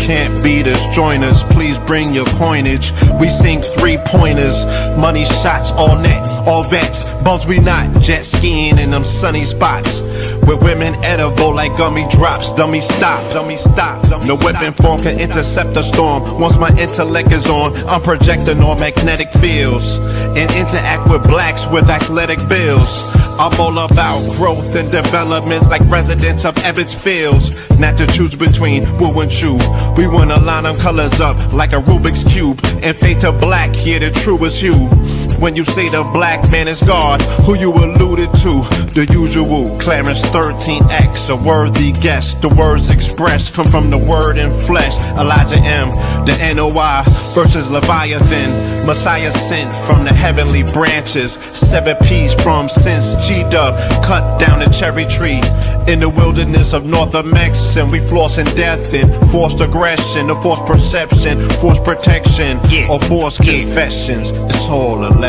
Can't beat us, join us, please bring your coinage. We sink 3-pointers, money shots, all net, all vets. Bumps we not, jet skiing in them sunny spots. With women edible like gummy drops. Dummy stop, dummy stop. No weapon form can intercept a storm. Once my intellect is on, I'm projecting on magnetic fields and interact with blacks with athletic bills. I'm all about growth and development like residents of Ebbets Fields. Not to choose between woo and chew. We wanna line them colors up like a Rubik's Cube and fade to black, yeah, the truest hue. When you say the black man is God, who you alluded to? The usual, Clarence 13X, a worthy guess. The words expressed come from the word in flesh. Elijah M, the NOI versus Leviathan. Messiah sent from the heavenly branches. 7 P's from since G-Dub cut down the cherry tree. In the wilderness of North Amex, and we flossing death and forced aggression, or forced perception, forced protection, or forced confessions. It's all a lesson.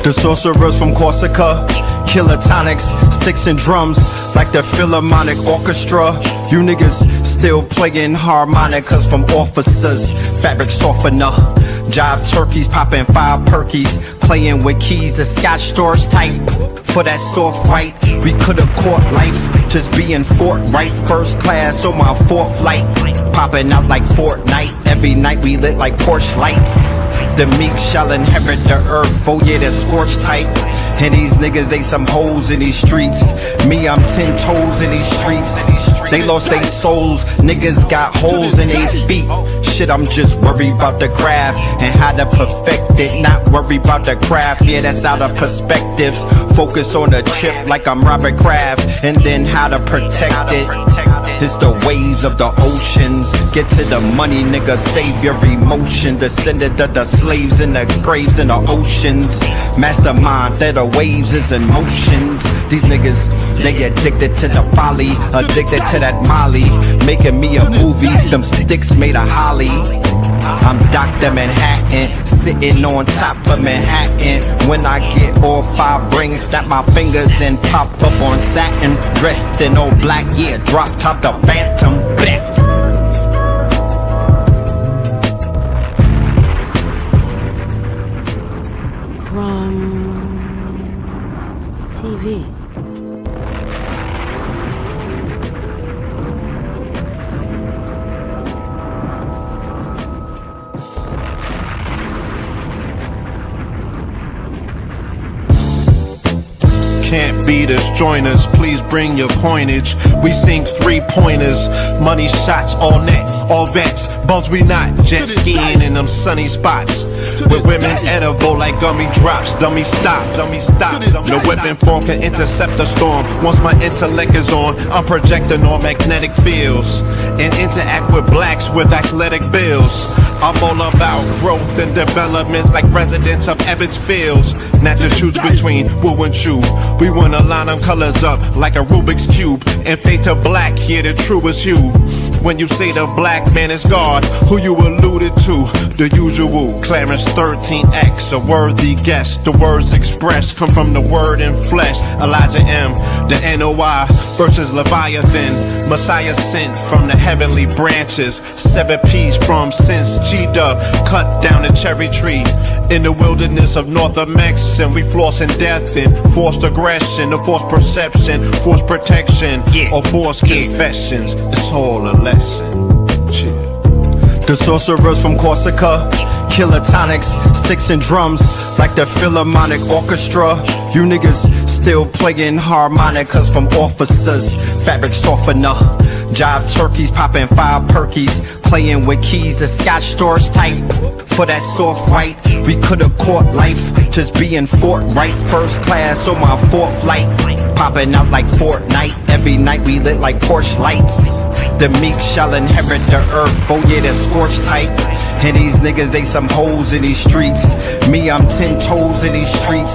The sorcerers from Corsica, killer tonics, sticks and drums like the Philharmonic Orchestra. You niggas still playing harmonicas from officers, fabric softener. Jive turkeys popping 5 perkies, playing with keys, the Scotch storage type. For that soft right, we could've caught life, just being forthright. First class on my 4th flight, popping out like Fortnite. Every night we lit like Porsche lights. The meek shall inherit the earth, oh yeah, they're scorched type. And these niggas, they some hoes in these streets. Me, I'm 10 toes in these streets. They lost their souls, niggas got holes in their feet. Shit, I'm just worried about the craft and how to perfect it. Not worried about the craft, yeah, that's out of perspectives. Focus on the chip like I'm Robert Kraft, and then how to protect it. It's the waves of the oceans. Get to the money, nigga, save your emotion. Descended of the slaves in the graves in the oceans. Mastermind that the waves is in motions. These niggas, they addicted to the folly, addicted to that molly. Making me a movie, them sticks made of holly. I'm Dr. Manhattan, sitting on top of Manhattan. When I get all 5 rings, snap my fingers and pop up on satin. Dressed in all black, yeah, drop top the Phantom. Blast. TV. Can't beat us, join us, please bring your coinage. We sink 3-pointers, money shots, all net, all vets. Bumps we not, jet skiing in them sunny spots. With women edible like gummy drops. Dummy stop, dummy stop. No weapon form can intercept a storm. Once my intellect is on, I'm projecting on magnetic fields and interact with blacks with athletic bills. I'm all about growth and development like residents of Ebbets Fields. Not to choose between woo and chew. We wanna line them colors up like a Rubik's Cube and fade to black, yeah, the truest hue. When you say the black man is God, who you alluded to? The usual, Clarence 13X, a worthy guess. The words expressed come from the word in flesh. Elijah M, the NOI versus Leviathan. Messiah sent from the heavenly branches. 7 P's from since G-Dub cut down the cherry tree. In the wilderness of North Amex, and we flossing death and forced aggression, or forced perception, forced protection, or forced confessions. It's all a lesson. The sorcerers from Corsica, killer tonics, sticks and drums like the Philharmonic Orchestra. You niggas still playing harmonicas from officers, fabric softener. Jive turkeys popping 5 perkies, playing with keys, the Scotch storage type. For that soft right, we could've caught life, just being forthright. First class on my 4th flight, popping out like Fortnite. Every night we lit like Porsche lights. The meek shall inherit the earth, oh yeah, they're scorched type. And these niggas, they some hoes in these streets. Me, I'm 10 toes in these streets.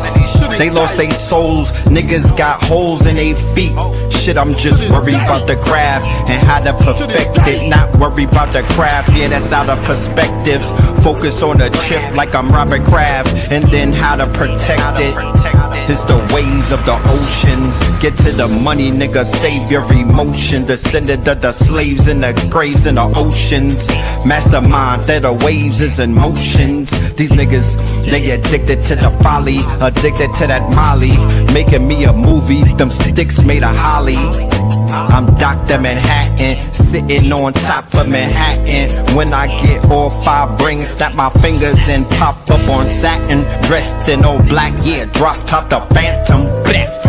They lost their souls, niggas got holes in their feet. Shit, I'm just worried about the craft and how to perfect it. Not worried about the craft, yeah, that's out of perspectives. Focus on the chip like I'm Robert Kraft, and then how to protect it. It's the waves of the oceans. Get to the money, nigga, save your emotion. Descendant of the slaves in the graves in the oceans. Mastermind that the waves is in motions. These niggas, they addicted to the folly, addicted to that molly. Making me a movie, them sticks made of holly. I'm Dr. Manhattan, sitting on top of Manhattan. When I get all 5 rings, snap my fingers and pop up on satin. Dressed in all black, yeah, drop top the Phantom. Blast.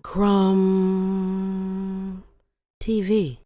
Crumb TV.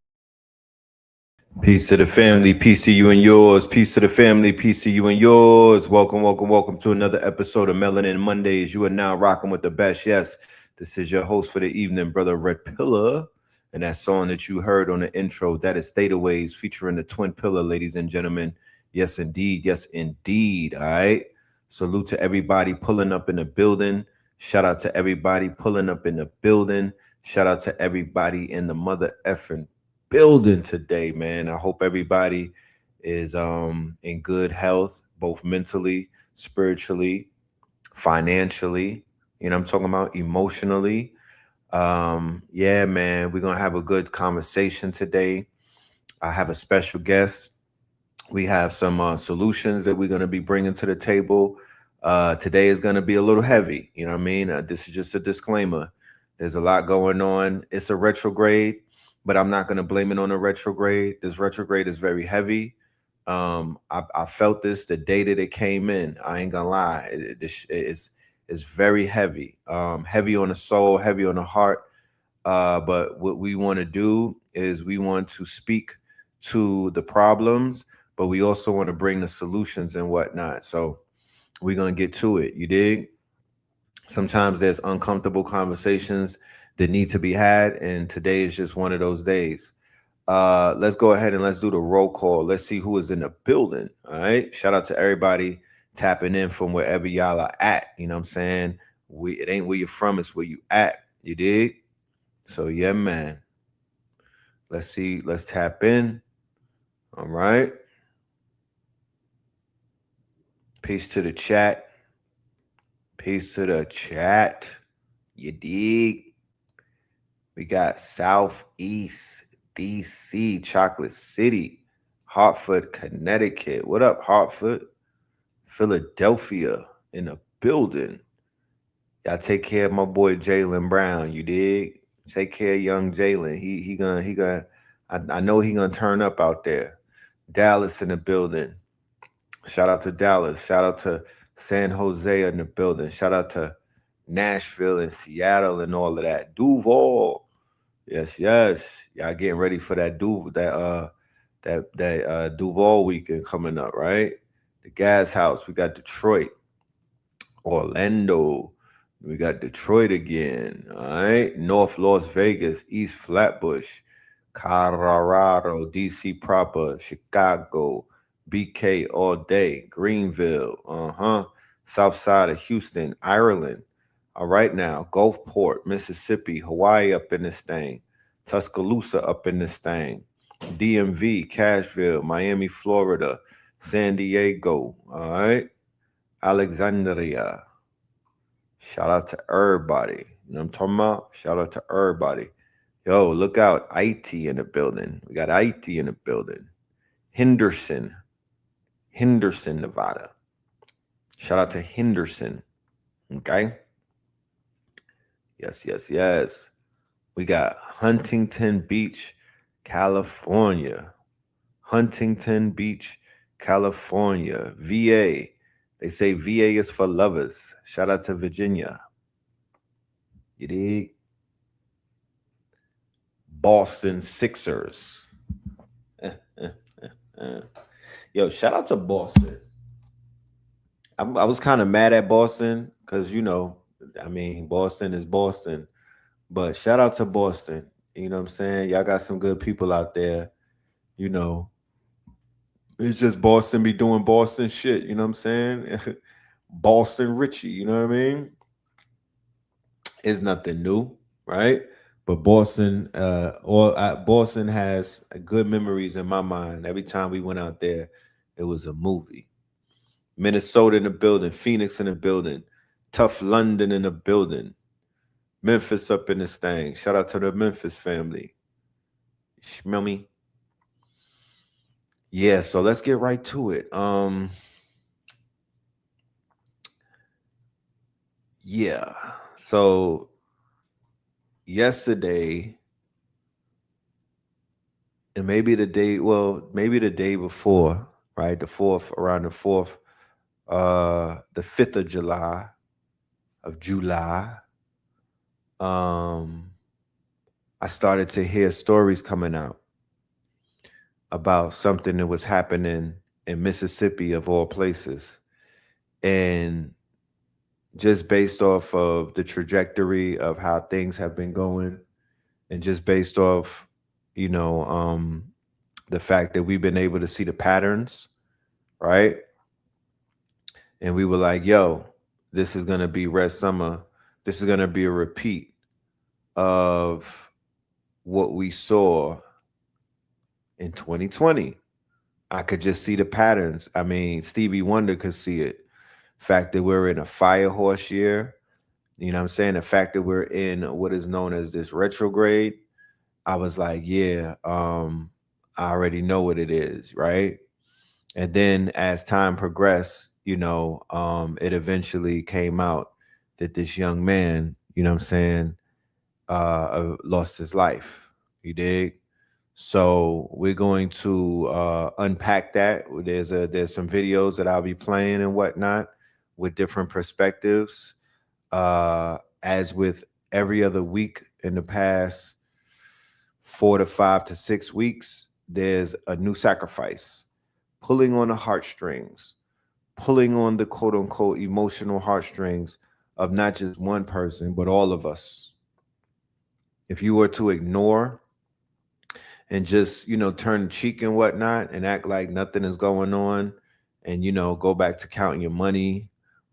Peace to the family, peace to you and yours. Peace to the family, peace to you and yours. Welcome, welcome, welcome to another episode of Melanin Mondays. You are now rocking with the best. Yes, this is your host for the evening, Brother Red Pillar. And that song that you heard on the intro, that is Theta Waves featuring the Twin Pillar, ladies and gentlemen. Yes, indeed. Yes, indeed. All right. Salute to everybody pulling up in the building. Shout out to everybody pulling up in the building. Shout out to everybody in the mother effing building today, man. I hope everybody is in good health, both mentally, spiritually, financially. You know, I'm talking about emotionally. Yeah, man, we're gonna have a good conversation today. I have a special guest. We have some solutions that we're going to be bringing to the table. Today is going to be a little heavy. You know what I mean? This is just a disclaimer. There's a lot going on. It's a retrograde, but I'm not going to blame it on a retrograde. This retrograde is very heavy. I felt this the day that it came in. I ain't gonna lie. It's very heavy. Heavy on the soul, heavy on the heart. But what we want to do is we want to speak to the problems, but we also want to bring the solutions and whatnot. So we're going to get to it. You dig? Sometimes there's uncomfortable conversations that need to be had, and today is just one of those days. Let's go ahead and let's do the roll call. Let's see who is in the building. All right. Shout out to everybody tapping in from wherever y'all are at. You know what I'm saying? It ain't where you're from, it's where you at. You dig? So yeah, man. Let's see. Let's tap in. All right. Peace to the chat. Peace to the chat. You dig? We got Southeast DC, Chocolate City, Hartford, Connecticut. What up, Hartford? Philadelphia in the building. Y'all take care of my boy Jalen Brown. You dig? Take care of young Jalen. He gonna. I know he gonna turn up out there. Dallas in the building. Shout out to Dallas. Shout out to San Jose in the building. Shout out to Nashville and Seattle and all of that. Duval. Yes, yes. Y'all getting ready for that Duval weekend coming up, right? The Gas House. We got Detroit, Orlando. We got Detroit again. All right. North Las Vegas, East Flatbush, Colorado, DC proper, Chicago, BK all day, Greenville, South side of Houston, Ireland. All right now, Gulfport, Mississippi, Hawaii up in this thing, Tuscaloosa up in this thing, DMV, Cashville, Miami, Florida, San Diego, all right, Alexandria. Shout out to everybody. You know what I'm talking about? Shout out to everybody. Yo, look out. IT in the building. We got IT in the building. Henderson, Nevada. Shout out to Henderson. Okay. Yes, yes, yes. We got Huntington Beach, California. Huntington Beach, California. VA. They say VA is for lovers. Shout out to Virginia. You dig? Boston Sixers. Yo, shout out to Boston. I was kind of mad at Boston because, Boston is Boston. But shout out to Boston. You know what I'm saying? Y'all got some good people out there. You know, it's just Boston be doing Boston shit. You know what I'm saying? Boston Richie. You know what I mean? It's nothing new, right? But Boston, Boston has good memories in my mind. Every time we went out there, It was a movie. Minnesota in the building, Phoenix in the building, tough London in the building, Memphis up in this thing. Shout out to the Memphis family. Smell me? Yeah, so let's get right to it. Yeah. So yesterday, and maybe the day before, right? Around the 5th of July, I started to hear stories coming out about something that was happening in Mississippi, of all places. And just based off of the trajectory of how things have been going, and just based off, you know, the fact that we've been able to see the patterns, right? And we were like, yo, this is gonna be Red Summer. This is gonna be a repeat of what we saw in 2020. I could just see the patterns. I mean, Stevie Wonder could see it. Fact that we're in a fire horse year, you know what I'm saying? The fact that we're in what is known as this retrograde, I was like, yeah, I already know what it is, right? And then as time progressed, it eventually came out that this young man, you know what I'm saying, lost his life. You dig? So we're going to unpack that. There's some videos that I'll be playing and whatnot with different perspectives. As with every other week in the past 4 to 5 to 6 weeks, there's a new sacrifice, pulling on the heartstrings, pulling on the quote unquote emotional heartstrings of not just one person, but all of us. If you were to ignore and just, turn the cheek and whatnot and act like nothing is going on and, go back to counting your money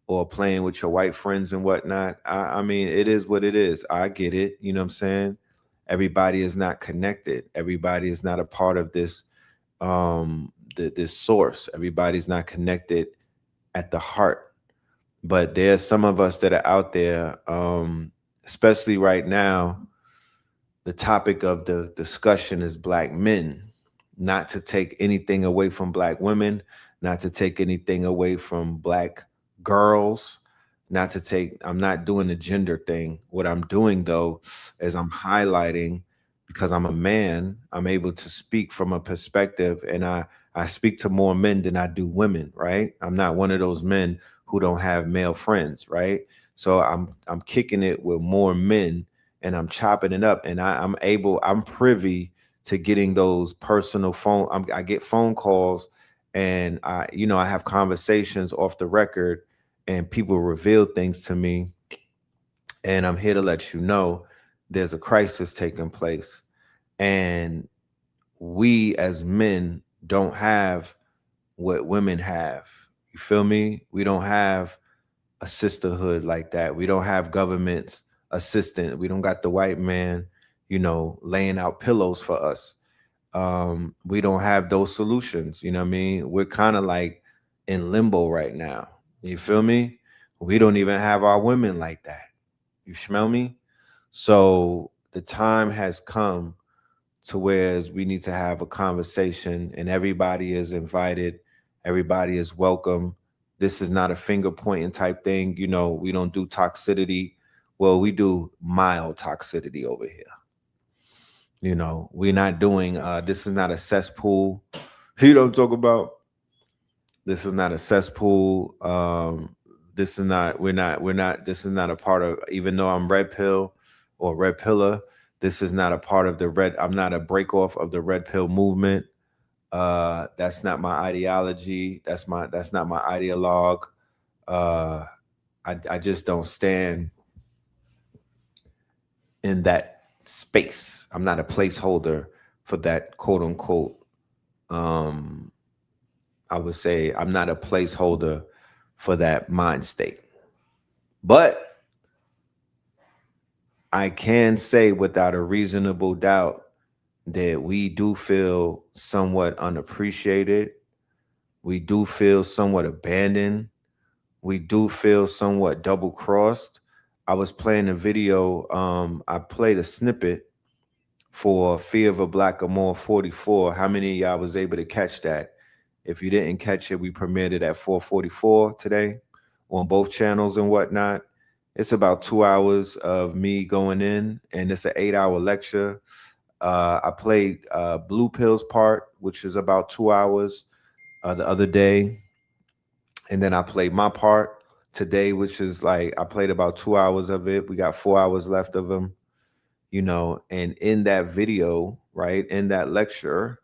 or playing with your white friends and whatnot. I mean, it is what it is. I get it. You know what I'm saying? Everybody is not connected. Everybody is not a part of this, this source. Everybody's not connected at the heart. But there's some of us that are out there, especially right now. The topic of the discussion is Black men. Not to take anything away from Black women, not to take anything away from Black girls, I'm not doing the gender thing. What I'm doing though is I'm highlighting, because I'm a man, I'm able to speak from a perspective, and I speak to more men than I do women, right? I'm not one of those men who don't have male friends, right? So I'm kicking it with more men and I'm chopping it up, and I'm privy to getting those personal I get phone calls, and I have conversations off the record, and people reveal things to me, and I'm here to let you know there's a crisis taking place, and we as men don't have what women have. You feel me? We don't have a sisterhood like that. We don't have government's assistant. We don't got the white man, laying out pillows for us. We don't have those solutions. You know what I mean? We're kind of like in limbo right now. You feel me? We don't even have our women like that. You smell me? So the time has come to where we need to have a conversation, and everybody is invited. Everybody is welcome. This is not a finger pointing type thing. We don't do toxicity. Well, we do mild toxicity over here. We're not doing, this is not a cesspool. You don't talk about, this is not a cesspool. This is not, this is not a part of, even though I'm red pill or red pillar, this is not a part of I'm not a break off of the red pill movement. That's not my ideology. That's not my ideologue. I just don't stand in that space. I'm not a placeholder for that quote unquote. I would say I'm not a placeholder for that mind state. But I can say without a reasonable doubt that we do feel somewhat unappreciated. We do feel somewhat abandoned. We do feel somewhat double crossed. I was playing a video. I played a snippet for Fear of a Black Amor 44. How many of y'all was able to catch that? If you didn't catch it, we premiered it at 4:44 today on both channels and whatnot. It's about 2 hours of me going in, and it's an 8-hour lecture. I played Blue Pill's part, which is about 2 hours the other day. And then I played my part today, which is like I played about 2 hours of it. We got 4 hours left of them, and in that video, right, in that lecture,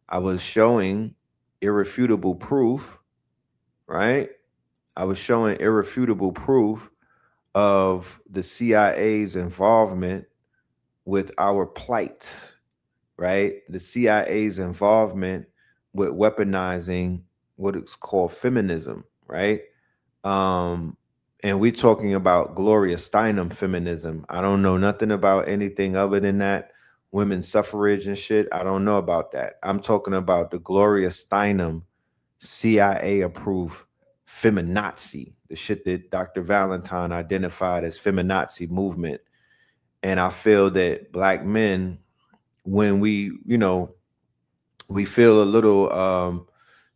I was showing irrefutable proof, right? I was showing irrefutable proof of the CIA's involvement with our plight, right? The CIA's involvement with weaponizing what is called feminism, right? And we're talking about Gloria Steinem feminism. I don't know nothing about anything other than that. Women's suffrage and shit. I don't know about that. I'm talking about the Gloria Steinem CIA approved feminazi, the shit that Dr. Valentine identified as feminazi movement. And I feel that black men, when we feel a little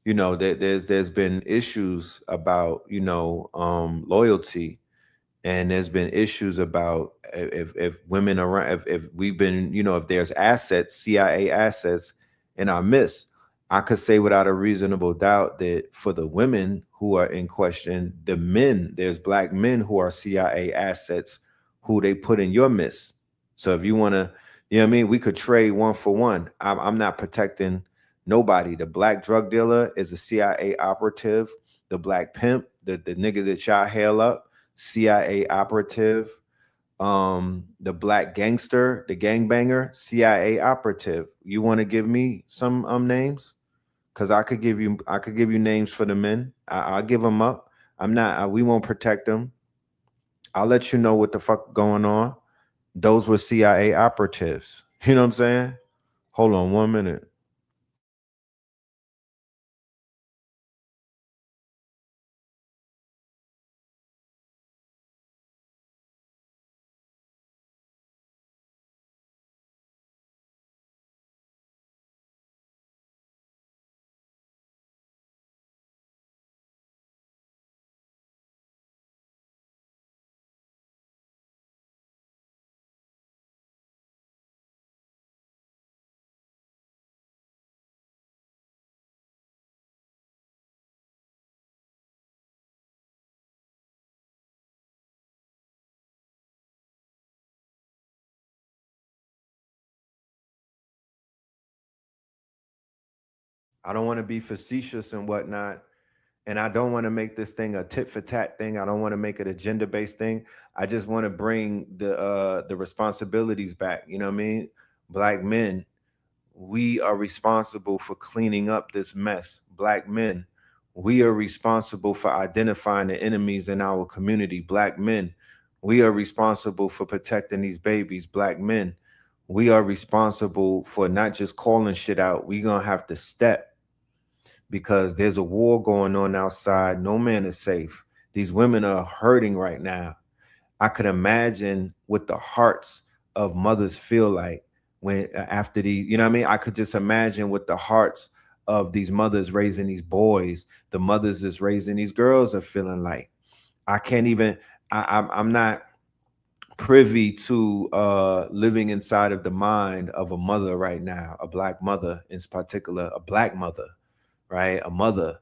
that there's been issues about loyalty, and there's been issues about if women around, if we've been, if there's assets, CIA assets in our midst. I could say without a reasonable doubt that for the women who are in question, the men, there's black men who are CIA assets who they put in your midst. So if you want to, we could trade one for one. I'm not protecting nobody. The black drug dealer is a CIA operative. The black pimp, the nigga that y'all hail up, CIA operative. The black gangster, the gangbanger, CIA operative. You want to give me some names? Because I could give you names for the men. I'll give them up. I'm not. We won't protect them. I'll let you know what the fuck going on. Those were CIA operatives. You know what I'm saying? Hold on 1 minute. I don't want to be facetious and whatnot. And I don't want to make this thing a tit for tat thing. I don't want to make it a gender based thing. I just want to bring the responsibilities back. You know what I mean? Black men, we are responsible for cleaning up this mess. Black men, we are responsible for identifying the enemies in our community. Black men, we are responsible for protecting these babies. Black men, we are responsible for not just calling shit out. We're going to have to step, because there's a war going on outside. No man is safe. These women are hurting right now. I could imagine what the hearts of mothers feel like when after the, you know what I mean? I could just imagine what the hearts of these mothers raising these boys, the mothers that's raising these girls are feeling like. I can't even, I'm not privy to living inside of the mind of a mother right now, a black mother in particular, a black mother, right? A mother,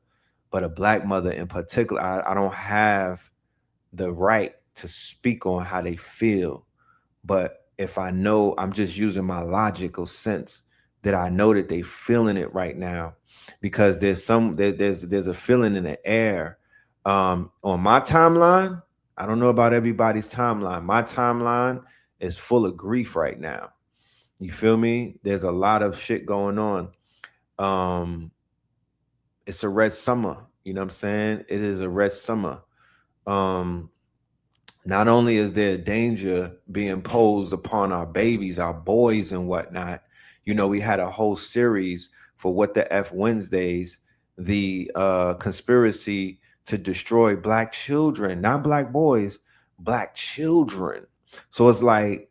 but a black mother in particular. I don't have the right to speak on how they feel. But if I know, I'm just using my logical sense that I know that they feeling it right now, because there's a feeling in the air. On my timeline, I don't know about everybody's timeline. My timeline is full of grief right now. You feel me? There's a lot of shit going on. It's a red summer. You know what I'm saying? It is a red summer. Not only is there danger being posed upon our babies, our boys and whatnot, we had a whole series for What the F Wednesdays the conspiracy to destroy black children, not black boys, black children. So it's like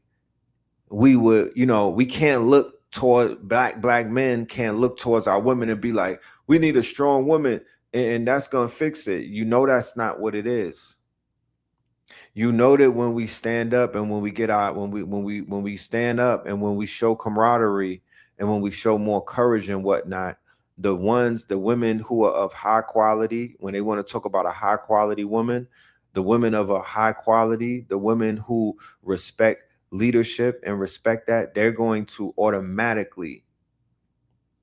we would, we can't look toward black men can't look towards our women and be like, we need a strong woman and that's gonna fix it. That's not what it is. That when we stand up and when we get out, when we stand up and when we show camaraderie and when we show more courage and whatnot, the women who are of high quality, when they want to talk about a high quality woman, the women of a high quality, the women who respect leadership and respect that, they're going to automatically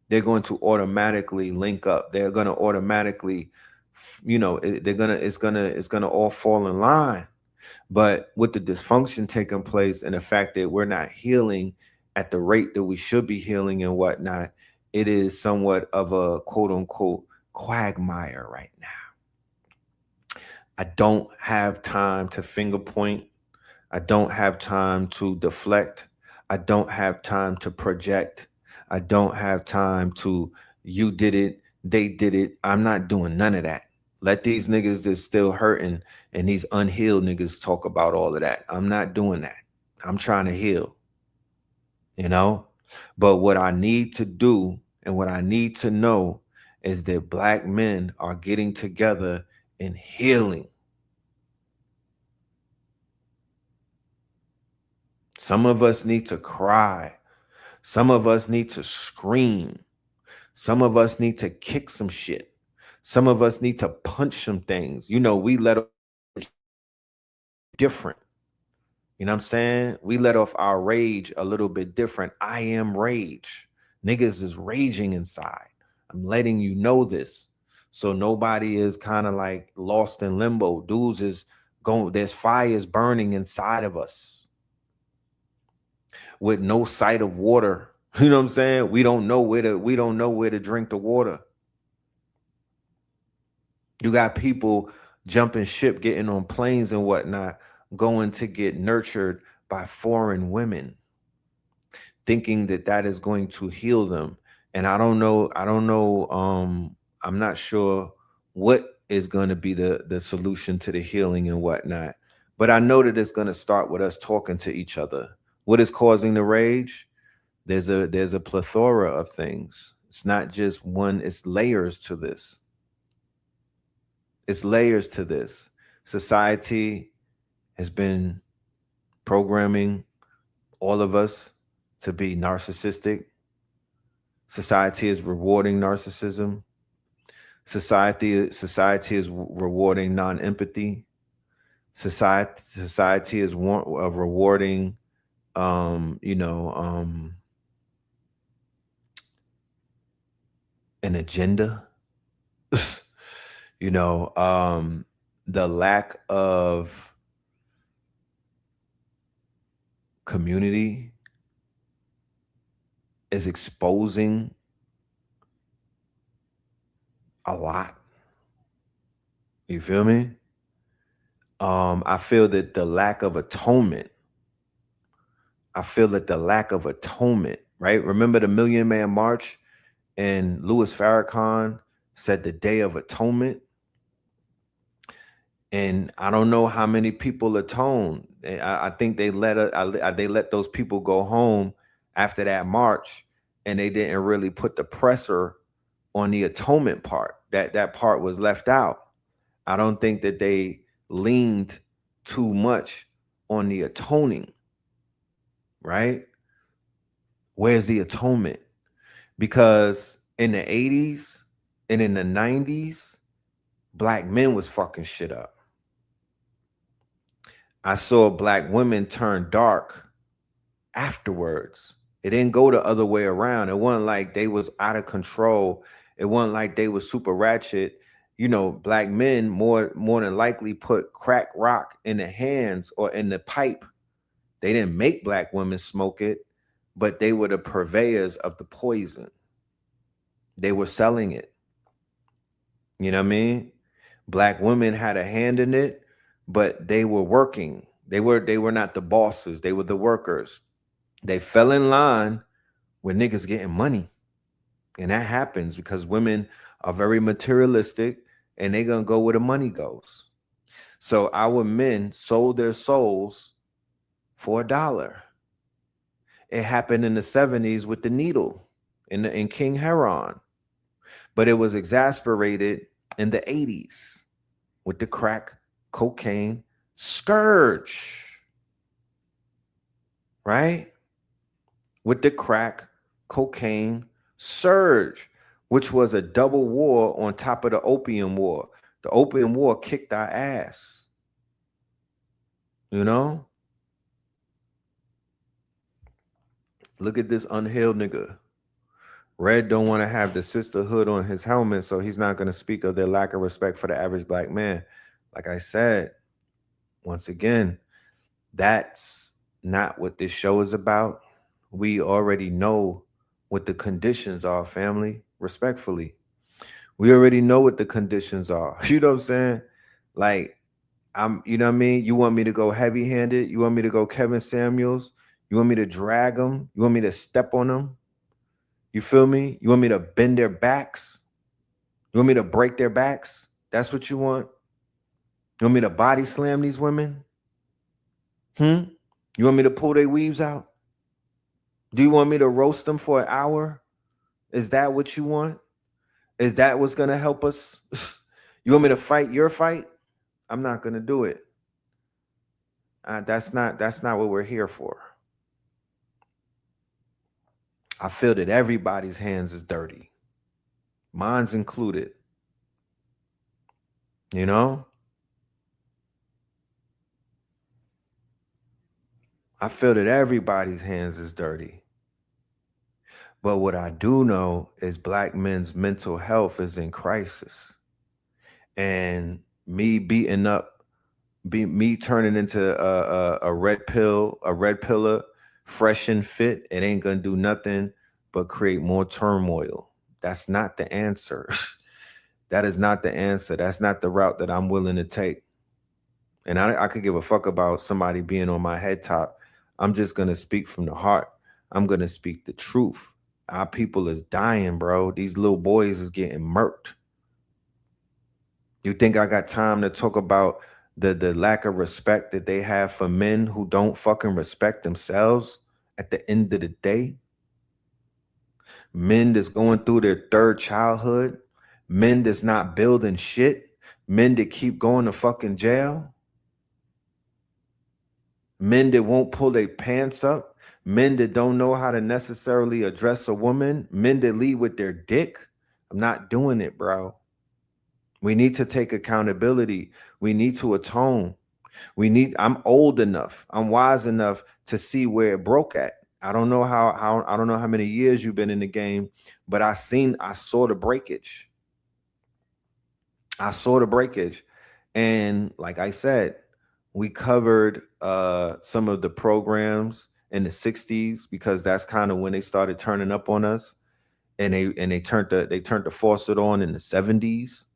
link up. They're going to automatically, it's going to all fall in line. But with the dysfunction taking place and the fact that we're not healing at the rate that we should be healing and whatnot, it is somewhat of a quote unquote quagmire right now. I don't have time to finger point. I don't have time to deflect. I don't have time to project. I don't have time to, you did it, they did it. I'm not doing none of that. Let these niggas that's still hurting and these unhealed niggas talk about all of that. I'm not doing that. I'm trying to heal, But what I need to do and what I need to know is that black men are getting together and healing. Some of us need to cry. Some of us need to scream. Some of us need to kick some shit. Some of us need to punch some things. We let off different. You know what I'm saying? We let off our rage a little bit different. I am rage. Niggas is raging inside. I'm letting you know this. So nobody is kind of like lost in limbo. Dudes is going, there's fires burning inside of us with no sight of water. You know what I'm saying? We don't know where to drink the water. You got people jumping ship, getting on planes and whatnot, going to get nurtured by foreign women, thinking that is going to heal them. And I don't know. I'm not sure what is going to be the solution to the healing and whatnot. But I know that it's going to start with us talking to each other. What is causing the rage? There's a plethora of things. It's not just one, it's layers to this. It's layers to this. Society has been programming all of us to be narcissistic. Society is rewarding narcissism. Society is rewarding non-empathy. Society is rewarding an agenda. The lack of community is exposing a lot. You feel me? I feel that the lack of atonement. Right? Remember the Million Man March and Louis Farrakhan said the Day of Atonement? And I don't know how many people atoned. I think they let those people go home after that march, and they didn't really put the pressure on the atonement part. That part was left out. I don't think that they leaned too much on the atoning, right? Where's the atonement? Because in the 80s and in the 90s, black men was fucking shit up. I saw black women turn dark afterwards. It didn't go the other way around. It wasn't like they was out of control. It wasn't like they was super ratchet. Black men more than likely put crack rock in the hands or in the pipe. They didn't make black women smoke it, but they were the purveyors of the poison. They were selling it. You know what I mean? Black women had a hand in it, but they were working. They were not the bosses. They were the workers. They fell in line with niggas getting money. And that happens because women are very materialistic, and they're gonna go where the money goes. So our men sold their souls for $1. It happened in the 70s with the needle in King Heron, but it was exasperated in the 80s with the crack cocaine scourge, right? With the crack cocaine surge, which was a double war on top of the opium war. The opium war kicked our ass, you know? Look at this unhealed nigga. Red don't want to have the sisterhood on his helmet, so he's not going to speak of their lack of respect for the average black man. Like I said, once again, that's not what this show is about. We already know what the conditions are, family, respectfully. We already know what the conditions are. You know what I'm saying? Like, you know what I mean? You want me to go heavy-handed? You want me to go Kevin Samuels? You want me to drag them? You want me to step on them? You feel me? You want me to bend their backs? You want me to break their backs? That's what you want? You want me to body slam these women? You want me to pull their weaves out? Do you want me to roast them for an hour? Is that what you want? Is that what's going to help us? You want me to fight your fight? I'm not going to do it. That's not what we're here for. I feel that everybody's hands is dirty. Mine's included. You know? I feel that everybody's hands is dirty. But what I do know is black men's mental health is in crisis. And me turning into a red pillar, fresh and fit, it ain't gonna do nothing but create more turmoil. That's not the answer. That is not the answer. That's not the route that I'm willing to take. And I could give a fuck about somebody being on my head top. I'm just gonna speak from the heart. I'm gonna speak the truth. Our people is dying, bro. These little boys is getting murked. You think I got time to talk about the lack of respect that they have for men who don't fucking respect themselves at the end of the day? Men that's going through their third childhood, men that's not building shit, men that keep going to fucking jail, men that won't pull their pants up, men that don't know how to necessarily address a woman, men that lead with their dick. I'm not doing it, bro. We need to take accountability. We need to atone. I'm old enough, I'm wise enough to see where it broke at. I don't know I don't know how many years you've been in the game, but I saw the breakage. And like I said, we covered some of the programs in the 60s because that's kind of when they started turning up on us. And they turned the faucet on in the 70s.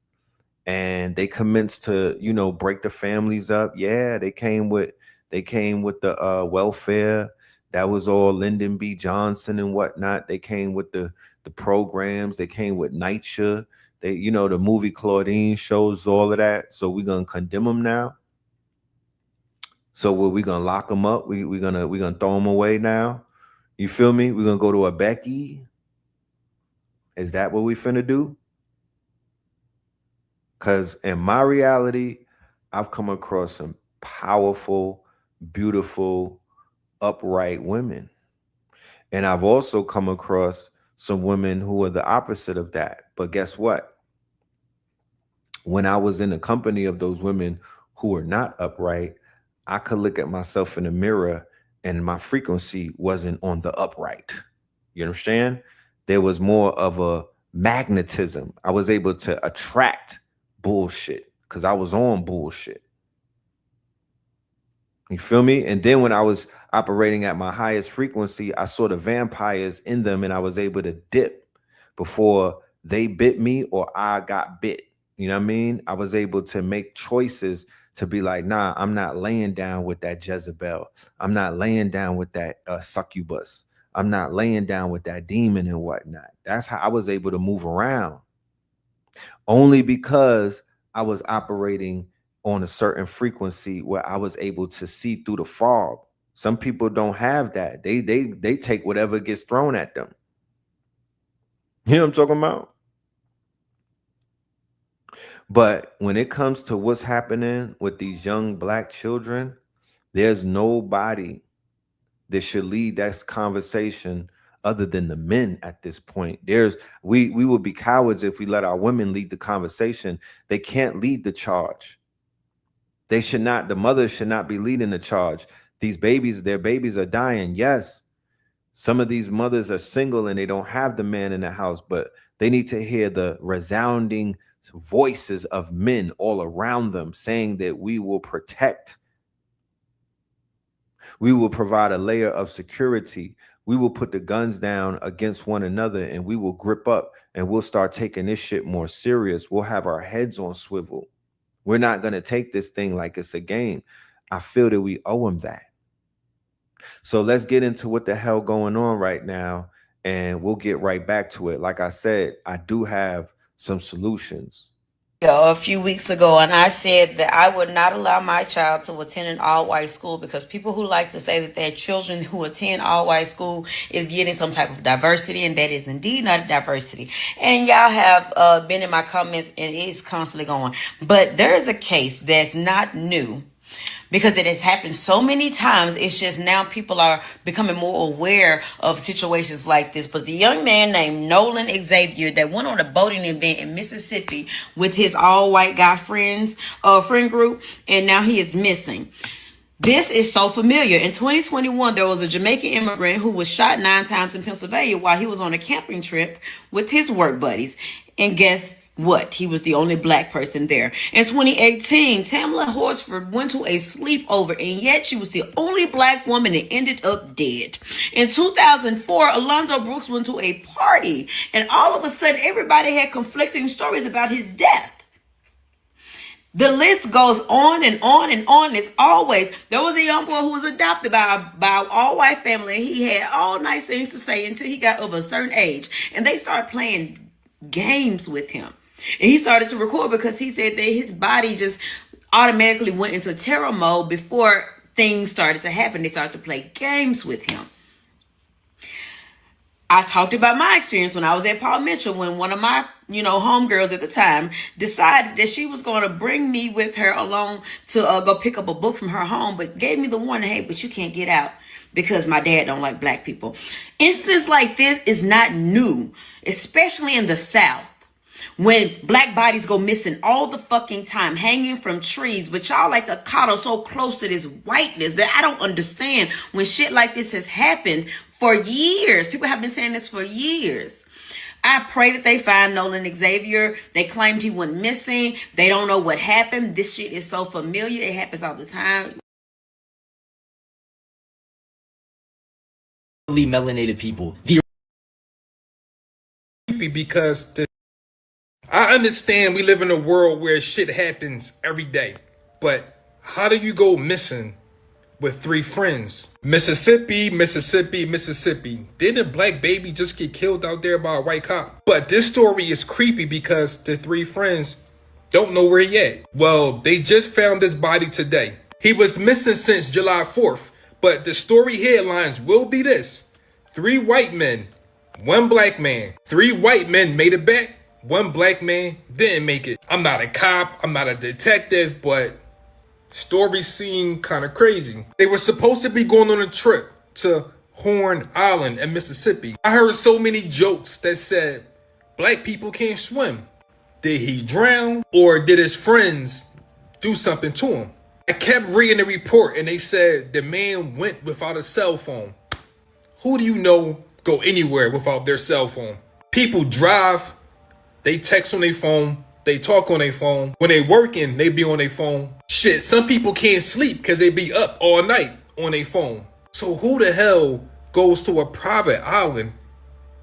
And they commenced to, break the families up. Yeah, they came with the welfare. That was all Lyndon B. Johnson and whatnot. They came with the programs. They came with NYCHA. They, the movie Claudine shows all of that. So we're gonna condemn them now. So we gonna lock them up. We're gonna throw them away now. You feel me? We're gonna go to a Becky. Is that what we finna do? Because in my reality, I've come across some powerful, beautiful, upright women. And I've also come across some women who are the opposite of that. But guess what? When I was in the company of those women who are not upright, I could look at myself in the mirror and my frequency wasn't on the upright. You understand? There was more of a magnetism. I was able to attract bullshit because I was on bullshit. You feel me? And then when I was operating at my highest frequency, I saw the vampires in them and I was able to dip before they bit me or I got bit. You know what I mean? I was able to make choices to be like, nah, I'm not laying down with that Jezebel. I'm not laying down with that succubus. I'm not laying down with that demon and whatnot. That's how I was able to move around. only because I was operating on a certain frequency where I was able to see through the fog. Some people don't have that. They take whatever gets thrown at them. You know what I'm talking about? But when it comes to what's happening with these young black children, there's nobody that should lead that conversation other than the men at this point. We would be cowards if we let our women lead the conversation. They can't lead the charge. They should not, the mothers should not be leading the charge. These babies, their babies are dying. Yes, some of these mothers are single and they don't have the man in the house, but they need to hear the resounding voices of men all around them saying that we will protect. We will provide a layer of security. We will put the guns down against one another and we will grip up and we'll start taking this shit more serious. We'll have our heads on swivel. We're not going to take this thing like it's a game. I feel that we owe them that. So let's get into what the hell going on right now, and we'll get right back to it. Like I said, I do have some solutions. A few weeks ago, and I said that I would not allow my child to attend an all-white school because people who like to say that their children who attend all-white school is getting some type of diversity, and that is indeed not a diversity. And y'all have been in my comments, and it's constantly going. But there is a case that's not new, because it has happened so many times. It's just now people are becoming more aware of situations like this. But the young man named Nolan Xavier that went on a boating event in Mississippi with his all-white guy friend group, and now he is missing. This is so familiar. In 2021, there was a Jamaican immigrant who was shot 9 times in Pennsylvania while he was on a camping trip with his work buddies. And guess what? He was the only black person there. In 2018, Tamla Horsford went to a sleepover, and yet she was the only black woman that ended up dead. In 2004, Alonzo Brooks went to a party, and all of a sudden, everybody had conflicting stories about his death. The list goes on and on and on. As always, there was a young boy who was adopted by an all-white family, and he had all nice things to say until he got of a certain age, and they started playing games with him. And he started to record because he said that his body just automatically went into terror mode before things started to happen. They started to play games with him. I talked about my experience when I was at Paul Mitchell, when one of my, homegirls at the time decided that she was going to bring me with her along to go pick up a book from her home, but gave me the warning, hey, but you can't get out because my dad don't like black people. Instances like this is not new, especially in the South, when black bodies go missing all the fucking time, hanging from trees. But y'all like to coddle so close to this whiteness that I don't understand when shit like this has happened for years. People have been saying this for years. I pray that they find Nolan Xavier. They claimed he went missing. They don't know what happened. This shit is so familiar. It happens all the time. Melanated people. Because I understand we live in a world where shit happens every day, but how do you go missing with 3 friends? Mississippi. Didn't a black baby just get killed out there by a white cop? But this story is creepy because the 3 friends don't know where he at. Well, they just found his body today. He was missing since July 4th, but the story headlines will be this: 3 white men, 1 black man. 3 white men made it back. 1 black man didn't make it. I'm not a cop, I'm not a detective, but stories seem kind of crazy. They were supposed to be going on a trip to Horn Island in Mississippi. I heard so many jokes that said black people can't swim. Did he drown, or did his friends do something to him? I kept reading the report and they said the man went without a cell phone. Who do you know go anywhere without their cell phone? People drive, they text on their phone, they talk on their phone. When they working, they be on their phone. Shit, some people can't sleep because they be up all night on their phone. So who the hell goes to a private island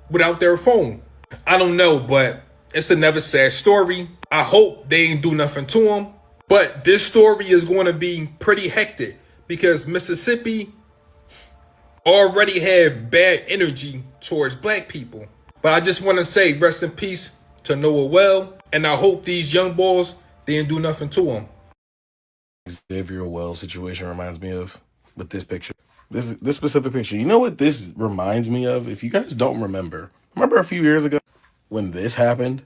without their phone? I don't know, but it's another sad story. I hope they ain't do nothing to him. But this story is going to be pretty hectic because Mississippi already have bad energy towards black people. But I just want to say rest in peace to know it well, and I hope these young boys didn't do nothing to them. Xavier Wells situation reminds me of with this picture. This specific picture. You know what this reminds me of? If you guys don't remember a few years ago when this happened?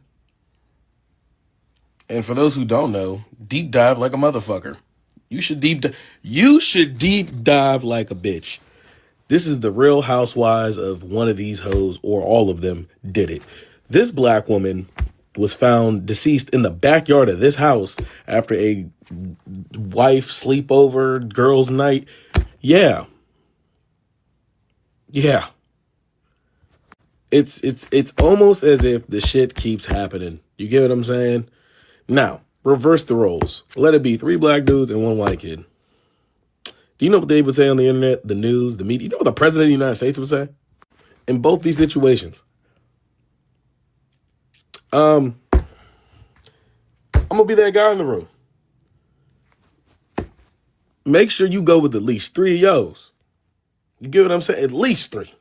And for those who don't know, deep dive like a motherfucker. You should deep dive like a bitch. This is the Real Housewives of one of these hoes, or all of them did it. This black woman was found deceased in the backyard of this house after a wife sleepover girls' night. Yeah. It's almost as if the shit keeps happening. You get what I'm saying? Now, reverse the roles. Let it be 3 black dudes and 1 white kid. Do you know what they would say on the internet, the news, the media? You know what the president of the United States would say? In both these situations. I'm gonna be that guy in the room. Make sure you go with at least 3 of yours. You get what I'm saying? At least 3.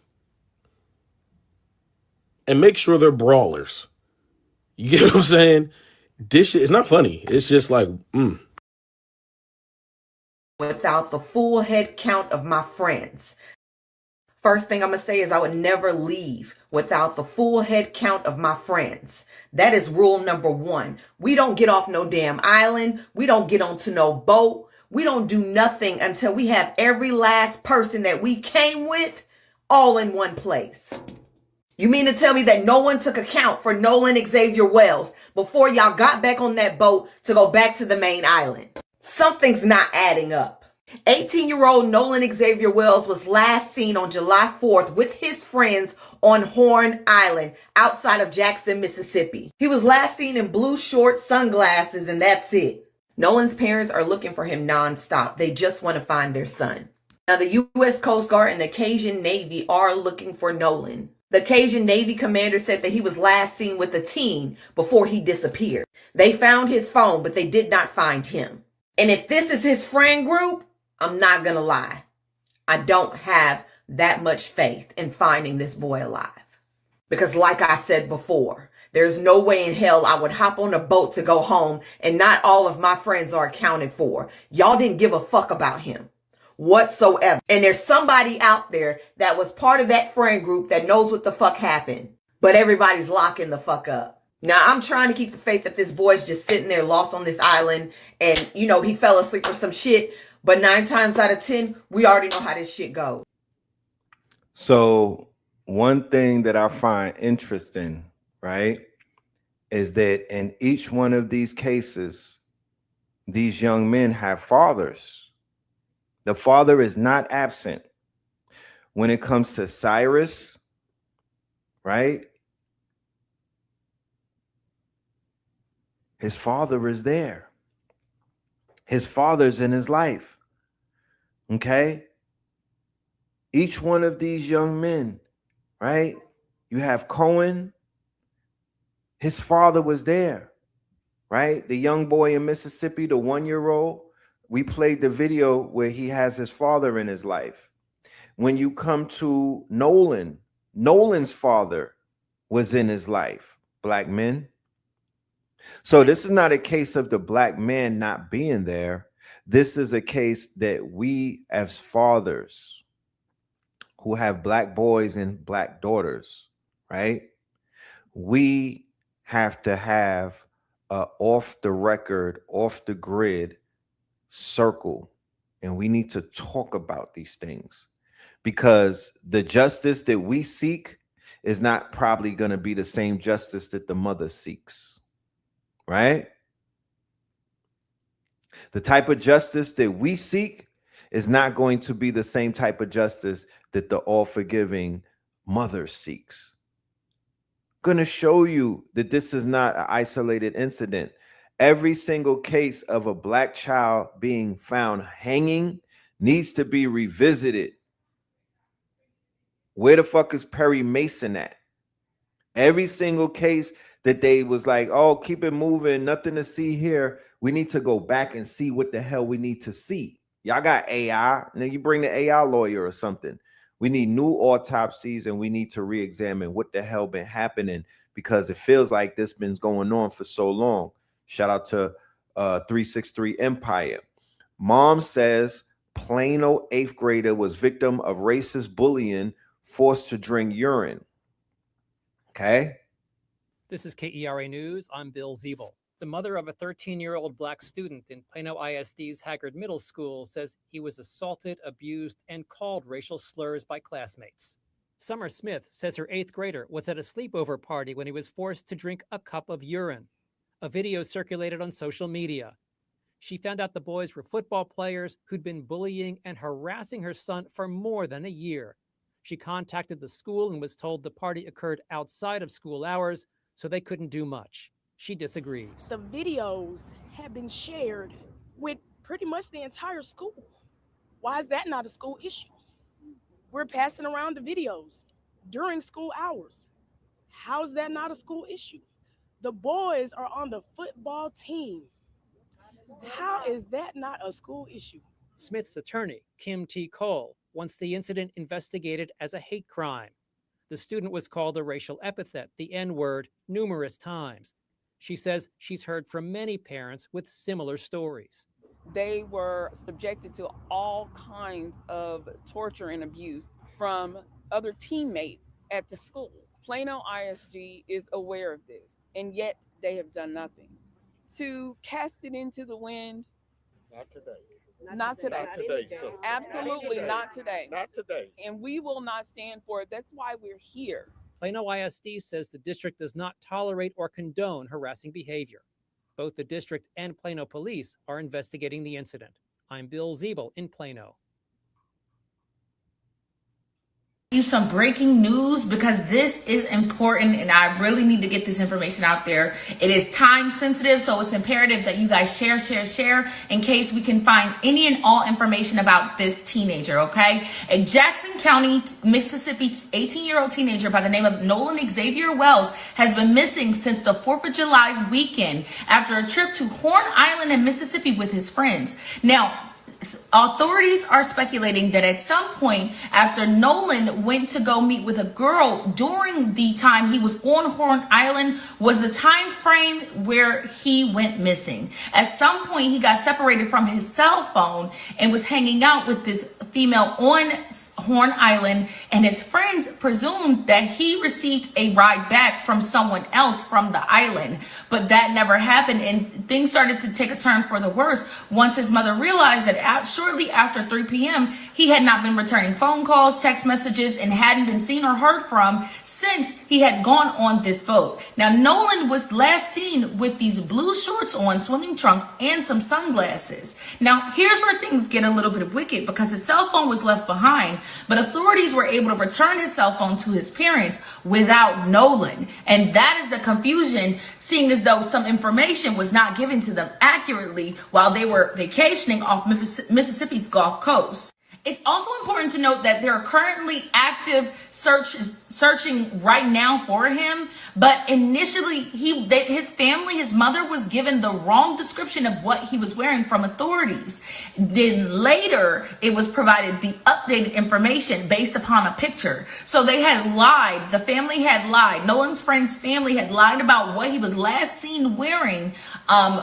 And make sure they're brawlers. You get what I'm saying? This shit, it's not funny. It's just like, Without the full head count of my friends. First thing I'm going to say is I would never leave without the full head count of my friends. That is rule number 1. We don't get off no damn island. We don't get onto no boat. We don't do nothing until we have every last person that we came with all in one place. You mean to tell me that no one took account for Nolan Xavier Wells before y'all got back on that boat to go back to the main island? Something's not adding up. 18-year-old Nolan Xavier Wells was last seen on July 4th with his friends on Horn Island outside of Jackson, Mississippi. He was last seen in blue shorts, sunglasses, and that's it. Nolan's parents are looking for him nonstop. They just want to find their son. Now, the U.S. Coast Guard and the Cajun Navy are looking for Nolan. The Cajun Navy commander said that he was last seen with a teen before he disappeared. They found his phone, but they did not find him. And if this is his friend group, I'm not gonna lie. I don't have that much faith in finding this boy alive. Because like I said before, there's no way in hell I would hop on a boat to go home and not all of my friends are accounted for. Y'all didn't give a fuck about him whatsoever. And there's somebody out there that was part of that friend group that knows what the fuck happened. But everybody's locking the fuck up. Now, I'm trying to keep the faith that this boy's just sitting there lost on this island and, you know, he fell asleep or some shit. But 9 times out of 10, we already know how this shit goes. So one thing that I find interesting, right, is that in each one of these cases, these young men have fathers. The father is not absent. When it comes to Cyrus, right, his father is there. His father's in his life. Okay? Each one of these young men, right? You have Cohen. His father was there, right? The young boy in Mississippi, the 1-year-old, we played the video where he has his father in his life. When you come to Nolan, Nolan's father was in his life, black men. So this is not a case of the black man not being there. This is a case that we as fathers who have black boys and black daughters, right? We have to have a off the record, off the grid circle. And we need to talk about these things because the justice that we seek is not probably going to be the same justice that the mother seeks, right? The type of justice that we seek is not going to be the same type of justice that the all-forgiving mother seeks. I'm going to show you that this is not an isolated incident. Every single case of a black child being found hanging needs to be revisited. Where the fuck is Perry Mason at? Every single case that they was like, oh, keep it moving, nothing to see here. We need to go back and see what the hell we need to see. Y'all got AI. Now you bring the AI lawyer or something. We need new autopsies and we need to re-examine what the hell been happening because it feels like this been going on for so long. Shout out to 363 Empire. Mom says Plano 8th grader was victim of racist bullying, forced to drink urine. Okay. This is KERA News. I'm Bill Ziebel. The mother of a 13-year-old black student in Plano ISD's Haggard Middle School says he was assaulted, abused, and called racial slurs by classmates. Summer Smith says her 8th grader was at a sleepover party when he was forced to drink a cup of urine. A video circulated on social media. She found out the boys were football players who'd been bullying and harassing her son for more than a year. She contacted the school and was told the party occurred outside of school hours, so they couldn't do much. She disagrees. The videos have been shared with pretty much the entire school. Why is that not a school issue? We're passing around the videos during school hours. How is that not a school issue? The boys are on the football team. How is that not a school issue? Smith's attorney, Kim T. Cole, wants the incident investigated as a hate crime. The student was called a racial epithet, the N-word, numerous times. She says she's heard from many parents with similar stories. They were subjected to all kinds of torture and abuse from other teammates at the school. Plano ISD is aware of this, and yet they have done nothing. To cast it into the wind? Not today. Not today. Not today, sister. Absolutely not today. Not today. And we will not stand for it. That's why we're here. Plano ISD says the district does not tolerate or condone harassing behavior. Both the district and Plano police are investigating the incident. I'm Bill Ziebel in Plano. You some breaking news because this is important and I really need to get this information out there. It is time sensitive, so it's imperative that you guys share in case we can find any and all information about this teenager, okay? A Jackson County, Mississippi 18-year-old teenager by the name of Nolan Xavier Wells has been missing since the 4th of July weekend after a trip to Horn Island in Mississippi with his friends. Now, authorities are speculating that at some point after Nolan went to go meet with a girl during the time he was on Horn Island was the time frame where he went missing. At some point he got separated from his cell phone and was hanging out with this female on Horn Island, and his friends presumed that he received a ride back from someone else from the island, but that never happened, and things started to take a turn for the worse once his mother realized that shortly after 3 p.m. he had not been returning phone calls, text messages, and hadn't been seen or heard from since he had gone on this boat. Now, Nolan was last seen with these blue shorts on, swimming trunks, and some sunglasses. Now, here's where things get a little bit wicked because his cell phone was left behind, but authorities were able to return his cell phone to his parents without Nolan. And that is the confusion, seeing as though some information was not given to them accurately while they were vacationing off Mississippi's Gulf Coast. It's also important to note that there are currently active searching right now for him, but initially his family, his mother was given the wrong description of what he was wearing from authorities. Then later it was provided the updated information based upon a picture. So they had lied. The family had lied. Nolan's friend's family had lied about what he was last seen wearing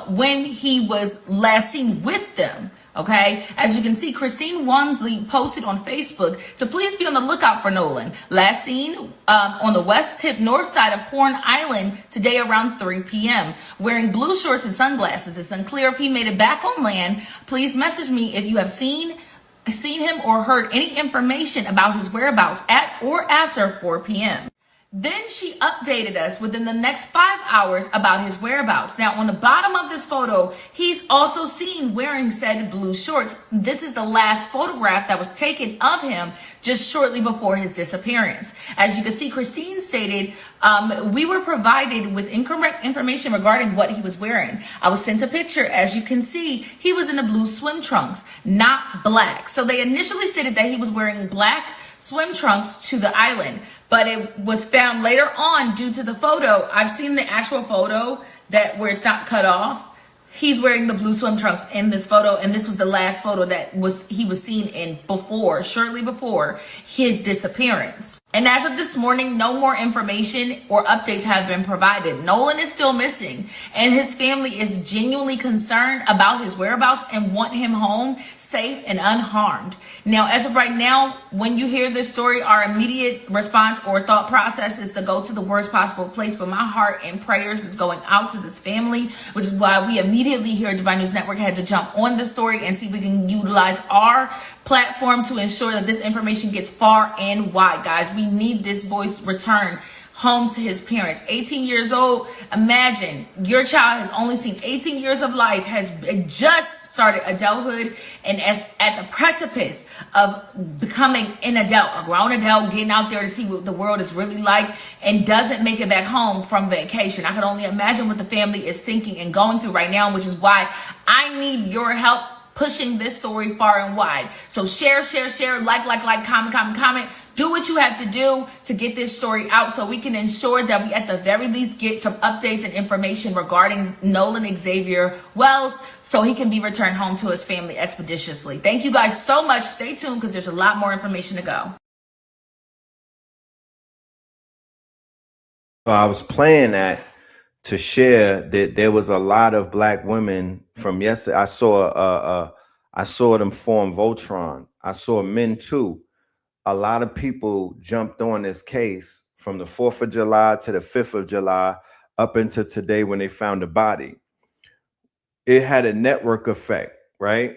when he was last seen with them. Okay, as you can see, Christine Wansley posted on Facebook to please be on the lookout for Nolan. Last seen on the west tip north side of Horn Island today around 3 p.m. wearing blue shorts and sunglasses. It's unclear if he made it back on land. Please message me if you have seen him or heard any information about his whereabouts at or after 4 p.m. Then she updated us within the next 5 hours about his whereabouts. Now, on the bottom of this photo, he's also seen wearing said blue shorts. This is the last photograph that was taken of him just shortly before his disappearance. As you can see, Christine stated, we were provided with incorrect information regarding what he was wearing. I was sent a picture. As you can see, he was in the blue swim trunks, not black. So they initially stated that he was wearing black swim trunks to the island, but it was found later on due to the photo. I've seen the actual photo where it's not cut off. He's wearing the blue swim trunks in this photo, and this was the last photo that he was seen in shortly before his disappearance. And as of this morning, no more information or updates have been provided. Nolan is still missing, and his family is genuinely concerned about his whereabouts and want him home safe and unharmed. Now, as of right now, when you hear this story, our immediate response or thought process is to go to the worst possible place, but my heart and prayers is going out to this family, which is why we immediately here at Divine News Network had to jump on this story and see if we can utilize our platform to ensure that this information gets far and wide. Guys, we need this boy's return home to his parents. 18 years old. Imagine your child has only seen 18 years of life, has just started adulthood, and is at the precipice of becoming an adult, a grown adult, getting out there to see what the world is really like, and doesn't make it back home from vacation. I can only imagine what the family is thinking and going through right now, which is why I need your help pushing this story far and wide. So share, like, comment. Do what you have to do to get this story out so we can ensure that we at the very least get some updates and information regarding Nolan Xavier Wells so he can be returned home to his family expeditiously. Thank you guys so much. Stay tuned because there's a lot more information to go. So I was playing that to share that there was a lot of black women from yesterday. I saw them form Voltron. I saw men too. A lot of people jumped on this case from the 4th of July to the 5th of July up into today when they found the body. It had a network effect, right?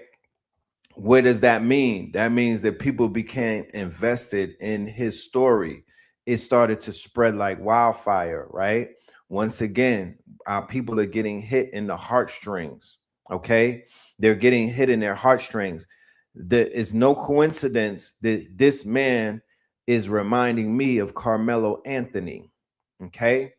What does that mean? That means that people became invested in his story. It started to spread like wildfire, right? Once again, our people are getting hit in the heartstrings, okay? They're getting hit in their heartstrings. There is no coincidence that this man is reminding me of Carmelo Anthony, okay?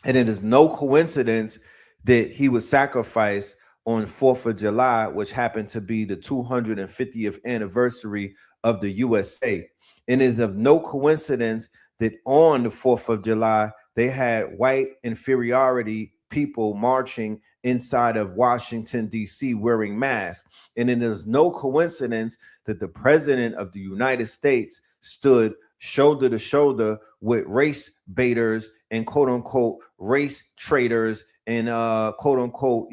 And it is no coincidence that he was sacrificed on 4th of July, which happened to be the 250th anniversary of the USA. And it is of no coincidence that on the 4th of July, they had white inferiority people marching inside of Washington, D.C. wearing masks. And it is no coincidence that the president of the United States stood shoulder to shoulder with race baiters and quote unquote race traitors and quote unquote,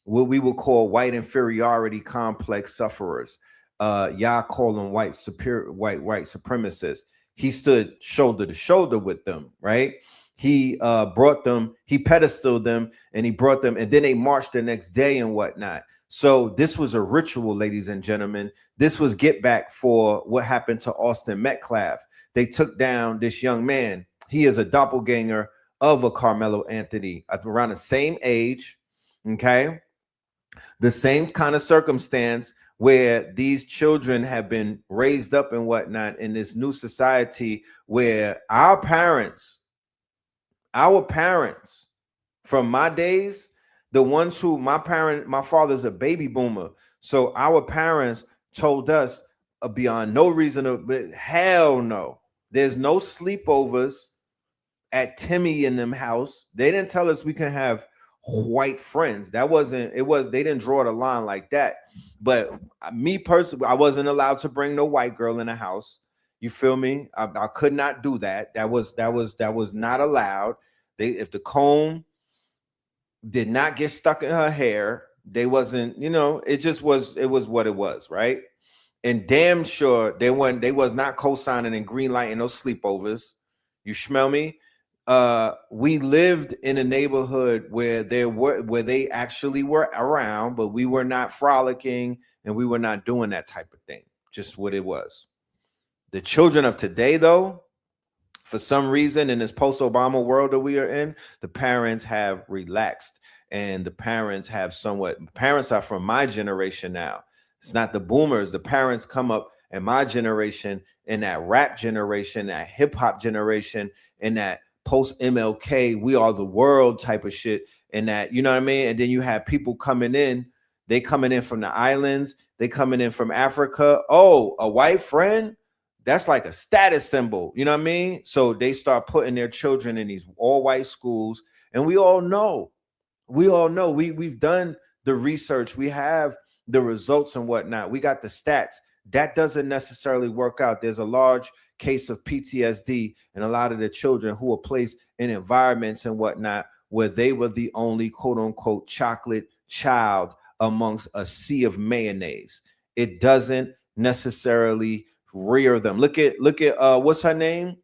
what we would call white inferiority complex sufferers. Y'all call them white supremacists. He stood shoulder to shoulder with them, right? He brought them, he pedestaled them, and he brought them, and then they marched the next day and whatnot. So this was a ritual, ladies and gentlemen. This was get back for what happened to Austin Metcalf. They took down this young man. He is a doppelganger of a Carmelo Anthony, around the same age, okay? The same kind of circumstance where these children have been raised up and whatnot in this new society where our parents from my days, the ones who my father's a baby boomer. So our parents told us beyond no reason, but hell no. There's no sleepovers at Timmy in them house. They didn't tell us we can have white friends. They didn't draw the line like that. But me personally, I wasn't allowed to bring no white girl in the house. You feel me? I could not do that. That was not allowed. If the comb did not get stuck in her hair, they wasn't, it was what it was, right? And damn sure they was not co-signing and green lighting no sleepovers. You smell me? We lived in a neighborhood where they actually were around, but we were not frolicking and we were not doing that type of thing. Just what it was. The children of today, though, for some reason in this post-Obama world that we are in, the parents have relaxed and the parents have parents are from my generation now. It's not the boomers. The parents come up in my generation, in that rap generation, that hip hop generation, in that post-MLK, we are the world type of shit. And that, you know what I mean? And then you have people coming in, they coming in from the islands, they coming in from Africa. Oh, a white friend? That's like a status symbol, you know what I mean? So they start putting their children in these all white schools. And we all know we all know we've done the research, we have the results and whatnot, we got the stats. That doesn't necessarily work out. There's a large case of PTSD and a lot of the children who are placed in environments and whatnot where they were the only quote unquote chocolate child amongst a sea of mayonnaise. It doesn't necessarily rear them. Look at what's her name?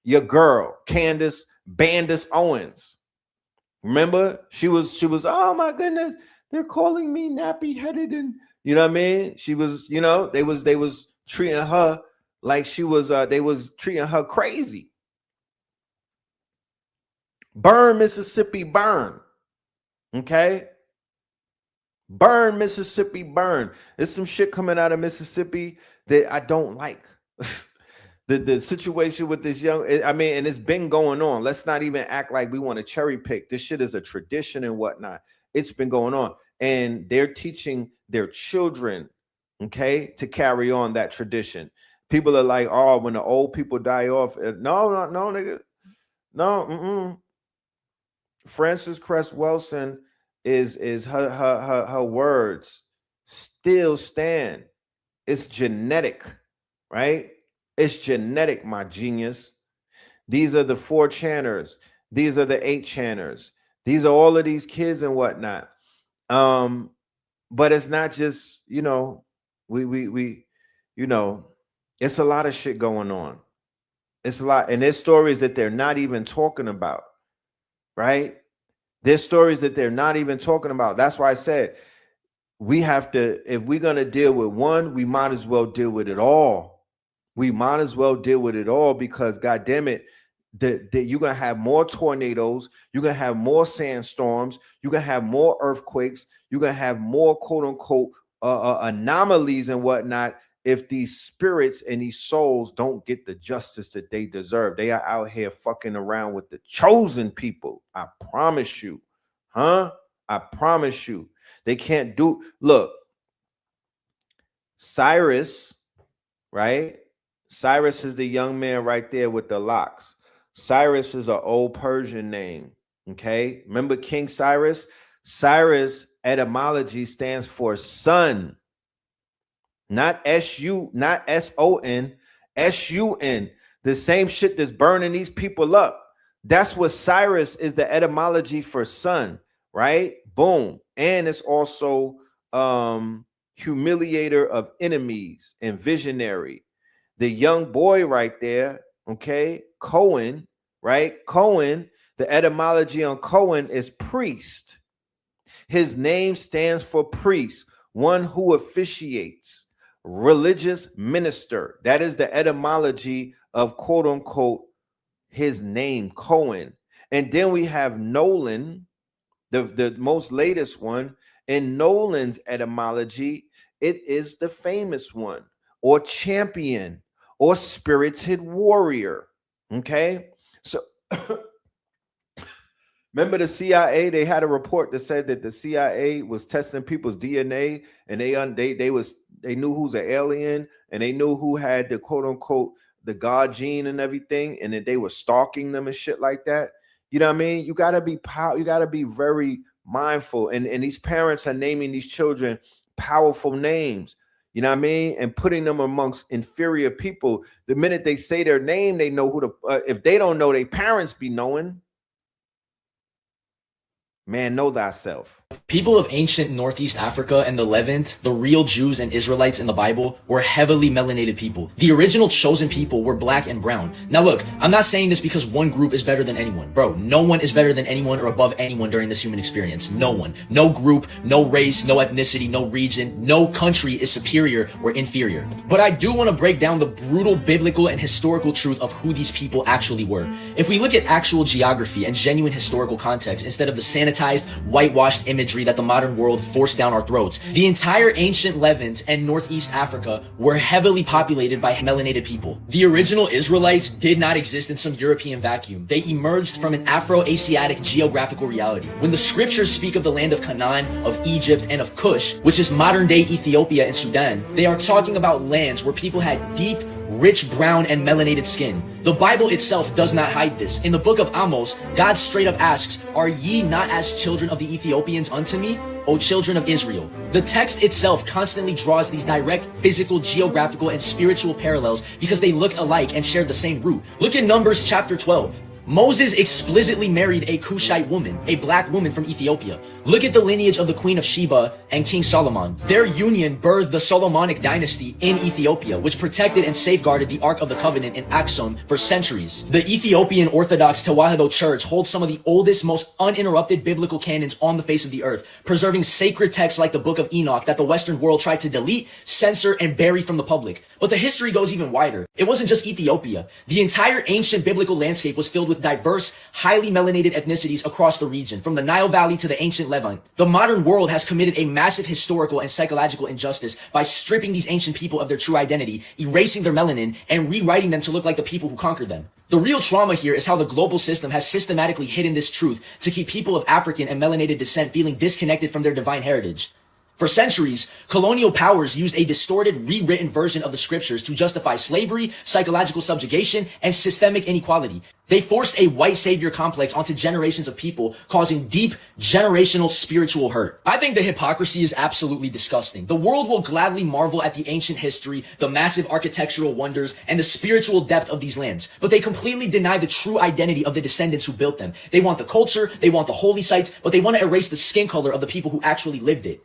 Your girl, Candace Owens. Remember, she was, oh my goodness, they're calling me nappy headed, and you know what I mean? She was, they was treating her like she was, they was treating her crazy. Burn, Mississippi, burn. Okay? Burn, Mississippi, burn. There's some shit coming out of Mississippi that I don't like. The situation with this young, I mean, and it's been going on. Let's not even act like we want to cherry pick. This shit is a tradition and whatnot. It's been going on. And they're teaching their children, okay, to carry on that tradition. People are like, oh, when the old people die off. No, nigga. No, Frances Cress Welsing is her words still stand. It's genetic, right? It's genetic, my genius. These are the 4 channers. These are the 8 channers. These are all of these kids and whatnot. But it's not just, we it's a lot of shit going on. It's a lot. And there's stories that they're not even talking about, right? There's stories that they're not even talking about. That's why I said we have to, if we're going to deal with one, we might as well deal with it all. We might as well deal with it all because, God damn it, you're going to have more tornadoes. You're going to have more sandstorms. You're going to have more earthquakes. You're going to have more, quote unquote, anomalies and whatnot if these spirits and these souls don't get the justice that they deserve. They are out here fucking around with the chosen people. I promise you. I promise you. They can't do. Look, Cyrus, right? Cyrus is the young man right there with the locks. Cyrus is an old Persian name. Okay. Remember King Cyrus? Cyrus etymology stands for son. Not S-U, not S-O-N, S-U-N. The same shit that's burning these people up. That's what Cyrus is, the etymology for son, right? Boom. And it's also humiliator of enemies and visionary. The young boy right there, okay, Cohen, right? Cohen, the etymology on Cohen is priest. His name stands for priest, one who officiates, religious minister. That is the etymology of quote unquote his name, Cohen. And then we have Nolan, the most latest one. In Nolan's etymology, it is the famous one, or champion, or spirited warrior. Okay, so remember the CIA? They had a report that said that the CIA was testing people's DNA, and they knew who's an alien, and they knew who had the quote unquote the God gene and everything, and that they were stalking them and shit like that. You know what I mean? You gotta be very mindful, and these parents are naming these children powerful names. You know what I mean? And putting them amongst inferior people. The minute they say their name, they know who to. If they don't know, their parents be knowing. Man, know thyself. People of ancient Northeast Africa and the Levant, the real Jews and Israelites in the Bible, were heavily melanated people. The original chosen people were black and brown. Now look, I'm not saying this because one group is better than anyone. Bro, no one is better than anyone or above anyone during this human experience. No one. No group, no race, no ethnicity, no region, no country is superior or inferior. But I do want to break down the brutal biblical and historical truth of who these people actually were. If we look at actual geography and genuine historical context instead of the sanitized, whitewashed imagery that the modern world forced down our throats, the entire ancient Levant and Northeast Africa were heavily populated by melanated people. The original Israelites did not exist in some European vacuum. They emerged from an Afro-Asiatic geographical reality. When the scriptures speak of the land of Canaan, of Egypt, and of Cush, which is modern-day Ethiopia and Sudan, they are talking about lands where people had deep, rich brown and melanated skin. The Bible itself does not hide this. In the book of Amos, God straight up asks, "Are ye not as children of the Ethiopians unto me, O children of Israel?" The text itself constantly draws these direct physical, geographical, and spiritual parallels because they looked alike and shared the same root. Look at Numbers chapter 12. Moses explicitly married a Cushite woman, a black woman from Ethiopia. Look at the lineage of the Queen of Sheba and King Solomon. Their union birthed the Solomonic dynasty in Ethiopia, which protected and safeguarded the Ark of the Covenant in Aksum for centuries. The Ethiopian Orthodox Tewahedo Church holds some of the oldest, most uninterrupted biblical canons on the face of the earth, preserving sacred texts like the Book of Enoch that the Western world tried to delete, censor, and bury from the public. But the history goes even wider. It wasn't just Ethiopia. The entire ancient biblical landscape was filled with diverse, highly melanated ethnicities across the region, from the Nile Valley to the ancient Levant. The modern world has committed a massive historical and psychological injustice by stripping these ancient people of their true identity, erasing their melanin, and rewriting them to look like the people who conquered them. The real trauma here is how the global system has systematically hidden this truth to keep people of African and melanated descent feeling disconnected from their divine heritage. For centuries, colonial powers used a distorted, rewritten version of the scriptures to justify slavery, psychological subjugation, and systemic inequality. They forced a white savior complex onto generations of people, causing deep, generational spiritual hurt. I think the hypocrisy is absolutely disgusting. The world will gladly marvel at the ancient history, the massive architectural wonders, and the spiritual depth of these lands, but they completely deny the true identity of the descendants who built them. They want the culture, they want the holy sites, but they want to erase the skin color of the people who actually lived it.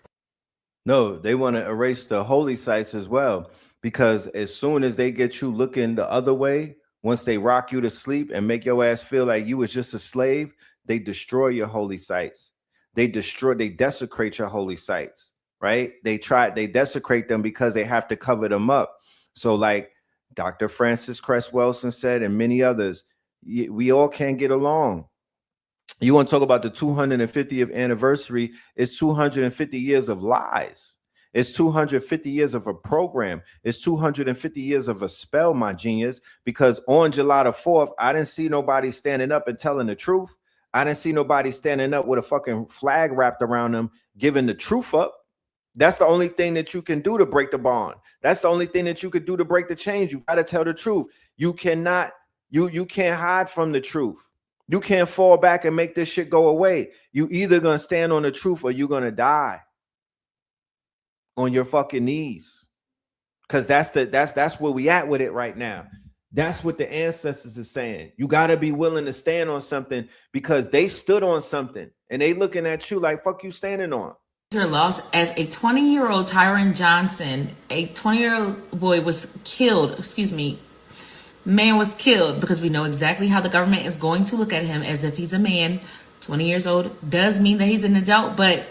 No, they want to erase the holy sites as well, because as soon as they get you looking the other way, once they rock you to sleep and make your ass feel like you was just a slave, they destroy your holy sites. They desecrate your holy sites, right? They desecrate them because they have to cover them up. So like Dr. Francis Cress Welsing said, and many others, we all can't get along. You want to talk about the 250th anniversary? It's 250 years of lies. It's 250 years of a program. It's 250 years of a spell, my genius, because on July the 4th, I didn't see nobody standing up and telling the truth. I didn't see nobody standing up with a fucking flag wrapped around them, giving the truth up. That's the only thing that you can do to break the bond. That's the only thing that you could do to break the chains. You got to tell the truth. You cannot, you can't hide from the truth. You can't fall back and make this shit go away. You either gonna stand on the truth or you're gonna die on your fucking knees. Cause that's where we at with it right now. That's what the ancestors are saying. You gotta be willing to stand on something because they stood on something and they looking at you like, fuck you standing on. Loss as a 20-year-old Tyron Johnson, a 20-year-old boy was killed, man was killed because we know exactly how the government is going to look at him as if he's a man. 20 years old does mean that he's an adult, but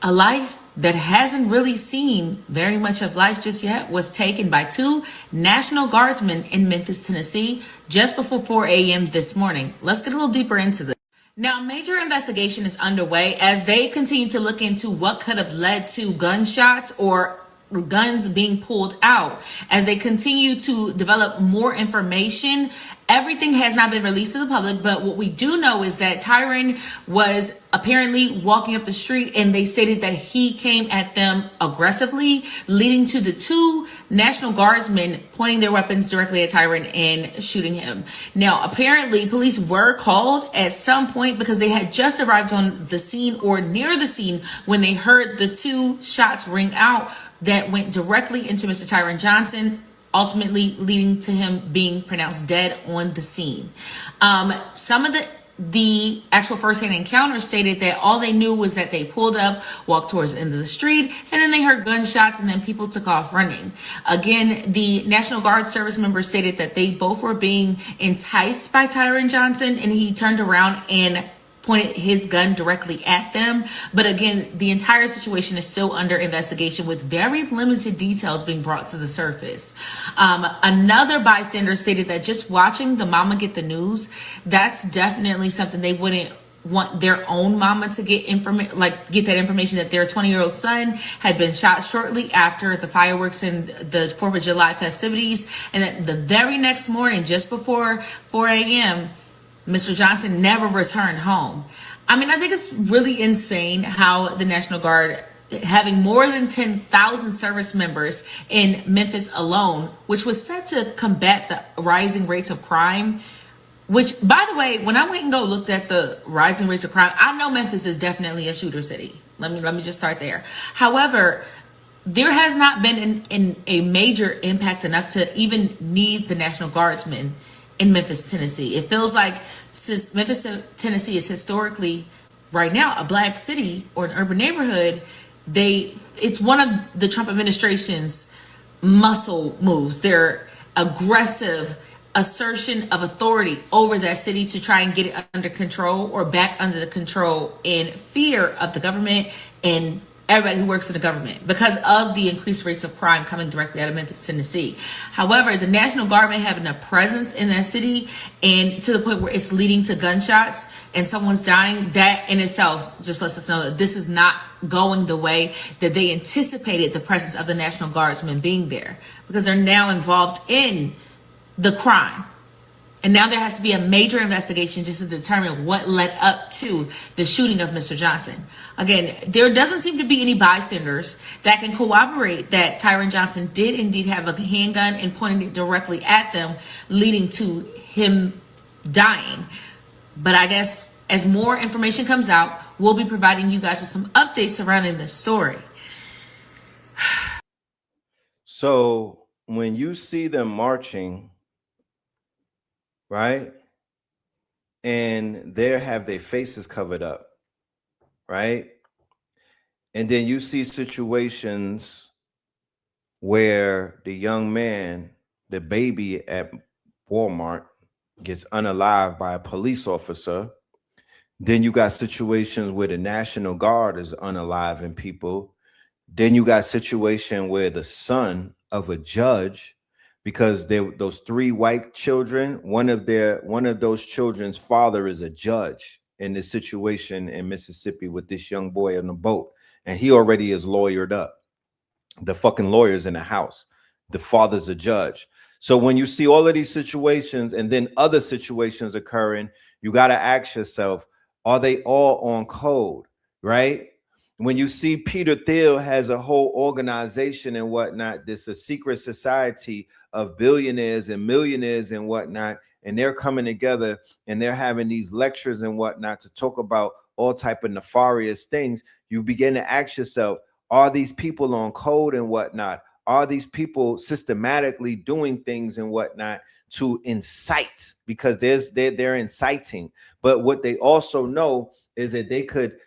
a life that hasn't really seen very much of life just yet was taken by two National Guardsmen in Memphis, Tennessee, just before 4 a.m. this morning. Let's get a little deeper into this. Now, a major investigation is underway as they continue to look into what could have led to gunshots or guns being pulled out. As they continue to develop more information, everything has not been released to the public, but what we do know is that Tyron was apparently walking up the street and they stated that he came at them aggressively, leading to the two National Guardsmen pointing their weapons directly at Tyron and shooting him. Now, apparently police were called at some point because they had just arrived on the scene or near the scene when they heard the two shots ring out that went directly into Mr. Tyron Johnson, ultimately leading to him being pronounced dead on the scene. Some of the actual firsthand encounter stated that all they knew was that they pulled up, walked towards the end of the street, and then they heard gunshots and then people took off running. Again, the National Guard service members stated that they both were being enticed by Tyron Johnson and he turned around and pointed his gun directly at them. But again, the entire situation is still under investigation with very limited details being brought to the surface. Another bystander stated that just watching the mama get the news, that's definitely something they wouldn't want their own mama to get that information that their 20-year-old son had been shot shortly after the fireworks and the 4th of July festivities, and that the very next morning, just before 4 a.m., Mr. Johnson never returned home. I mean, I think it's really insane how the National Guard having more than 10,000 service members in Memphis alone, which was set to combat the rising rates of crime. Which, by the way, when I went and looked at the rising rates of crime, I know Memphis is definitely a shooter city. Let me just start there. However, there has not been a major impact enough to even need the National Guardsmen in Memphis, Tennessee. It feels like, since Memphis, Tennessee is historically right now a black city or an urban neighborhood, it's one of the Trump administration's muscle moves. Their aggressive assertion of authority over that city to try and get it under control or back under the control in fear of the government and everybody who works in the government because of the increased rates of crime coming directly out of Memphis, Tennessee. However, the National Guardmen having a presence in that city and to the point where it's leading to gunshots and someone's dying, that in itself just lets us know that this is not going the way that they anticipated the presence of the National Guardsmen being there, because they're now involved in the crime. And now there has to be a major investigation just to determine what led up to the shooting of Mr. Johnson. Again, there doesn't seem to be any bystanders that can corroborate that Tyron Johnson did indeed have a handgun and pointed it directly at them, leading to him dying. But I guess as more information comes out, we'll be providing you guys with some updates surrounding this story. So when you see them marching, right, and they have their faces covered up, right, and then you see situations where the young man, the baby at Walmart, gets unalived by a police officer. Then you got situations where the National Guard is unaliving people. Then you got situation where the son of a judge, because those three white children, one of those children's father is a judge in this situation in Mississippi with this young boy on the boat, and he already is lawyered up. The fucking lawyer's in the house. The father's a judge. So when you see all of these situations and then other situations occurring, you got to ask yourself, are they all on code, right? When you see Peter Thiel has a whole organization and whatnot, this a secret society of billionaires and millionaires and whatnot, and they're coming together and they're having these lectures and whatnot to talk about all type of nefarious things, you begin to ask yourself, are these people on code and whatnot? Are these people systematically doing things and whatnot to incite? Because they're inciting. But what they also know is that they could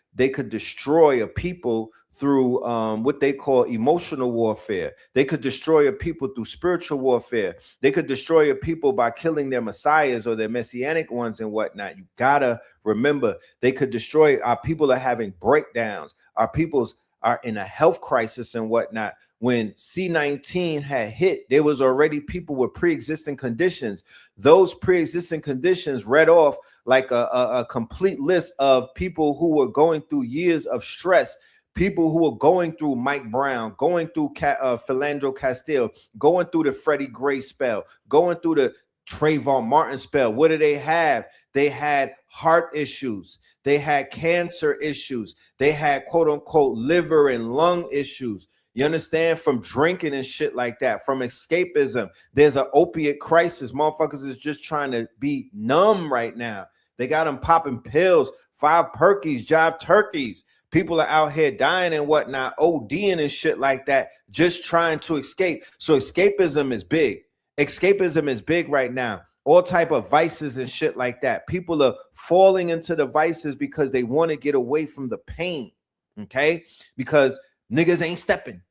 destroy a people through what they call emotional warfare. They could destroy a people through spiritual warfare. They could destroy a people by killing their messiahs or their messianic ones and whatnot. You gotta remember, they could destroy. Our people are having breakdowns. Our peoples are in a health crisis and whatnot. When C-19 had hit, there was already people with pre-existing conditions. Those pre-existing conditions read off like a complete list of people who were going through years of stress, people who were going through Mike Brown, going through Philandro Castile, going through the Freddie Gray spell, going through the Trayvon Martin spell. What did they have? They had heart issues. They had cancer issues. They had quote unquote liver and lung issues. You understand? From drinking and shit like that, from escapism. There's an opiate crisis. Motherfuckers is just trying to be numb right now. They got them popping pills, 5 Perkies, jive turkeys. People are out here dying and whatnot, ODing and shit like that, just trying to escape. So escapism is big. Escapism is big right now. All type of vices and shit like that. People are falling into the vices because they want to get away from the pain. Okay? Because niggas ain't stepping.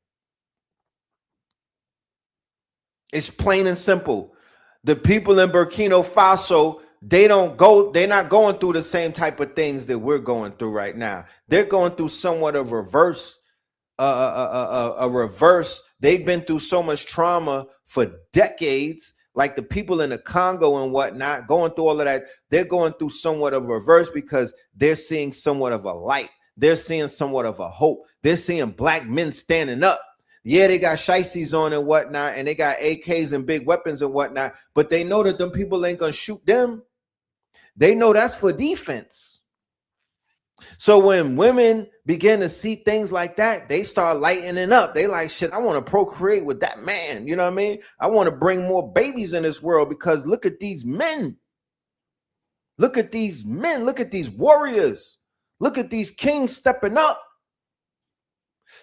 It's plain and simple. The people in Burkina Faso, they're not going through the same type of things that we're going through right now. They're going through somewhat of reverse. They've been through so much trauma for decades, like the people in the Congo and whatnot, going through all of that. They're going through somewhat of reverse because they're seeing somewhat of a light. They're seeing somewhat of a hope. They're seeing black men standing up. Yeah, they got shiesties on and whatnot, and they got AKs and big weapons and whatnot, but they know that them people ain't gonna shoot them. They know that's for defense. So when women begin to see things like that, they start lightening up. They like, shit, I want to procreate with that man. You know what I mean? I want to bring more babies in this world because look at these men. Look at these men. Look at these warriors. Look at these kings stepping up.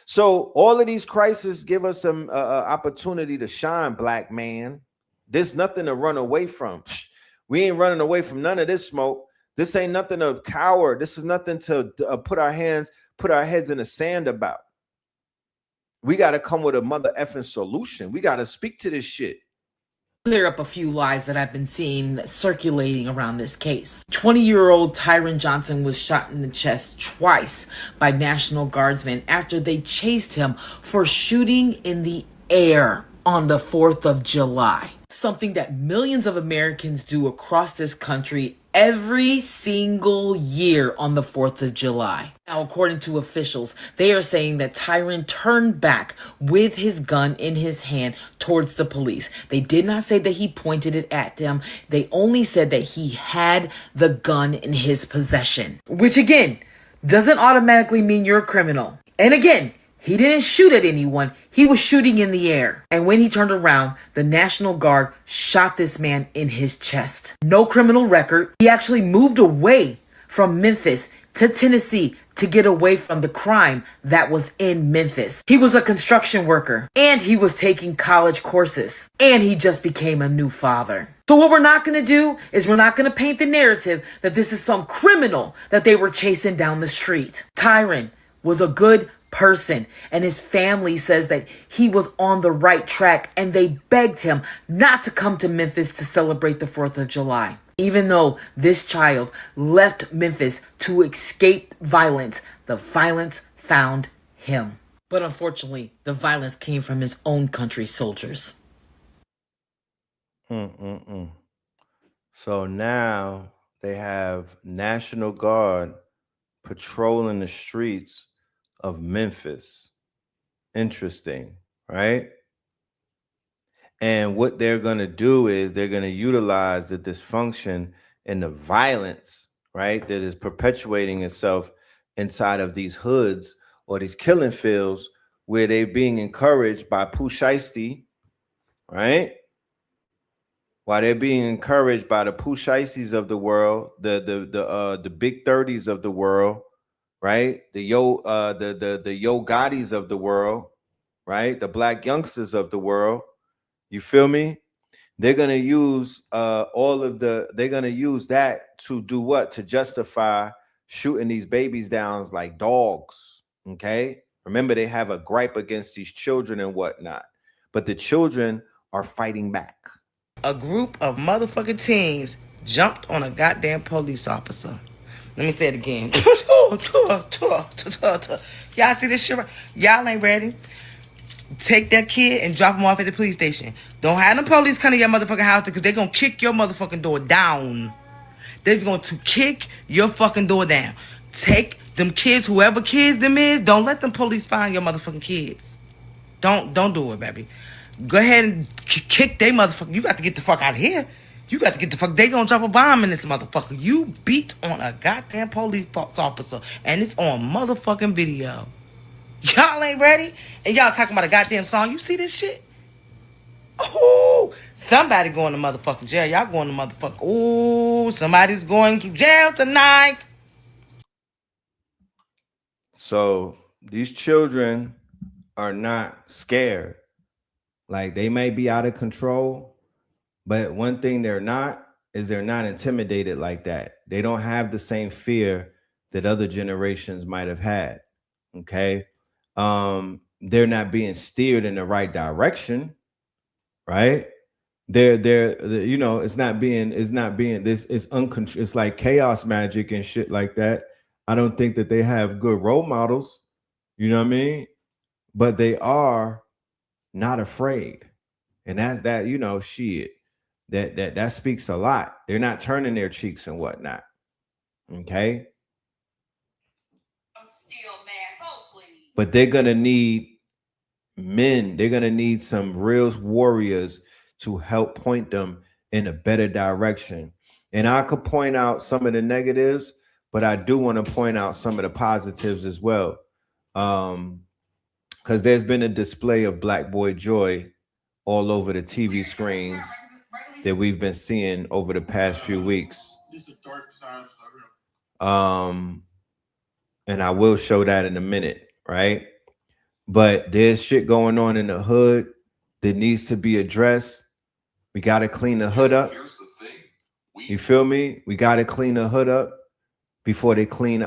So all of these crises give us some opportunity to shine, black man. There's nothing to run away from. We ain't running away from none of this smoke. This ain't nothing to cower. This is nothing to put our heads in the sand about. We got to come with a mother effing solution. We got to speak to this shit. Clear up a few lies that I've been seeing circulating around this case. 20-year-old Tyron Johnson was shot in the chest twice by National Guardsmen after they chased him for shooting in the air on the 4th of July. Something that millions of Americans do across this country every single year on the 4th of July. Now, according to officials, they are saying that Tyron turned back with his gun in his hand towards the police. They did not say that he pointed it at them. They only said that he had the gun in his possession, which again, doesn't automatically mean you're a criminal. And again, he didn't shoot at anyone. He was shooting in the air. And when he turned around, the National Guard shot this man in his chest. No criminal record. He actually moved away from Memphis to Tennessee to get away from the crime that was in Memphis. He was a construction worker and he was taking college courses and he just became a new father. So what we're not going to do is we're not going to paint the narrative that this is some criminal that they were chasing down the street. Tyron was a good person and his family says that he was on the right track and they begged him not to come to Memphis to celebrate the 4th of July. Even though this child left Memphis to escape violence, the violence found him. But unfortunately, the violence came from his own country's soldiers. So now they have National Guard patrolling the streets of Memphis. Interesting, right? And what they're going to do is they're going to utilize the dysfunction and the violence, right, that is perpetuating itself inside of these hoods or these killing fields where they're being encouraged by Pooh Shiesty, right? While they're being encouraged by the Pooh Shiesties of the world, the big 30s of the world, right? The Yo Gottis of the world, right? The black youngsters of the world. You feel me? They're gonna use they're gonna use that to do what? To justify shooting these babies down like dogs. Okay. Remember, they have a gripe against these children and whatnot, but the children are fighting back. A group of motherfucking teens jumped on a goddamn police officer. Let me say it again. Y'all see this shit? Y'all ain't ready. Take that kid and drop him off at the police station. Don't have the police come to your motherfucking house because they're going to kick your motherfucking door down. They're going to kick your fucking door down. Take them kids, whoever kids them is, don't let them police find your motherfucking kids. Don't do it, baby. Go ahead and kick they motherfucker. You got to get the fuck out of here. You got to get the fuck. They gonna drop a bomb in this motherfucker. You beat on a goddamn police officer and it's on motherfucking video. Y'all ain't ready? And y'all talking about a goddamn song. You see this shit? Oh, somebody going to motherfucking jail. Y'all going to motherfucking... Oh, somebody's going to jail tonight. So these children are not scared. Like, they may be out of control, but one thing they're not is they're not intimidated like that. They don't have the same fear that other generations might have had. Okay. They're not being steered in the right direction, right? They're you know, it's not being this is uncontrolled. It's like chaos magic and shit like that. I don't think that they have good role models, you know what I mean? But they are not afraid. And that's that, you know, shit. That speaks a lot. They're not turning their cheeks and whatnot. Okay. But they're gonna need men. They're gonna need some real warriors to help point them in a better direction. And I could point out some of the negatives, but I do want to point out some of the positives as well. Because there's been a display of Black Boy Joy all over the TV screens that we've been seeing over the past few weeks. And I will show that in a minute, right? But there's shit going on in the hood that needs to be addressed. We got to clean the hood up. You feel me? We got to clean the hood up before they clean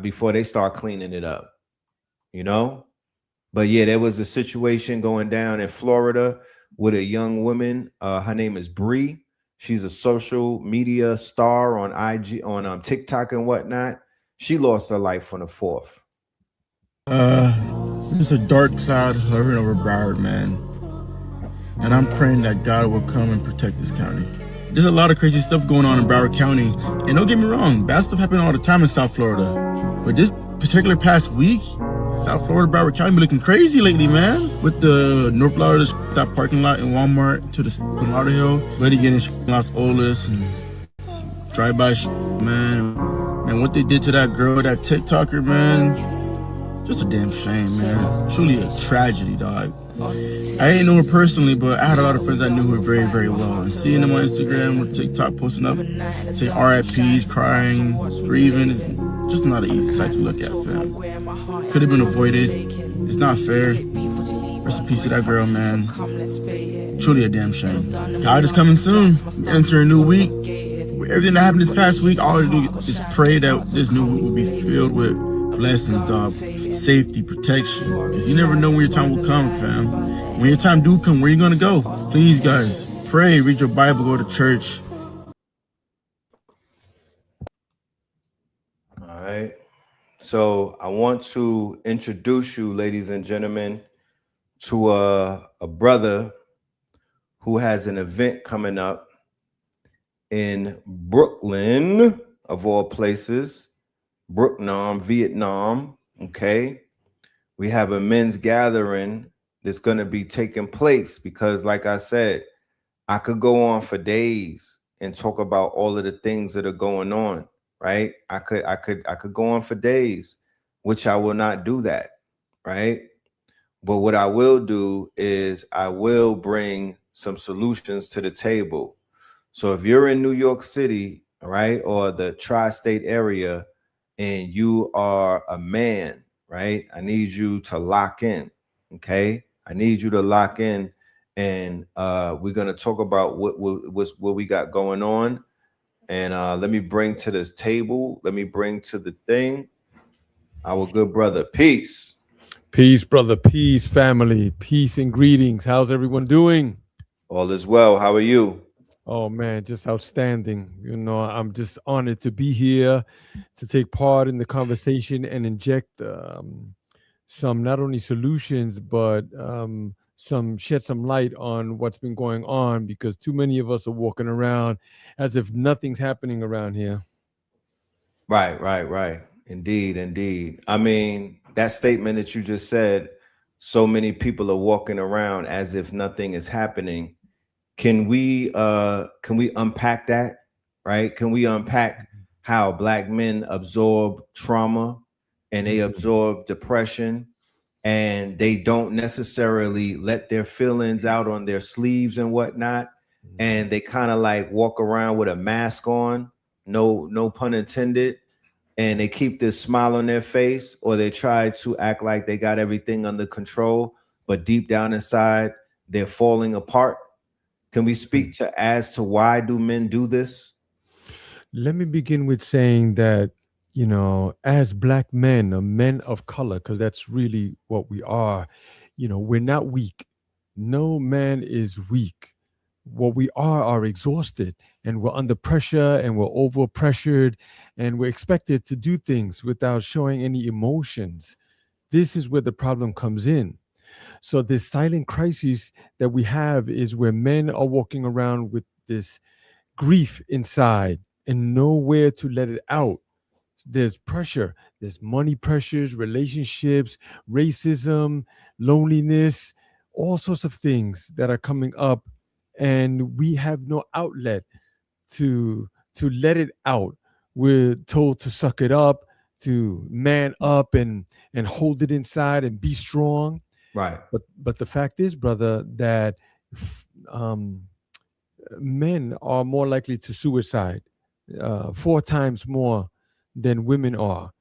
before they start cleaning it up, you know? But yeah, there was a situation going down in Florida with a young woman. Her name is Bree. She's a social media star on IG, on TikTok and whatnot. She lost her life on the 4th. It's a dark cloud hovering over Broward, man. And I'm praying that God will come and protect this county. There's a lot of crazy stuff going on in Broward County. And don't get me wrong, bad stuff happening all the time in South Florida. But this particular past week, South Florida, Broward County be looking crazy lately, man. With the North Florida, that parking lot in Walmart to the Lauderdale, Lady getting Los Olas and drive-by man. And what they did to that girl, that TikToker, man, just a damn shame, man. Truly a tragedy, dog. I ain't know her personally, but I had a lot of friends I knew her very, very well. And seeing them on Instagram or TikTok posting up, saying RIPs, crying, grieving, is just not an easy sight to look at, fam. Could have been avoided. It's not fair. Rest in peace to that girl, man. Truly a damn shame. God is coming soon. We enter a new week. Everything that happened this past week, all I do is pray that this new week will be filled with blessings, dog. Safety, protection. Because you never know when your time will come, fam. When your time do come, where you gonna go? Please, guys, pray, read your Bible, go to church. All right. So I want to introduce you, ladies and gentlemen, to a brother who has an event coming up in Brooklyn, of all places, Brooklyn, Vietnam. Okay. We have a men's gathering that's going to be taking place because, like I said, I could go on for days and talk about all of the things that are going on, right? I could go on for days, which I will not do that, right? But what I will do is I will bring some solutions to the table. So if you're in New York City, right, or the tri-state area, and you are a man, right, I need you to lock in, okay? I need you to lock in, and we're gonna talk about what we got going on. And let me bring to this table, let me bring to the thing our good brother. Peace. Peace, brother. Peace, family. Peace and greetings. How's everyone doing? All is well. How are you? Oh, man, just outstanding. You know, I'm just honored to be here to take part in the conversation and inject some not only solutions, but shed some light on what's been going on because too many of us are walking around as if nothing's happening around here. Right. Indeed. I mean, that statement that you just said, so many people are walking around as if nothing is happening. Can we unpack that? Right? Can we unpack how Black men absorb trauma and they absorb depression and they don't necessarily let their feelings out on their sleeves and whatnot, and they kind of like walk around with a mask on, no pun intended, and they keep this smile on their face, or they try to act like they got everything under control, but deep down inside they're falling apart. Can we speak as to why do men do this? Let me begin with saying that, you know, as Black men, or men of color, because that's really what we are, you know, we're not weak. No man is weak. What we are exhausted, and we're under pressure, and we're over pressured, and we're expected to do things without showing any emotions. This is where the problem comes in. So this silent crisis that we have is where men are walking around with this grief inside and nowhere to let it out. There's pressure, there's money pressures, relationships, racism, loneliness, all sorts of things that are coming up, and we have no outlet to let it out we're told to suck it up, to man up and hold it inside and be strong. Right. But the fact is, brother, that um, men are more likely to suicide, 4 times more than women are.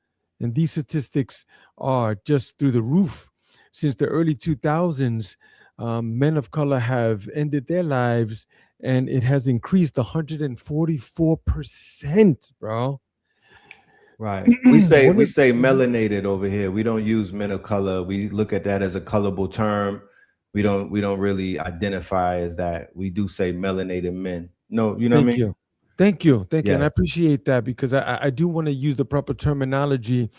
And these statistics are just through the roof. Since the early 2000s, men of color have ended their lives, and it has increased 144%, bro. Right. We say One we of say Mhm. melanated over here. We don't use men of color. We look at that as a colorable term. We don't really identify as that. We do say melanated men. No, you know what I Thank mean? you. Thank you. Thank you. And I Yes. appreciate that because I do want to use the proper terminology,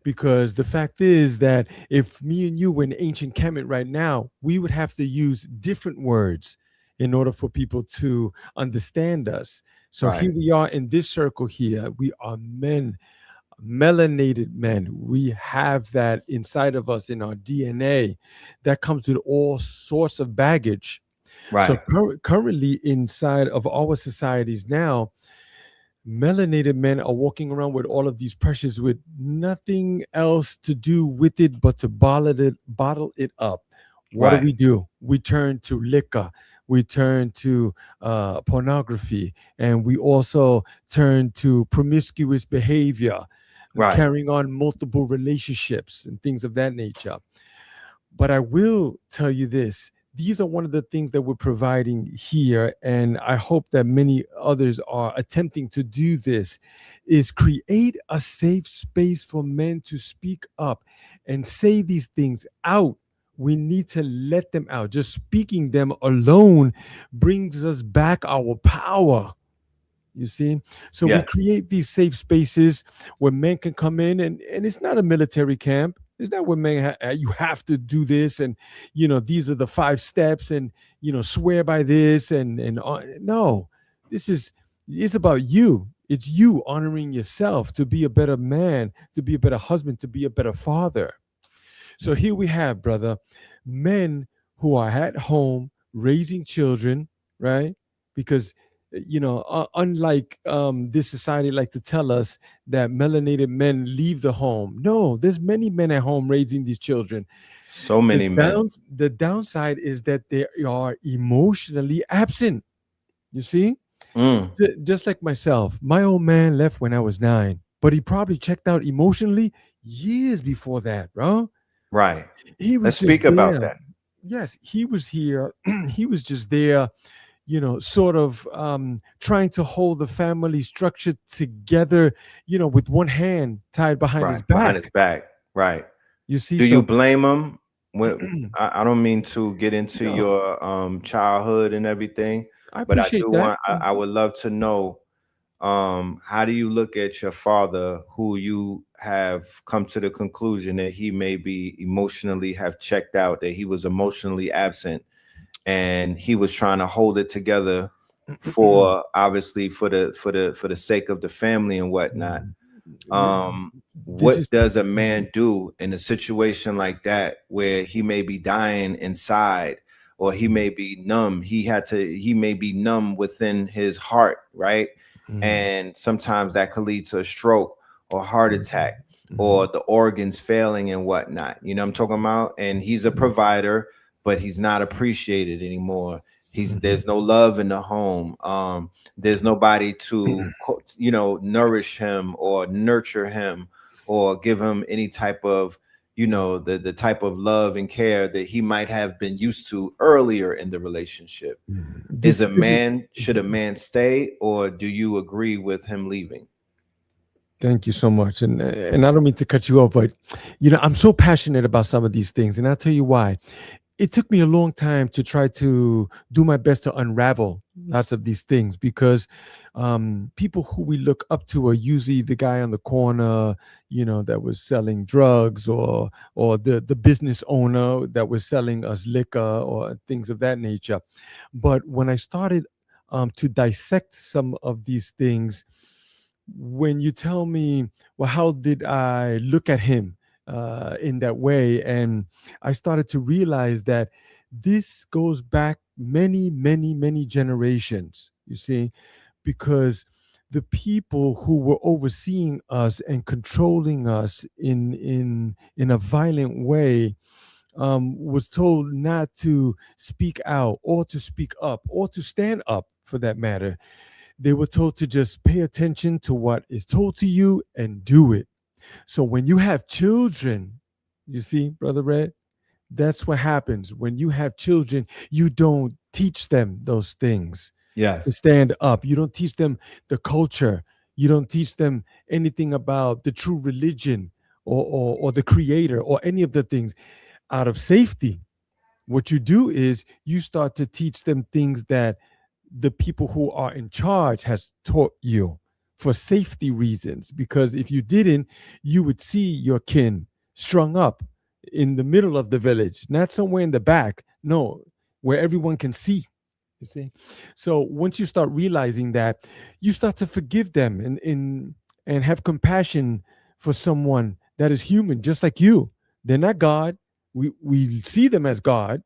because the fact is that if me and you were in ancient Kemet right now, we would have to use different words in order for people to understand us. So Right. here we are in this circle here. We are men, melanated men. We have that inside of us in our DNA that comes with all sorts of baggage. So Right. currently inside of our societies now, melanated men are walking around with all of these pressures with nothing else to do with it but to bottle it up. What Right. do? We turn to liquor. We turn to pornography, and we also turn to promiscuous behavior, Right. carrying on multiple relationships and things of that nature. But I will tell you this. These are one of the things that we're providing here, and I hope that many others are attempting to do this, is create a safe space for men to speak up and say these things out. We need to let them out. Just speaking them alone brings us back our power. You see? So we Yes. create these safe spaces where men can come in, and it's not a military camp. It's not where men you have to do this, and these are the 5 steps, and swear by this, and no, this is it's about you. It's you honoring yourself to be a better man, to be a better husband, to be a better father. So here we have, brother, men who are at home raising children, right? Because unlike this society like to tell us that melanated men leave the home. No, there's many men at home raising these children. So many men. The downside is that they are emotionally absent. You see? Mm. Just like myself, my old man left when I was 9, but he probably checked out emotionally years before that, bro. Right. He Let's was just speak about there. that. Yes, he was here. He was just there, sort of trying to hold the family structure together, with one hand tied behind his Right. Behind his back. back. Right. You see, Do you so blame him? When I don't mean to get into no, your childhood and everything, I but I appreciate do that. want I would love to know, how do you look at your father, who you have come to the conclusion that he may be emotionally have checked out, that he was emotionally absent, and he was trying to hold it together for obviously for the sake of the family and whatnot. This What is does a man do in a situation like that where he may be dying inside, or he may be numb? He may be numb within his heart, right? And sometimes that could lead to a stroke or heart attack or the organs failing and whatnot. You know what I'm talking about? And he's a provider, but he's not appreciated anymore. There's no love in the home. There's nobody to nourish him or nurture him or give him any type of the type of love and care that he might have been used to earlier in the relationship. this is Should a man stay, or do you agree with him leaving? Thank you so much. And I don't mean to cut you off, but I'm so passionate about some of these things, and I'll tell you why. It took me a long time to try to do my best to unravel lots of these things, because people who we look up to are usually the guy on the corner, that was selling drugs, or the business owner that was selling us liquor or things of that nature. But when I started to dissect some of these things, when you tell me, well, how did I look at him in that way? And I started to realize that this goes back many, many, many generations, you see, because the people who were overseeing us and controlling us in a violent way was told not to speak out or to speak up or to stand up for that matter. They were told to just pay attention to what is told to you and do it. So when you have children, you see, Brother Red, that's what happens. When you have children, you don't teach them those things to Yes. stand up. You don't teach them the culture. You don't teach them anything about the true religion or the creator or any of the things out of safety. What you do is you start to teach them things that the people who are in charge has taught you for safety reasons, because if you didn't, you would see your kin strung up in the middle of the village, not somewhere in the back, no, where everyone can see, you see. So once you start realizing that, you start to forgive them and have compassion for someone that is human just like you. They're not God. We see them as God.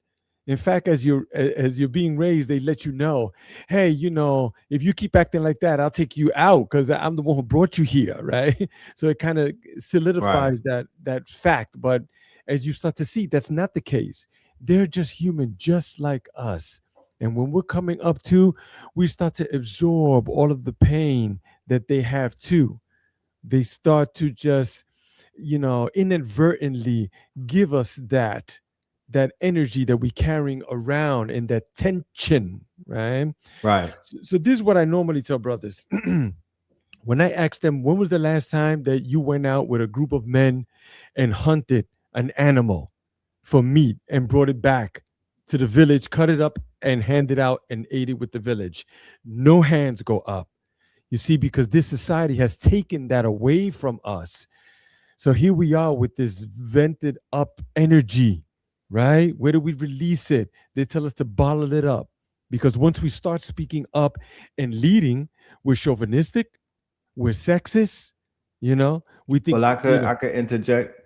In fact, as you're being raised, they let you know, hey, if you keep acting like that, I'll take you out because I'm the one who brought you here, right? So it kind of Right. solidifies that fact. But as you start to see, that's not the case. They're just human, just like us. And when we're coming up to, we start to absorb all of the pain that they have too. They start to just, inadvertently give us that energy that we're carrying around and that tension, right? Right. So this is what I normally tell brothers. When I ask them, when was the last time that you went out with a group of men and hunted an animal for meat and brought it back to the village, cut it up and handed out and ate it with the village? No hands go up. You see, because this society has taken that away from us. So here we are with this vented up energy, right? Where do we release it? They tell us to bottle it up. Because once we start speaking up and leading, we're chauvinistic, we're sexist, we think, Well, I could interject.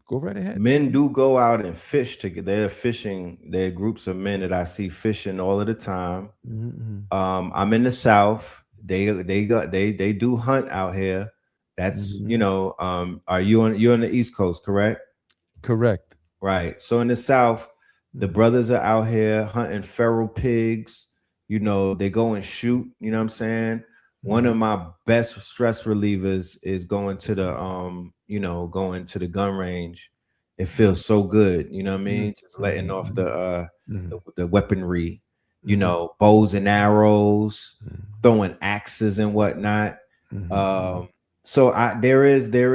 go right ahead. Men do go out and fish together. They're fishing. There are groups of men that I see fishing all of the time. Mm-hmm. I'm in the South. They do hunt out here. That's Mm-hmm. Are you're on the East Coast, correct? Correct. Right. So in the South, the brothers are out here hunting feral pigs. They go and shoot. You know what I'm saying? One of my best stress relievers is going to the gun range. It feels so good. You know what I mean? Just letting off the weaponry. Bows and arrows, throwing axes and whatnot. So there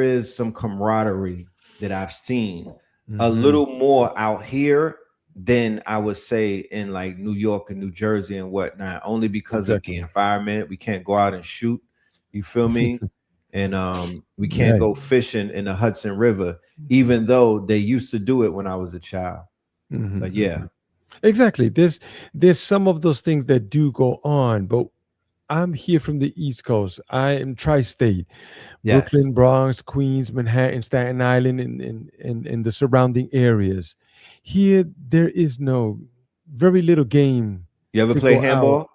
is some camaraderie that I've seen a little more out here than I would say in like New York and New Jersey and whatnot, only because of the Exactly. environment. We can't go out and shoot. You feel me? And we can't Right. go fishing in the Hudson River, even though they used to do it when I was a child. But yeah, Exactly. There's some of those things that do go on, but I'm here from the East Coast. I am tri-state, yes. Brooklyn, Bronx, Queens, Manhattan, Staten Island, and the surrounding areas. Here, there is very little game You ever to play go out handball?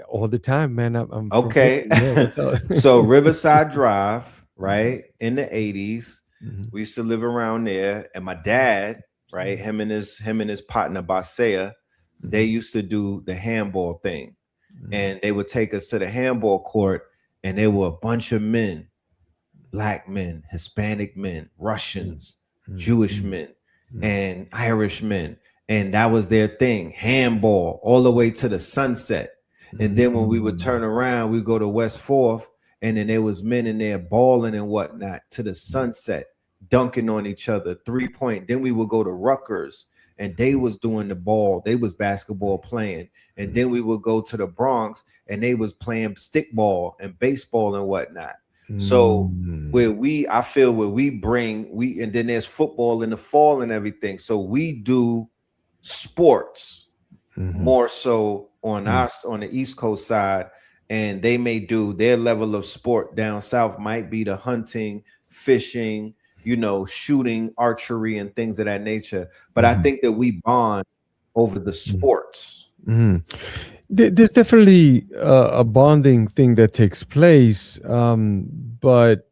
all the time, man. I'm from Okay. Brooklyn. Yeah, what's up? So Riverside Drive, right? In the 80s, Mhm, we used to live around there. And my dad, right, him and his partner Basea, they mhm, used to do the handball thing. mhm, And they would take us to the handball court, and there were a bunch of men, black men, Hispanic men, mhm, Russians, Jewish mhm, men, mhm, and Irish men. And that was their thing, handball, all the way to the sunset. And then when we would turn mhm, around, we go to West Fourth, and then there was men in there balling and whatnot to the sunset, dunking on each other, 3-point. Then we would go to Rutgers, and they was doing the ball, they was basketball playing. And then we would go to the Bronx, and they was playing stickball and baseball and whatnot. So mhm, I feel where we bring and then there's football in the fall and everything. So we do sports mhm, more so on mhm, us on the East Coast side, and they may do their level of sport down south might be the hunting, fishing, shooting, archery, and things of that nature. But I mhm, think that we bond over the mhm, sports. mhm. There's definitely a bonding thing that takes place, but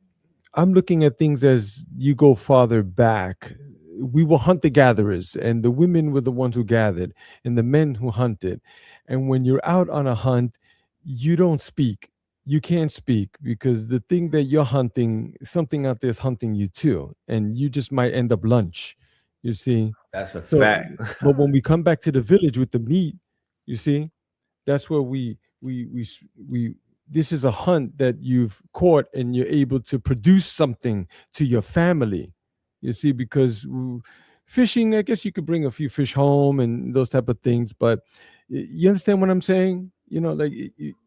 I'm looking at things as you go farther back. We were hunter gatherers, and the women were the ones who gathered, and the men who hunted. And when you're out on a hunt, you don't speak. You can't speak because the thing that you're hunting, something out there is hunting you too, and you just might end up lunch. You see. That's a So, fact. but when we come back to the village with the meat, you see, that's where we this is a hunt that you've caught and you're able to produce something to your family, you see, because fishing, I guess you could bring a few fish home and those type of things, but you understand what I'm saying, like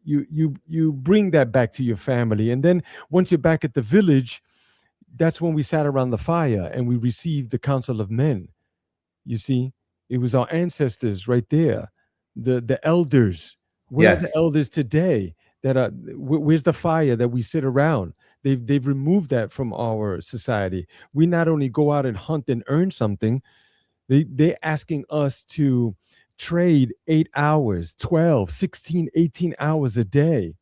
you bring that back to your family, and then once you're back at the village, that's when we sat around the fire and we received the counsel of men. You see, it was our ancestors right there, the elders. Where are the Yes. elders today? That are where's the fire that we sit around? They've removed that from our society. We not only go out and hunt and earn something, they're asking us to trade 8 hours, 12, 16, 18 hours a day,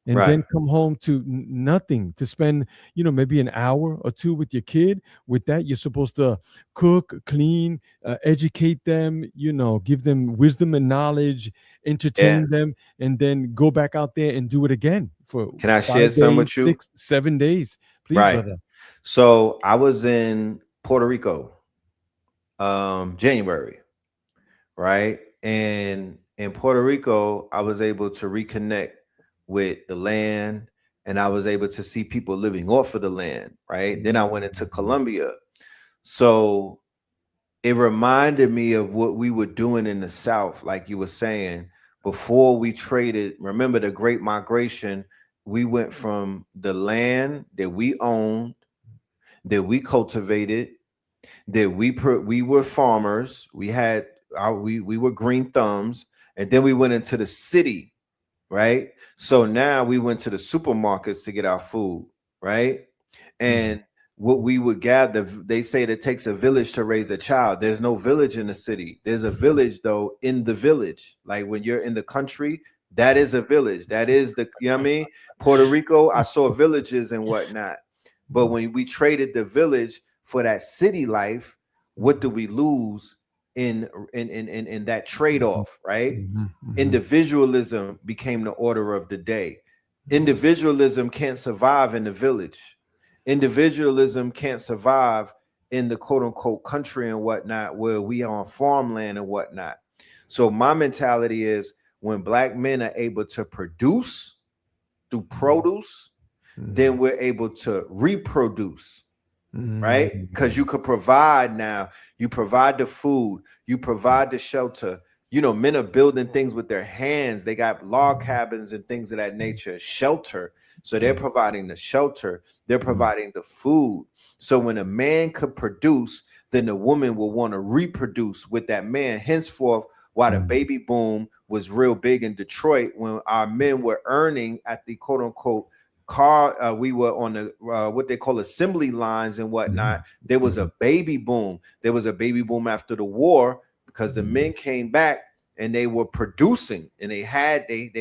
and Right. then come home to nothing, to spend maybe an hour or two with your kid. With that, you're supposed to cook, clean, educate them, give them wisdom and knowledge, Yeah. entertain them, and then go back out there and do it again for Can I share 5 some days, with you? 6, 7 days. Please, Right. brother. So I was in Puerto Rico, January, right? And in Puerto Rico, I was able to reconnect with the land, and I was able to see people living off of the land, right? Then I went into Colombia. So it reminded me of what we were doing in the South, like you were saying, before we traded. Remember the Great Migration? We went from the land that we owned, that we cultivated, that we were farmers. We had we were green thumbs, and then we went into the city, right? So now we went to the supermarkets to get our food, right? And what we would gather, they say that it takes a village to raise a child. There's no village in the city. There's a village though in the village. Like when you're in the country, that is a village. That is you know what I mean? Puerto Rico, I saw villages and whatnot. But when we traded the village for that city life, what do we lose in that trade-off, right? Individualism became the order of the day. Individualism can't survive in the village. Individualism can't survive in the quote unquote country and whatnot, where we are on farmland and whatnot. So my mentality is when black men are able to produce through produce, then we're able to reproduce, right? Because you could provide now. You provide the food, you provide the shelter. Men are building things with their hands. They got log cabins and things of that nature, shelter. So they're providing the shelter, they're providing the food. So when a man could produce, then the woman will want to reproduce with that man. Henceforth, why the baby boom was real big in Detroit, when our men were earning at the quote unquote we were on the what they call assembly lines and whatnot. There was a baby boom. There was a baby boom after the war because the men came back and they were producing, and they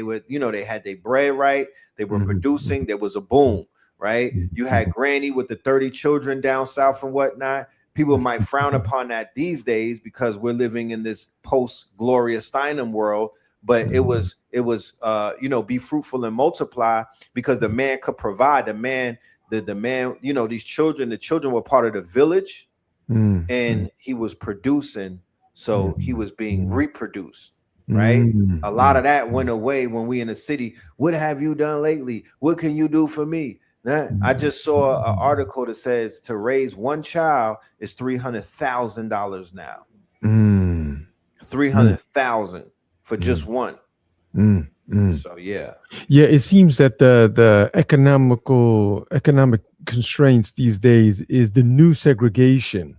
were they had their bread right. They were producing. There was a boom, right? You had Granny with the 30 children down south and whatnot. People might frown upon that these days because we're living in this post Gloria Steinem world, but it was be fruitful and multiply, because the man could provide. The man, these children, the children were part of the village, and he was producing, so he was being reproduced, right? A lot of that went away when we in the city. What have you done lately? What can you do for me? I just saw an article that says to raise one child is $300,000 now. 300,000 for just one. So yeah. Yeah, it seems that the economic constraints these days is the new segregation,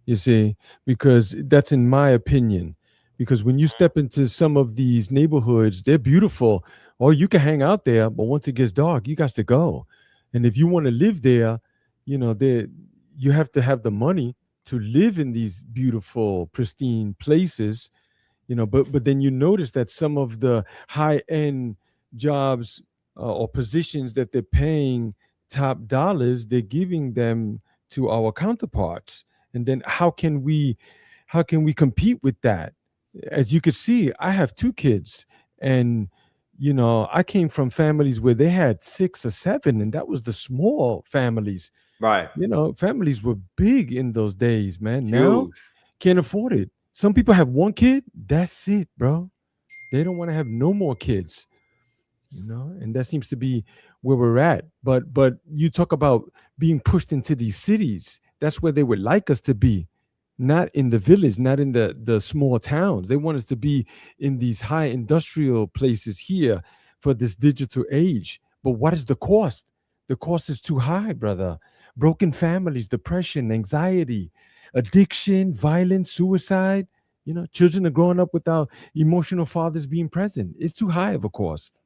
you see, because that's in my opinion. Because when you step into some of these neighborhoods, they're beautiful, or you can hang out there, but once it gets dark, you got to go. And if you want to live there, there you have to have the money to live in these beautiful, pristine places. But then you notice that some of the high end jobs or positions that they're paying top dollars, they're giving them to our counterparts. And then how can we compete with that? As you could see, I have two kids, and I came from families where they had six or seven, and that was the small families. Right. Families were big in those days, man. Now Huge. can't afford it. Some people have one kid, that's it, bro. They don't want to have no more kids, and that seems to be where we're at. But you talk about being pushed into these cities. That's where they would like us to be, not in the village, not in the small towns. They want us to be in these high industrial places here for this digital age. But what is the cost? The cost is too high, brother. Broken families, depression, anxiety, addiction, violence, suicide. Children are growing up without emotional fathers being present. It's too high of a cost.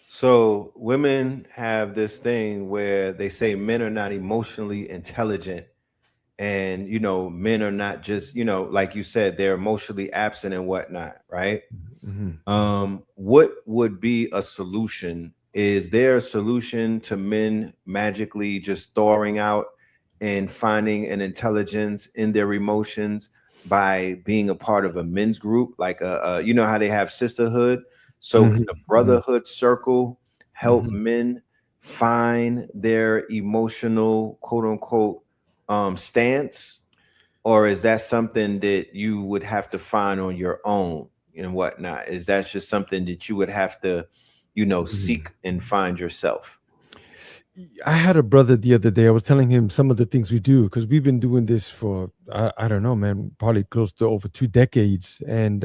So women have this thing where they say men are not emotionally intelligent, and men are not just, like you said, they're emotionally absent and whatnot, right? Mhm. What would be a solution? Is there a solution to men magically just thawing out and finding an intelligence in their emotions by being a part of a men's group, like how they have sisterhood? So can Mhm. a Mhm. brotherhood circle help Mhm. men find their emotional quote unquote stance, or is that something that you would have to find on your own and whatnot? Is that just something that you would have to, Mhm. seek and find yourself? I had a brother the other day. I was telling him some of the things we do because we've been doing this for I don't know, man, probably close to over 2 decades. And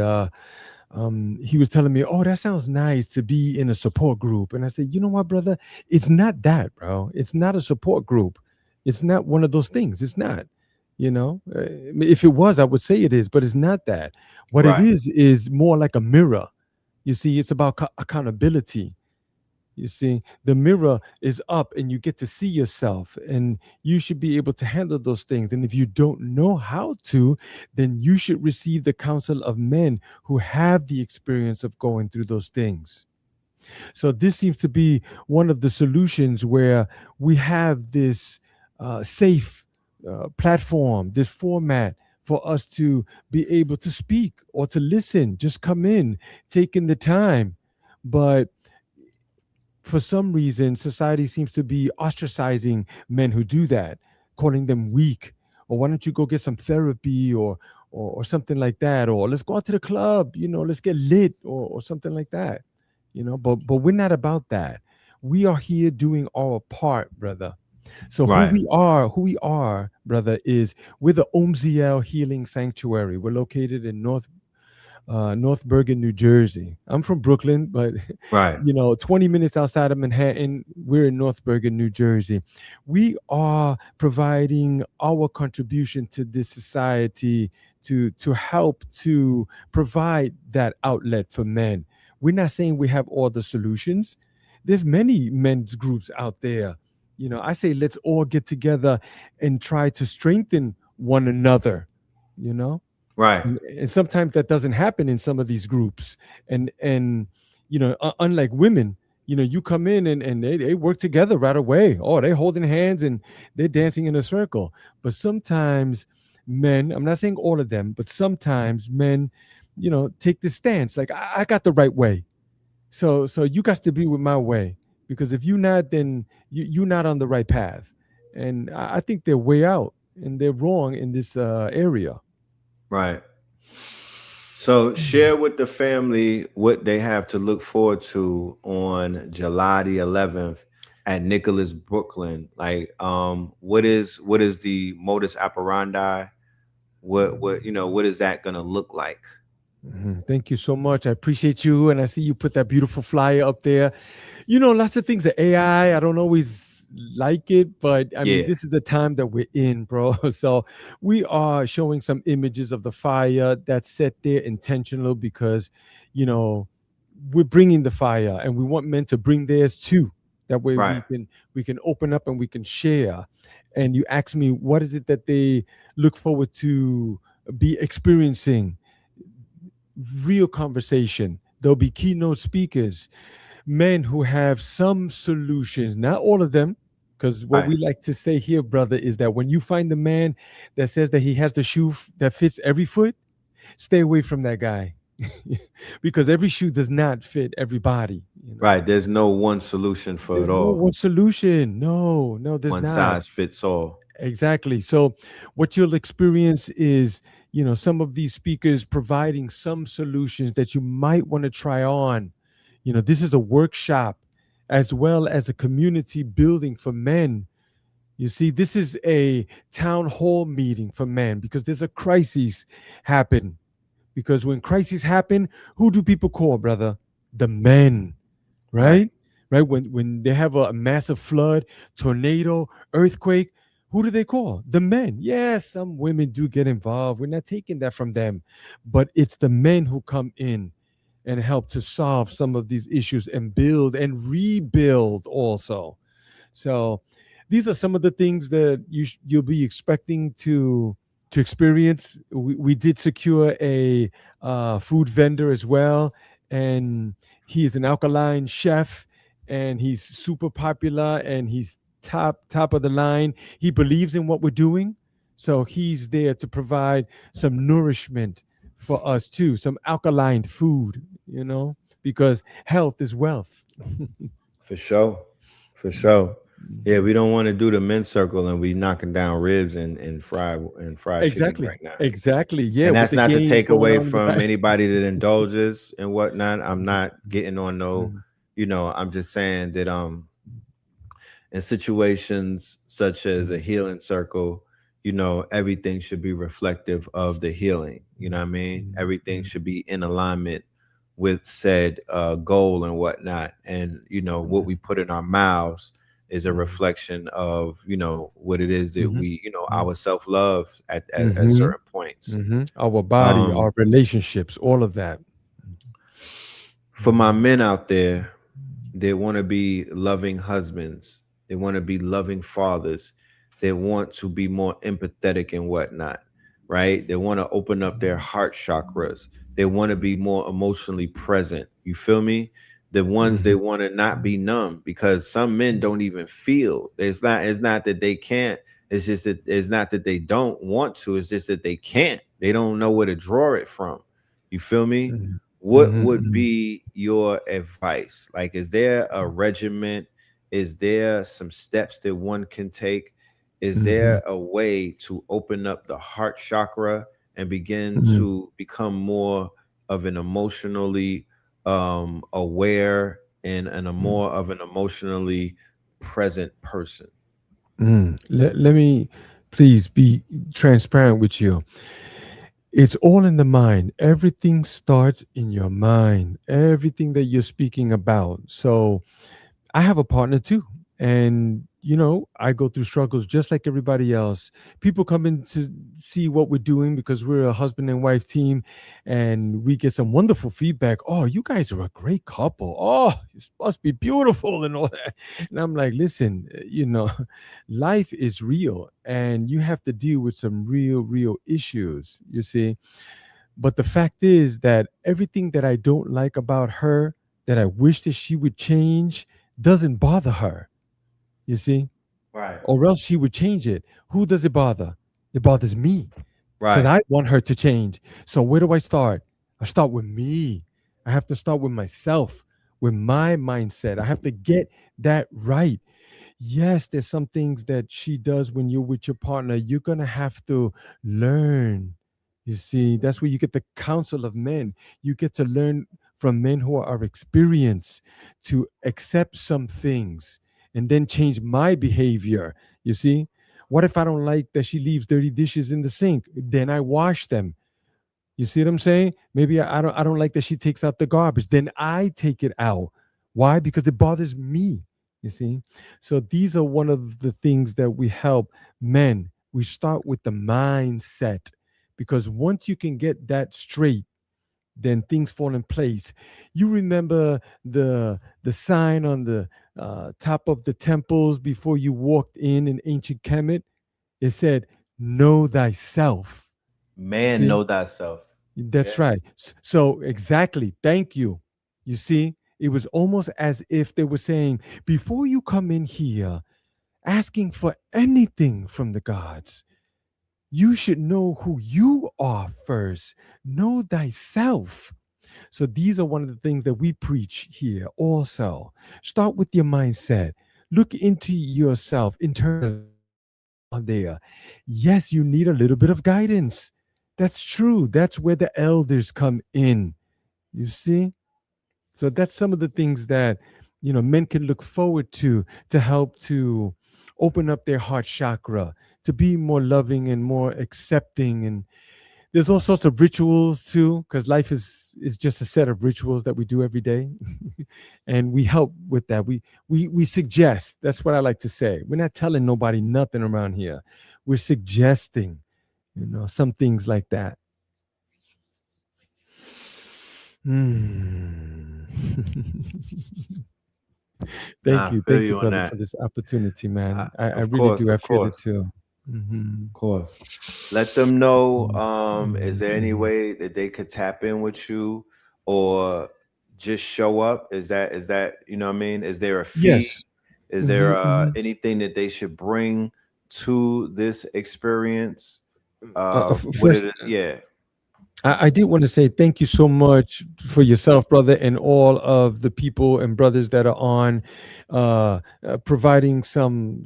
he was telling me, "Oh, that sounds nice to be in a support group." And I said, "You know what, brother? It's not that, bro. It's not a support group. It's not one of those things. It's not. If it was, I would say it is, but it's not that. What it Right, is more like a mirror. You see, it's about accountability. You see, the mirror is up and you get to see yourself, and you should be able to handle those things. And if you don't know how to, then you should receive the counsel of men who have the experience of going through those things. So, this seems to be one of the solutions where we have this safe platform, this format for us to be able to speak or to listen, just come in, taking the time. But for some reason, society seems to be ostracizing men who do that, calling them weak, or why don't you go get some therapy, or something like that, or let's go out to the club, let's get lit, or something like that, But we're not about that. We are here doing our part, brother. So who right, we are, brother, is we're the Omziel Healing Sanctuary. We're located in North Bergen, New Jersey. I'm from Brooklyn, but right, 20 minutes outside of Manhattan, we're in North Bergen, New Jersey. We are providing our contribution to this society to help to provide that outlet for men. We're not saying we have all the solutions. There's many men's groups out there. I say let's all get together and try to strengthen one another, you know? right, And sometimes that doesn't happen in some of these groups. And unlike women, you come in and they work together right away. Oh, they're holding hands and they're dancing in a circle. But sometimes men, I'm not saying all of them, but sometimes men, take this stance like I got the right way, so you got to be with my way, because if you're not, then you're not on the right path. And I think they're way out and they're wrong in this area. right. So share with the family what they have to look forward to on July the 11th at Nicholas, Brooklyn. Like, what is the modus operandi? What is that gonna look like? Thank you so much. I appreciate you. And I see you put that beautiful flyer up there. Lots of things that AI, I don't always like it, but I mean, Yeah, this is the time that we're in, bro. So we are showing some images of the fire that's set there intentional because, you know, we're bringing the fire and we want men to bring theirs too. That way right, we can open up and we can share. And you ask me, what is it that they look forward to be experiencing? real conversation. There'll be keynote speakers, men who have some solutions, not all of them. Because what Right. we like to say here, brother, is that when you find the man that says that he has the shoe that fits every foot, stay away from that guy. Because every shoe does not fit everybody. Right. There's no one solution for There's it no all. one solution. No, there's One not. size fits all. Exactly. So what you'll experience is, some of these speakers providing some solutions that you might want to try on. This is a workshop as well as a community building for men. You see, this is a town hall meeting for men because there's a crisis happen. Because when crises happen, who do people call, brother? The men, Right. right? When they have a massive flood, tornado, earthquake, who do they call? The men. Yes, some women do get involved. We're not taking that from them, but it's the men who come in and help to solve some of these issues and build and rebuild also. So these are some of the things that you'll be expecting to experience. We did secure a food vendor as well, and he is an alkaline chef, and he's super popular, and he's top of the line. He believes in what we're doing, so he's there to provide some nourishment for us too, some alkaline food, because health is wealth. For sure. For sure. Yeah, we don't want to do the men's circle and we knocking down ribs and fried chicken Exactly. right now. Exactly. Yeah, And with that's the not to games take going away on in the from back. anybody that indulges and whatnot. I'm not getting on Mhm. I'm just saying that in situations such as a healing circle, everything should be reflective of the healing. You know what I mean? Everything should be in alignment with said goal and whatnot. And what we put in our mouths is a reflection of what it is that Mhm. we Mhm. our self-love at Mhm. certain points. Mhm. Our body, um our relationships, all of that. for my Mhm. men out there, they want to be loving husbands. They want to be loving fathers. They want to be more empathetic and whatnot, right? They want to open up their heart chakras. They want to be more emotionally present. You feel me? The ones they Mhm. want to not be numb, because some men don't even feel. It's not that they can't. It's just that it's not that they don't want to. It's just that they can't. They don't know where to draw it from. You feel me? Mhm. What Mhm. would Mhm. be your advice? Like, is there a regiment? Is there some steps that one can take? Is Mhm. there a way to open up the heart chakra and begin Mhm. to become more of an emotionally aware and a more of an emotionally present person? Let me please be transparent with you. It's all in the mind. Everything starts in your mind. Everything that you're speaking about. So I have a partner too. And, I go through struggles just like everybody else. People come in to see what we're doing because we're a husband and wife team, and we get some wonderful feedback. Oh, you guys are a great couple. Oh, this must be beautiful and all that. And I'm like, listen, life is real and you have to deal with some real issues, you see. But the fact is that everything that I don't like about her, that I wish that she would change, doesn't bother her, you see? Right. Or else she would change it. Who does it bother? It bothers me because Right. I want her to change. So where do I start? I start with me. I have to start with myself, with my mindset. I have to get that right. Yes, there's some things that she does when you're with your partner. You're going to have to learn. You see, that's where you get the counsel of men. You get to learn from men who are experienced to accept some things and then change my behavior. You see, what if I don't like that she leaves dirty dishes in the sink? Then I wash them. You see what I'm saying? Maybe I don't like that she takes out the garbage. Then I take it out. Why? Because it bothers me. You see? So these are one of the things that we help men. We start with the mindset because once you can get that straight, then things fall in place. You remember the sign on the top of the temples before you walked in ancient Kemet? It said, "Know thyself." Man, See? know thyself. That's right. So exactly. Thank you. You see, it was almost as if they were saying, before you come in here asking for anything from the gods, you should know who you are first. Know thyself. So these are one of the things that we preach here also. Start with your mindset. Look into yourself internally on there. Yes, you need a little bit of guidance. That's true. That's where the elders come in. You see? So that's some of the things that, men can look forward to help to open up their heart chakra, to be more loving and more accepting. And there's all sorts of rituals too, because life is just a set of rituals that we do every day. And we help with that. We suggest. That's what I like to say. We're not telling nobody nothing around here. We're suggesting, some things like that. Nah, I feel Thank you, you on brother, for that. this opportunity, man. I Of really course, do. I of feel it course. too. Hmm. Of course. Let them know, is there any Mhm. way that they could tap in with you or just show up? Is that, you know what I mean? Is there a fee? Yes. Is Hmm. there Hmm. anything that they should bring to this experience? What First, it yeah. I did want to say thank you so much for yourself, brother, and all of the people and brothers that are on, providing some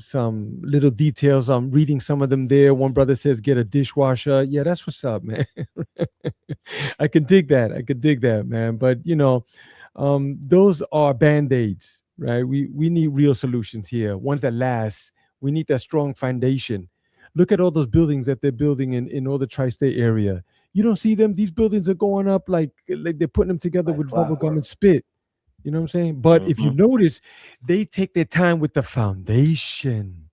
little details. I'm reading some of them there. One brother says get a dishwasher. Yeah, that's what's up, man. I could dig that. I could dig that, man. But those are band-aids, right? We need real solutions here, ones that last. We need that strong foundation. Look at all those buildings that they're building in all the tri-state area. You don't see them. These buildings are going up like they're putting them together Like with bubble gum and clockwork. spit. You know what I'm saying? But if you Hmm. notice, they take their time with the foundation.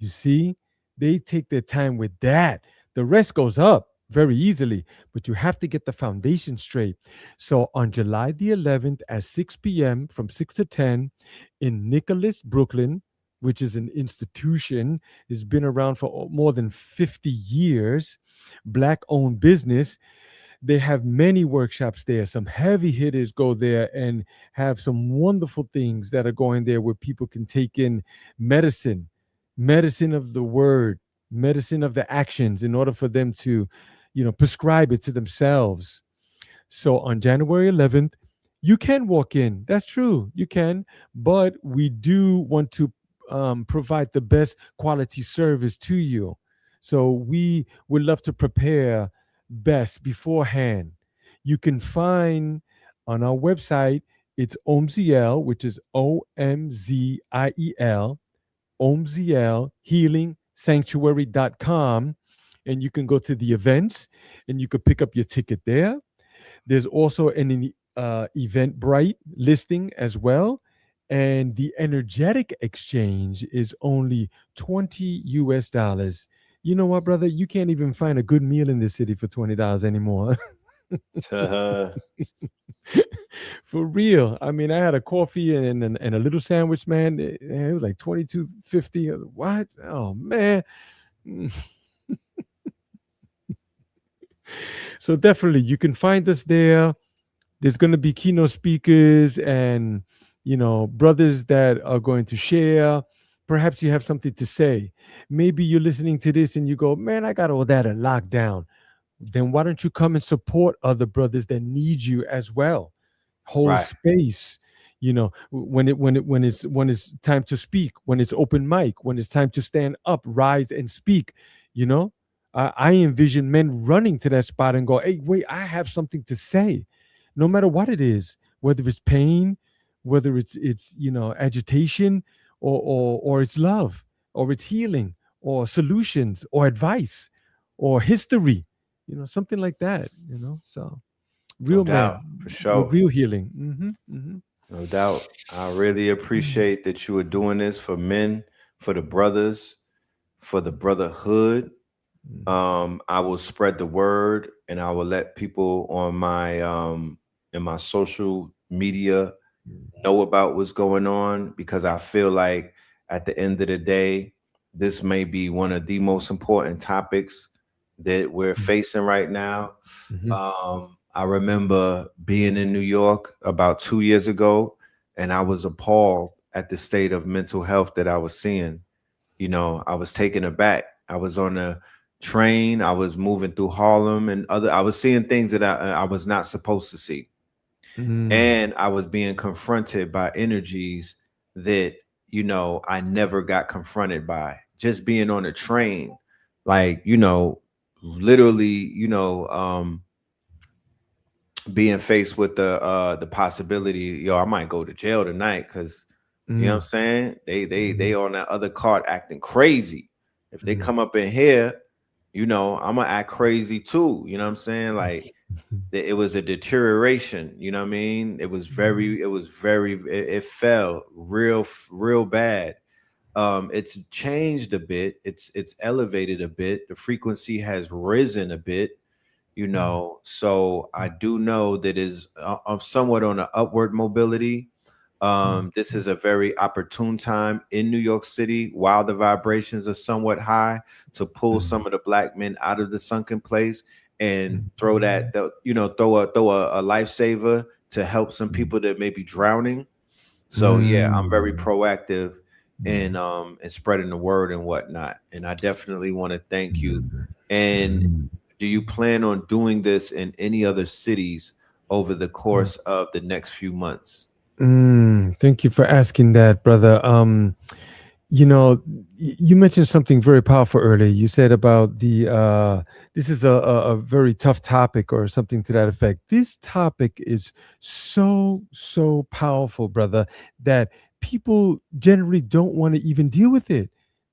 You see, they take their time with that. The rest goes up very easily, but you have to get the foundation straight. So on July the 11th at 6 p.m., from 6 to 10 in Nicholas, Brooklyn, which is an institution, has been around for more than 50 years, black owned business. They have many workshops there. Some heavy hitters go there and have some wonderful things that are going there where people can take in medicine, medicine of the word, medicine of the actions in order for them to, prescribe it to themselves. So on January 11th, you can walk in. That's true. You can. But we do want to provide the best quality service to you. So we would love to prepare best beforehand. You can find on our website, it's OMZL, which is OMZIEL, OMZL Healing Sanctuary.com. And you can go to the events and you could pick up your ticket there. There's also an Eventbrite listing as well. And the energetic exchange is only 20 US dollars. You know what, brother? You can't even find a good meal in this city for $20 anymore. For real. I mean, I had a coffee and a little sandwich, man. It was like 22.50. What? Oh man. So definitely you can find us there. There's going to be keynote speakers and brothers that are going to share. Perhaps you have something to say. Maybe you're listening to this and you go, man, I got all that at lockdown. Then why don't you come and support other brothers that need you as well? Hold Right. space. When it's time to speak, when it's open mic, when it's time to stand up, rise and speak. you know I envision men running to that spot and go, hey, wait, I have something to say, no matter what it is, whether it's pain, whether it's agitation, or it's love, or it's healing, or solutions, or advice, or history, something like that. So No real doubt, men for with sure. real healing. No doubt. I really appreciate that you are doing this for men, for the brothers, for the brotherhood. I will spread the word and I will let people on my in my social media know about what's going on, because I feel like, at the end of the day, this may be one of the most important topics that we're facing right now. Mhm. I remember being in New York about 2 years ago, and I was appalled at the state of mental health that I was seeing. You know, I was taken aback. I was on a train, I was moving through Harlem and I was seeing things that I was not supposed to see. Mm. And I was being confronted by energies that, you know, I never got confronted by. Just being on a train, like, you know, literally, you know, being faced with the possibility, yo, I might go to jail tonight because you know what I'm Mm. saying? They Mhm. on that other card acting crazy. If they Mhm. come up in here, you know, I'm gonna act crazy too. You know what I'm saying? Like it was a deterioration. You know what I mean? It was very, it fell real bad. It's changed a bit. It's elevated a bit. The frequency has risen a bit, you know. So I do know that is I'm somewhat on an upward mobility. This is a very opportune time in New York City while the vibrations are somewhat high to pull some of the black men out of the sunken place and throw you know, throw a lifesaver to help some people that may be drowning. So yeah, I'm very Mm. proactive in spreading the word and whatnot. And I definitely want to thank you. And do you plan on doing this in any other cities over the course of the next few months? Thank you for asking that, brother. You know, you mentioned something very powerful earlier. You said about the this is a very tough topic or something to that effect. This topic is so powerful, brother, that people generally don't want to even deal with it.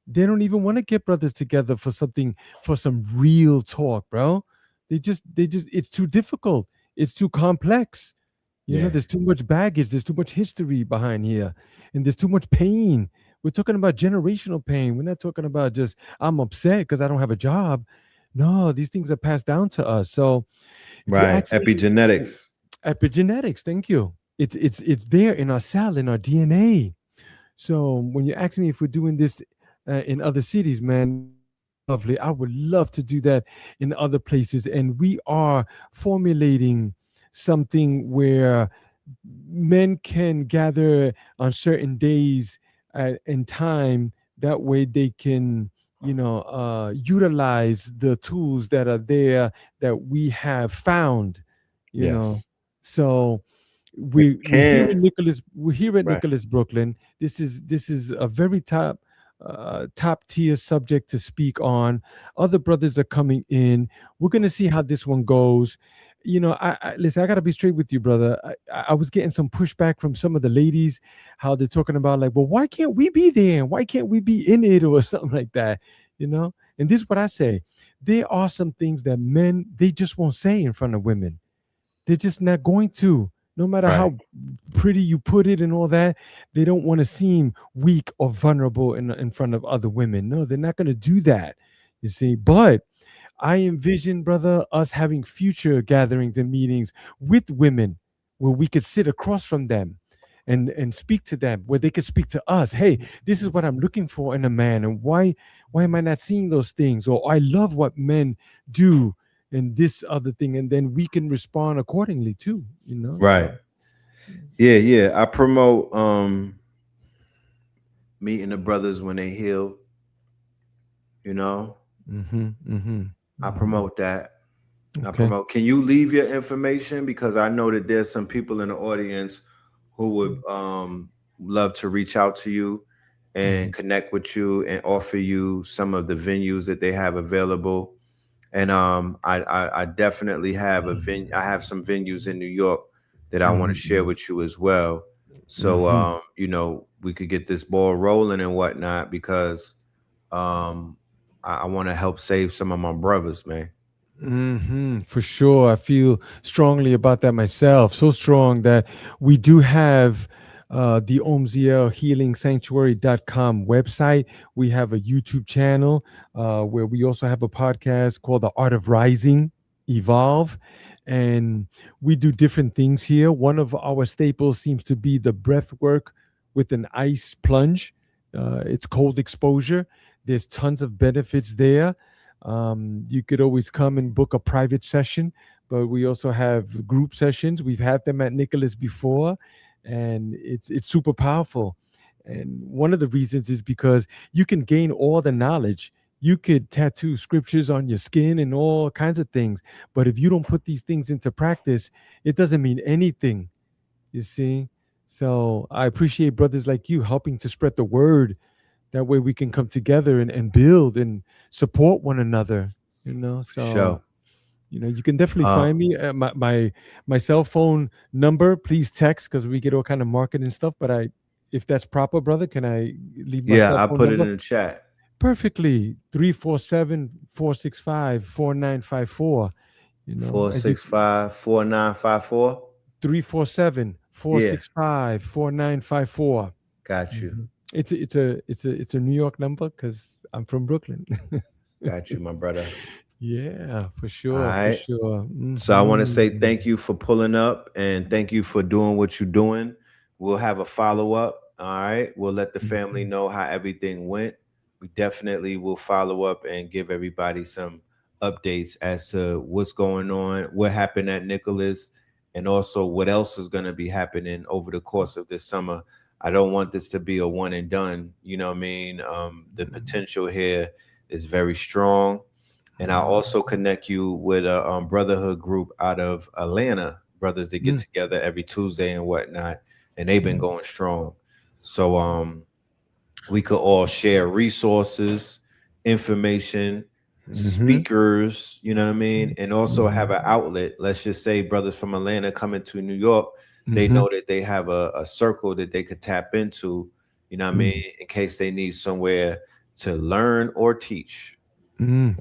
They don't even want to get brothers together for something, for some real talk, bro. They just it's too difficult. It's too complex. You know, Yeah. there's too much baggage, there's too much history behind here, and there's too much pain. We're talking about generational pain. We're not talking about just I'm upset because I don't have a job. No, these things are passed down to us. So if you Right. ask me, Epigenetics. epigenetics, thank you. It's there in our cell, in our DNA. So when you ask me if we're doing this in other cities, man, lovely. I would love to do that in other places. And we are formulating something where men can gather on certain days and time. That way they can, utilize the tools that are there that we have found, you know. Yes. So It we're here can. in Nicholas. We're here at Right. Nicholas, Brooklyn. This is a very top tier subject to speak on. Other brothers are coming in. We're gonna see how this one goes. You know, I listen. I gotta be straight with you, brother. I was getting some pushback from some of the ladies, how they're talking about like, well, why can't we be there? Why can't we be in it or something like that? You know. And this is what I say: there are some things that men they just won't say in front of women. They're just not going to. No matter Right. how pretty you put it and all that, they don't want to seem weak or vulnerable in front of other women. No, they're not going to do that. You see, but I envision, brother, us having future gatherings and meetings with women where we could sit across from them and speak to them, where they could speak to us. Hey, this is what I'm looking for in a man, and why am I not seeing those things? Or I love what men do and this other thing, and then we can respond accordingly too, you know? Right. So Yeah, yeah. I promote meeting the brothers when they heal, you know. mm-hmm, mm-hmm, I mm-hmm. promote that. I Okay. promote. Can you leave your information? Because I know that there's some people in the audience who would love to reach out to you and Mhm. connect with you and offer you some of the venues that they have available. And I definitely have I have some venues in New York that I want to share Mhm. with you as well. So Mhm. you know, we could get this ball rolling and whatnot because um I want to help save some of my brothers, man. For sure. I feel strongly about that myself. So strong that we do have the Omziel Healing Sanctuary.com website. We have a YouTube channel where we also have a podcast called The Art of Rising Evolve. And we do different things here. One of our staples seems to be the breath work with an ice plunge. It's cold exposure. There's tons of benefits there. You could always come and book a private session, but we also have group sessions. We've had them at Nicholas before, and it's super powerful. And one of the reasons is because you can gain all the knowledge. You could tattoo scriptures on your skin and all kinds of things, but if you don't put these things into practice, it doesn't mean anything. You see? So I appreciate brothers like you helping to spread the word. That way we can come together and build and support one another, you know? For So, sure. you can definitely find me at my cell phone number. Please text because we get all kind of marketing stuff. But if that's proper, brother, can I leave my Yeah, cell I phone put it number? in the chat. Perfectly. 347-465-4954. As you 465-4954. 347-465-4954. Got you. It's a New York number because I'm from Brooklyn. Got you, my brother. Yeah, for All sure, for right. sure. So I want to say Mhm. thank you for pulling up and thank you for doing what you're doing. We'll have a follow up. All right. We'll let the family Mhm. know how everything went. We definitely will follow up and give everybody some updates as to what's going on, what happened at Nicholas, and also what else is going to be happening over the course of this summer. I don't want this to be a one and done. You know what I mean? The potential here is very strong. And I'll also connect you with a brotherhood group out of Atlanta, brothers that get Mm, together every Tuesday and whatnot, and they've been mm, going strong. So we could all share resources, information, mhm, speakers, you know what I mean, and also have mhm, an outlet. Let's just say brothers from Atlanta coming to New York, they mhm, know that they have a circle that they could tap into, you know what I mm. mean, in case they need somewhere to learn or teach.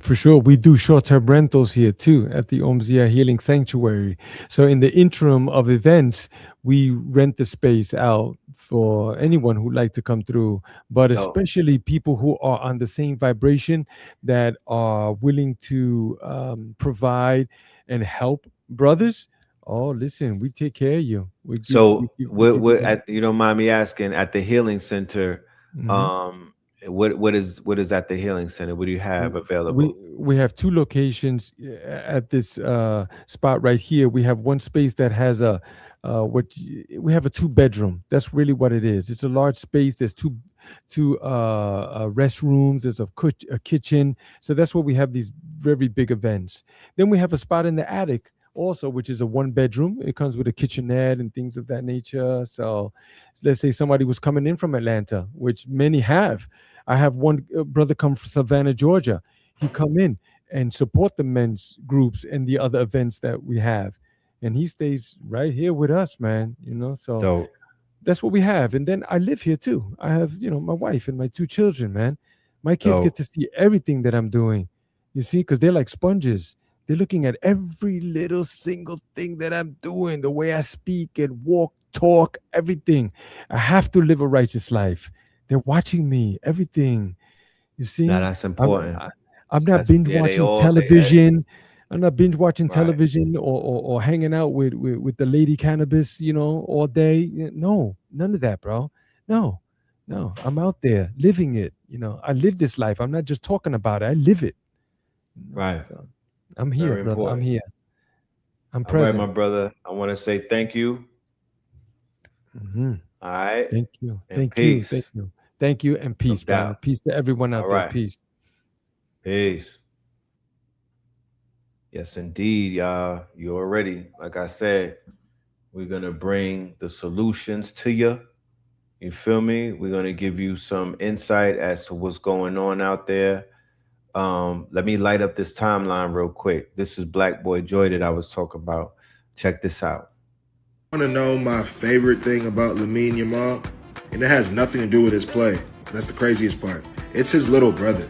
For sure. We do short-term rentals here too at the Omzia Healing Sanctuary. So in the interim of events, we rent the space out for anyone who'd like to come through, but Dope. especially people who are on the same vibration that are willing to provide and help brothers. Oh, listen, we take care of you. We give, we So, give, we give you what that. at you don't mind me asking, at the healing center, Mhm. um, what is at the healing center? What do you have we available? we have two locations at this spot right here. We have one space that has we have a two-bedroom. That's really what it is. It's a large space. There's two restrooms. There's a kitchen. So that's where we have these very big events. Then we have a spot in the attic also, which is a one-bedroom. It comes with a kitchenette and things of that nature. So let's say somebody was coming in from Atlanta, which many have. I have one brother come from Savannah, Georgia. He come in and support the men's groups and the other events that we have, and he stays right here with us, man. So Dope, that's what we have. And then I live here too. I have my wife and my two children, man. My kids get dope. to see everything that I'm doing. You see, because they're like sponges. They're looking at every little single thing that I'm doing, the way I speak and walk, talk, everything. I have to live a righteous life. They're watching me, everything. You Now see, that's I'm important. I, I'm not That's binge yeah. They watching all they television. I'm not binge watching right, television or hanging out with the lady cannabis, all day. No, none of that, bro. No, no. I'm out there living it. I live this life. I'm not just talking about it. I live it. right. So I'm here, Very brother. I'm important. here. I'm All right, my present. brother. I want to say thank you. hmm All right, Thank you. and Thank you. Thank peace. you. Thank you and No peace, brother. doubt. Peace to everyone All out there. right, Peace. peace. Yes, indeed, y'all. You already, like I said, we're gonna bring the solutions to you. You feel me? We're gonna give you some insight as to what's going on out there. Let me light up this timeline real quick. This is Black Boy Joy that I was talking about. Check this out. Want to know my favorite thing about Lamine Yamal? And it has nothing to do with his play. That's the craziest part. It's his little brother.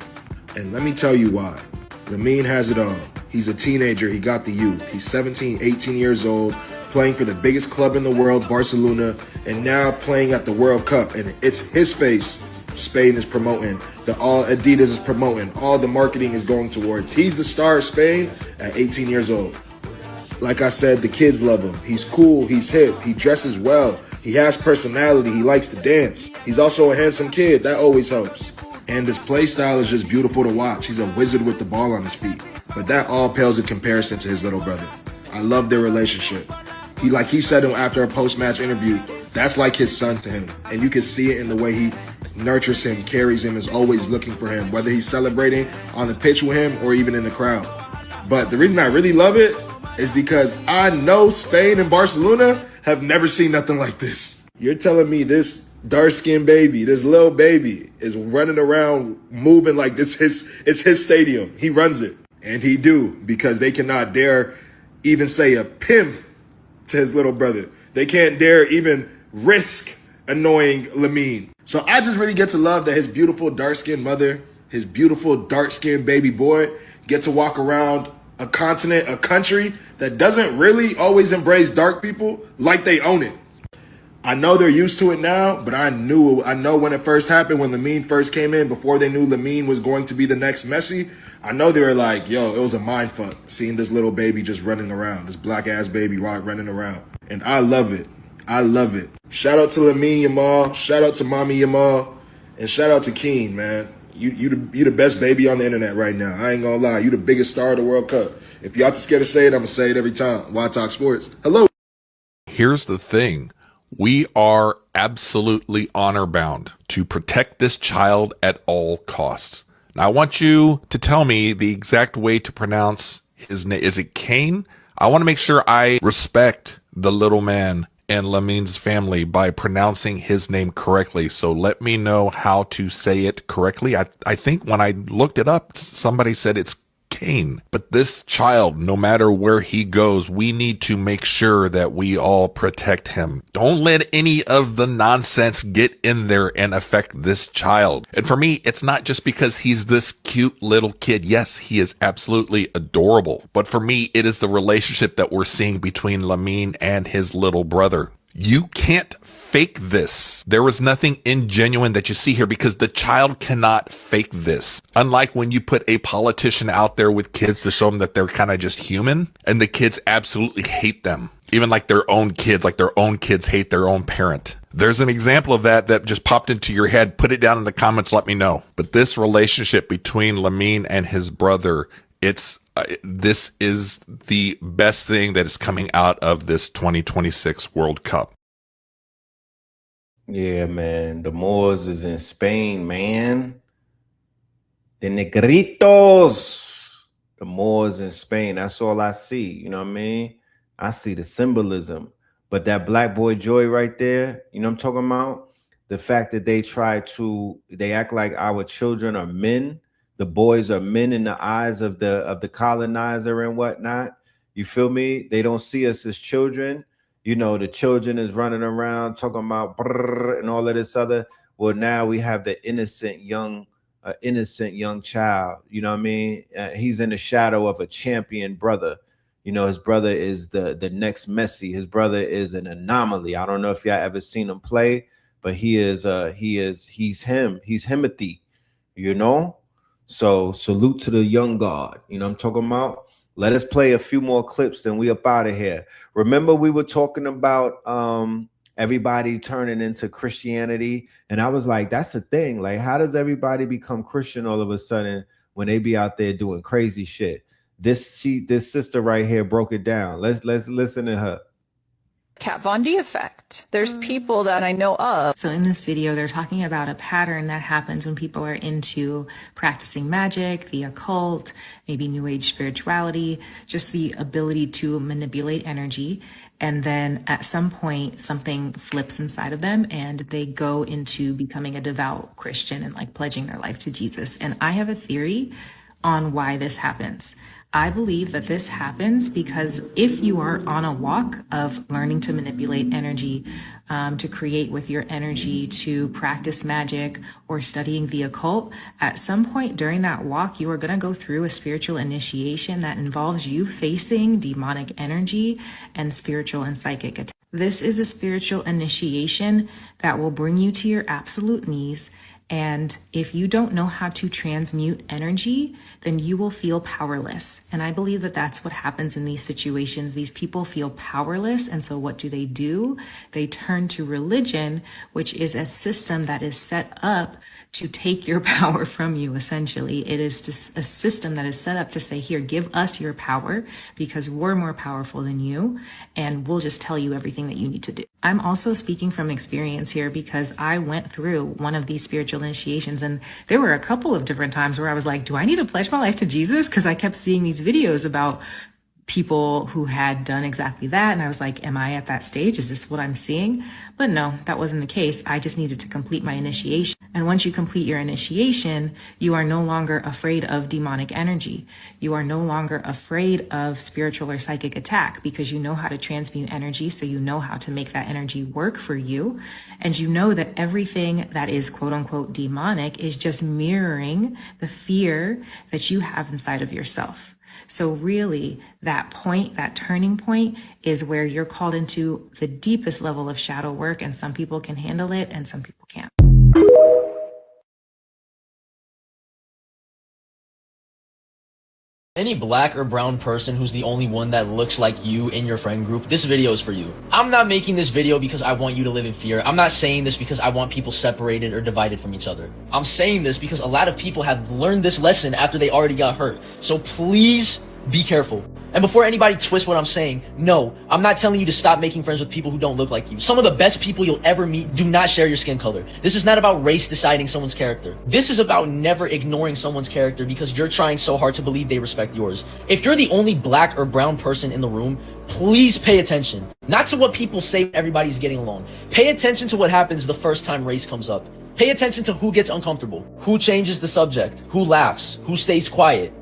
And let me tell you why. Lamine has it all. He's a teenager. He got the youth. He's 17, 18 years old, playing for the biggest club in the world, Barcelona, and now playing at the World Cup. And it's his face Spain is promoting. All Adidas is promoting. All the marketing is going towards. He's the star of Spain at 18 years old. Like I said, the kids love him. He's cool, he's hip, he dresses well, he has personality, he likes to dance. He's also a handsome kid, that always helps. And his play style is just beautiful to watch. He's a wizard with the ball on his feet. But that all pales in comparison to his little brother. I love their relationship. He said after a post-match interview, that's like his son to him. And you can see it in the way he nurtures him, carries him, is always looking for him, whether he's celebrating on the pitch with him or even in the crowd. But the reason I really love it is because I know Spain and Barcelona have never seen nothing like this. You're telling me this dark-skinned baby, this little baby, is running around moving like it's his stadium. He runs it. And he do, because they cannot dare even say a pimp to his little brother. They can't dare even risk annoying Lamine. So I just really get to love that his beautiful dark-skinned mother, his beautiful dark-skinned baby boy, get to walk around a continent, a country that doesn't really always embrace dark people like they own it. I know they're used to it now, but I know when it first happened, when Lamine first came in, before they knew Lamine was going to be the next Messi, I know they were like, yo, it was a mind fuck seeing this little baby just running around, this black ass baby running around. And I love it. I love it. Shout out to Lamine Yamal, shout out to Mommy Yamal, and shout out to Keen, man. You the best baby on the internet right now. I ain't gonna lie. You the biggest star of the World Cup. If y'all too scared to say it, I'm gonna say it every time. Why Talk Sports? Hello. Here's the thing. We are absolutely honor bound to protect this child at all costs. Now, I want you to tell me the exact way to pronounce his name. Is it Kane? I want to make sure I respect the little man and Lamine's family by pronouncing his name correctly. So let me know how to say it correctly. I think when I looked it up, somebody said it's Kane. But this child, no matter where he goes, we need to make sure that we all protect him. Don't let any of the nonsense get in there and affect this child. And for me, it's not just because he's this cute little kid. Yes, he is absolutely adorable. But for me, it is the relationship that we're seeing between Lamine and his little brother. You can't fake this. There is nothing ingenuine that you see here because the child cannot fake this. Unlike when you put a politician out there with kids to show them that they're kind of just human, and the kids absolutely hate them. Even like their own kids hate their own parent. There's an example of that just popped into your head. Put it down in the comments, let me know. But this relationship between Lamine and his brother, this is the best thing that is coming out of this 2026 World Cup. Yeah, man. The Moors is in Spain, man. The Negritos. The Moors in Spain. That's all I see. You know what I mean? I see the symbolism. But that black boy joy right there, you know what I'm talking about? The fact that they act like our children are men. The boys are men in the eyes of the colonizer and whatnot. You feel me? They don't see us as children. You know, the children is running around talking about brrr and all of this other. Well, now we have the innocent young child. You know what I mean? He's in the shadow of a champion brother. You know, his brother is the next Messi. His brother is an anomaly. I don't know if y'all ever seen him play, but he's him. He's Himothy, you know? So salute to the young God. You know what I'm talking about? Let us play a few more clips, then we up out of here. Remember we were talking about everybody turning into Christianity, and I was like, that's the thing. Like, how does everybody become Christian all of a sudden when they be out there doing crazy shit? This sister right here broke it down. Let's listen to her. Kat Von D effect. There's people that I know of. So in this video, they're talking about a pattern that happens when people are into practicing magic, the occult, maybe new age spirituality, just the ability to manipulate energy. And then at some point, something flips inside of them and they go into becoming a devout Christian and like pledging their life to Jesus. And I have a theory on why this happens. I believe that this happens because if you are on a walk of learning to manipulate energy, to create with your energy, to practice magic or studying the occult, at some point during that walk, you are going to go through a spiritual initiation that involves you facing demonic energy and spiritual and psychic attacks. This is a spiritual initiation that will bring you to your absolute knees. And if you don't know how to transmute energy, then you will feel powerless. And I believe that that's what happens in these situations. These people feel powerless. And so what do? They turn to religion, which is a system that is set up to take your power from you, essentially. It is just a system that is set up to say, here, give us your power because we're more powerful than you, and we'll just tell you everything that you need to do. I'm also speaking from experience here because I went through one of these spiritual initiations, and there were a couple of different times where I was like, do I need to pledge my life to Jesus? Because I kept seeing these videos about people who had done exactly that. And I was like, am I at that stage? Is this what I'm seeing? But no, that wasn't the case. I just needed to complete my initiation. And once you complete your initiation, you are no longer afraid of demonic energy. You are no longer afraid of spiritual or psychic attack because you know how to transmute energy. So you know how to make that energy work for you. And you know that everything that is quote unquote demonic is just mirroring the fear that you have inside of yourself. So really, that point, that turning point is where you're called into the deepest level of shadow work, and some people can handle it and some people can't. Any black or brown person who's the only one that looks like you in your friend group, this video is for you. I'm not making this video because I want you to live in fear. I'm not saying this because I want people separated or divided from each other. I'm saying this because a lot of people have learned this lesson after they already got hurt. So please be careful. And before anybody twists what I'm saying, no, I'm not telling you to stop making friends with people who don't look like you. Some of the best people you'll ever meet do not share your skin color. This is not about race deciding someone's character. This is about never ignoring someone's character because you're trying so hard to believe they respect yours. If you're the only black or brown person in the room, please pay attention. Not to what people say when everybody's getting along. Pay attention to what happens the first time race comes up. Pay attention to who gets uncomfortable, who changes the subject, who laughs, who stays quiet,